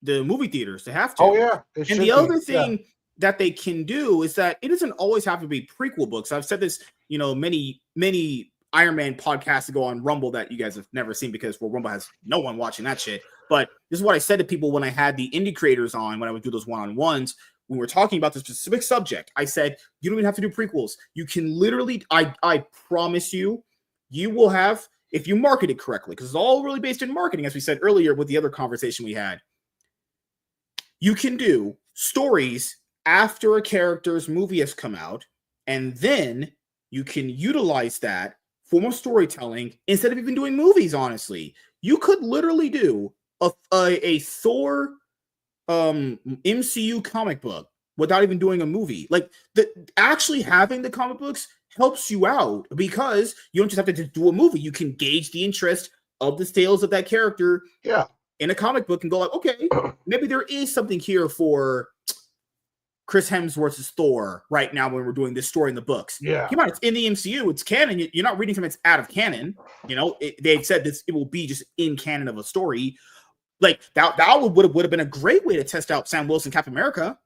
A: the movie theaters. They have to.
B: Oh yeah.
A: And the other thing that they can do is that it doesn't always have to be prequel books. I've said this, many Iron Man podcasts ago on Rumble that you guys have never seen because Rumble has no one watching that shit. But this is what I said to people when I had the indie creators on, when I would do those one-on-ones, when we're talking about the specific subject. I said, you don't even have to do prequels. You can literally, I promise you will have, if you market it correctly, because it's all really based in marketing, as we said earlier with the other conversation we had, you can do stories after a character's movie has come out, and then you can utilize that form of storytelling instead of even doing movies. Honestly, you could literally do a Thor MCU comic book without even doing a movie. Like, actually having the comic books helps you out because you don't just have to just do a movie. You can gauge the interest of the sales of that character in a comic book and go like, okay, maybe there is something here for Chris Hemsworth's Thor right now when we're doing this story in the books.
B: Yeah.
A: Come on, it's in the MCU. It's canon. You're not reading something that's out of canon. They've said this, it will be just in canon of a story. Like, that would have been a great way to test out Sam Wilson Captain America.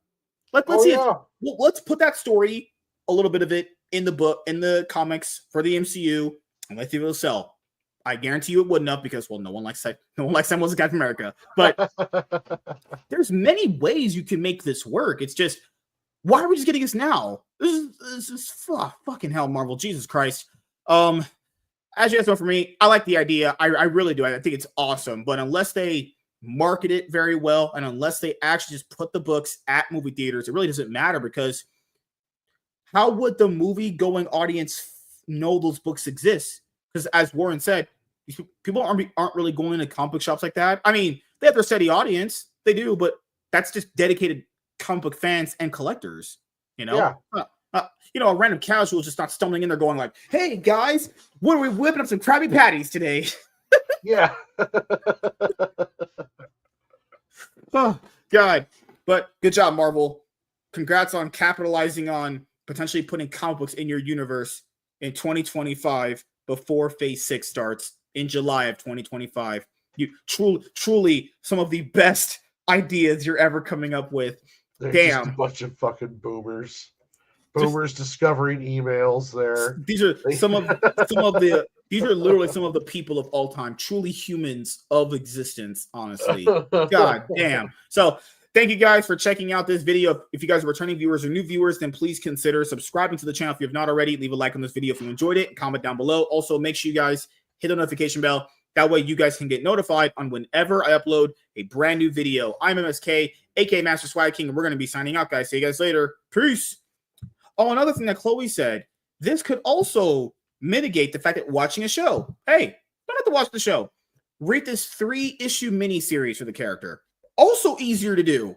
A: Let's see. Let's put that story, a little bit of it, in the book, in the comics for the MCU, and let's see if it'll sell. I guarantee you it wouldn't have because, well, no one likes Sam Wilson Captain America. But there's many ways you can make this work. It's just, why are we just getting this now? This is fucking hell, Marvel. Jesus Christ. As you guys know, for me, I like the idea. I really do. I think it's awesome. But unless they market it very well, and unless they actually just put the books at movie theaters, it really doesn't matter, because how would the movie-going audience know those books exist because as Warren said, these people aren't really going into comic book shops like that. I mean, they have their steady audience, they do, but that's just dedicated comic book fans and collectors.
B: Yeah.
A: A random casual just not stumbling in there going like, "Hey guys, what are we whipping up some Krabby Patties today?"
B: Yeah.
A: Oh God! But good job, Marvel. Congrats on capitalizing on potentially putting comic books in your universe in 2025 before Phase 6 starts in July of 2025. You truly some of the best ideas you're ever coming up with.
B: They're
A: Damn.
B: just a bunch of fucking boomers. Boomers discovering emails there.
A: These are some of the these are literally some of the people of all time, truly humans of existence, honestly. God damn. So thank you guys for checking out this video. If you guys are returning viewers or new viewers, then please consider subscribing to the channel if you have not already. Leave a like on this video if you enjoyed it. Comment down below. Also, make sure you guys hit the notification bell. That way you guys can get notified on whenever I upload a brand new video. I'm MSK, aka Master Swag King, and we're going to be signing out, guys. See you guys later. Peace. Oh, another thing that Chloe said, this could also mitigate the fact that watching a show. Hey, don't have to watch the show. Read this 3-issue miniseries for the character. Also easier to do.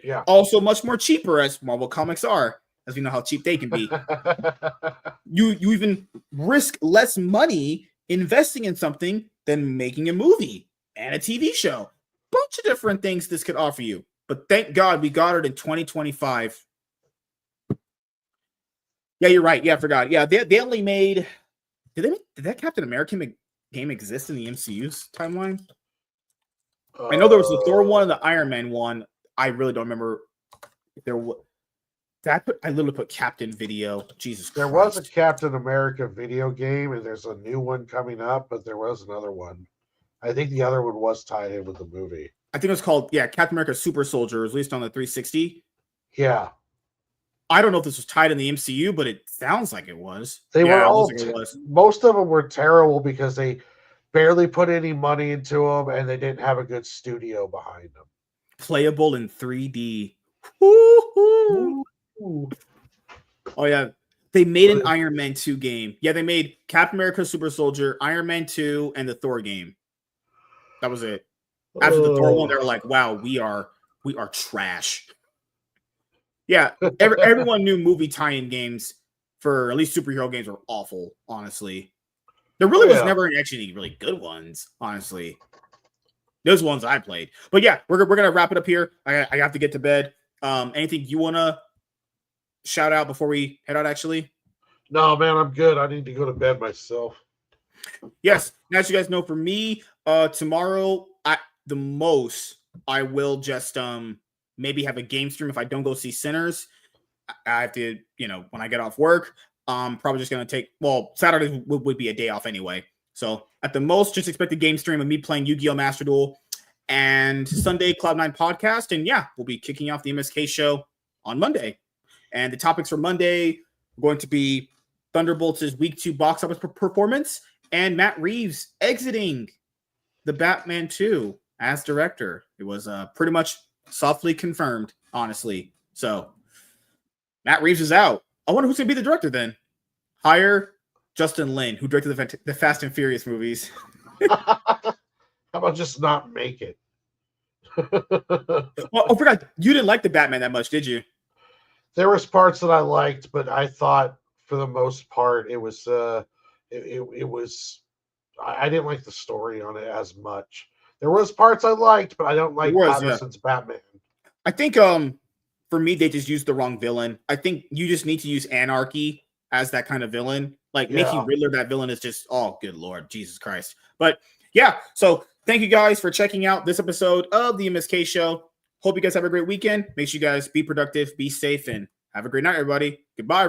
B: Yeah.
A: Also much more cheaper, as Marvel Comics are, as we know how cheap they can be. You even risk less money investing in something than making a movie and a TV show. Bunch of different things this could offer you. But thank God we got it in 2025. Yeah, you're right. Yeah, I forgot. Yeah, they only made. Did that Captain America game exist in the MCU's timeline? I know there was the Thor one and the Iron Man one. I really don't remember if there was. I literally put Captain video. Jesus Christ.
B: There was a Captain America video game, and there's a new one coming up, but there was another one. I think the other one was tied in with the movie.
A: I think it was called Captain America Super Soldier. It was released on the 360.
B: Yeah.
A: I don't know if this was tied in the MCU, but it sounds like it was.
B: They were all
A: it was.
B: Most of them were terrible because they barely put any money into them, and they didn't have a good studio behind them.
A: Playable in 3D. Woo-hoo. Oh yeah, they made an Iron Man 2 game. Yeah, they made Captain America Super Soldier, Iron Man 2, and the Thor game. That was it. After the Thor one, they were like, "Wow, we are trash." Yeah, everyone knew movie tie-in games for at least superhero games were awful. Honestly, there really was never actually any really good ones. Honestly, those ones I played. But yeah, we're gonna wrap it up here. I have to get to bed. Anything you wanna shout out before we head out? Actually,
B: no, man, I'm good. I need to go to bed myself.
A: Yes, as you guys know, for me, tomorrow at the most, I will just maybe have a game stream if I don't go see Sinners. I have to, when I get off work, probably just going to take, Saturday would be a day off anyway. So at the most, just expect a game stream of me playing Yu-Gi-Oh! Master Duel and Sunday Cloud9 podcast. And yeah, we'll be kicking off the MSK show on Monday. And the topics for Monday are going to be Thunderbolts' week 2 box office performance and Matt Reeves exiting the Batman 2 as director. It was pretty much softly confirmed, honestly. So Matt Reeves is out. I wonder who's going to be the director then. Hire Justin Lin, who directed the Fast and Furious movies.
B: How about just not make it?
A: Well, I forgot. You didn't like the Batman that much, did you?
B: There was parts that I liked, but I thought for the most part it was it was I didn't like the story on it as much. There was parts I liked, but I don't like Pattinson's Batman.
A: I think for me they just used the wrong villain. I think you just need to use Anarchy as that kind of villain. Like making Riddler that villain is just, oh good Lord, Jesus Christ. But yeah, so thank you guys for checking out this episode of the MSK show. Hope you guys have a great weekend. Make sure you guys be productive, be safe, and have a great night, everybody. Goodbye.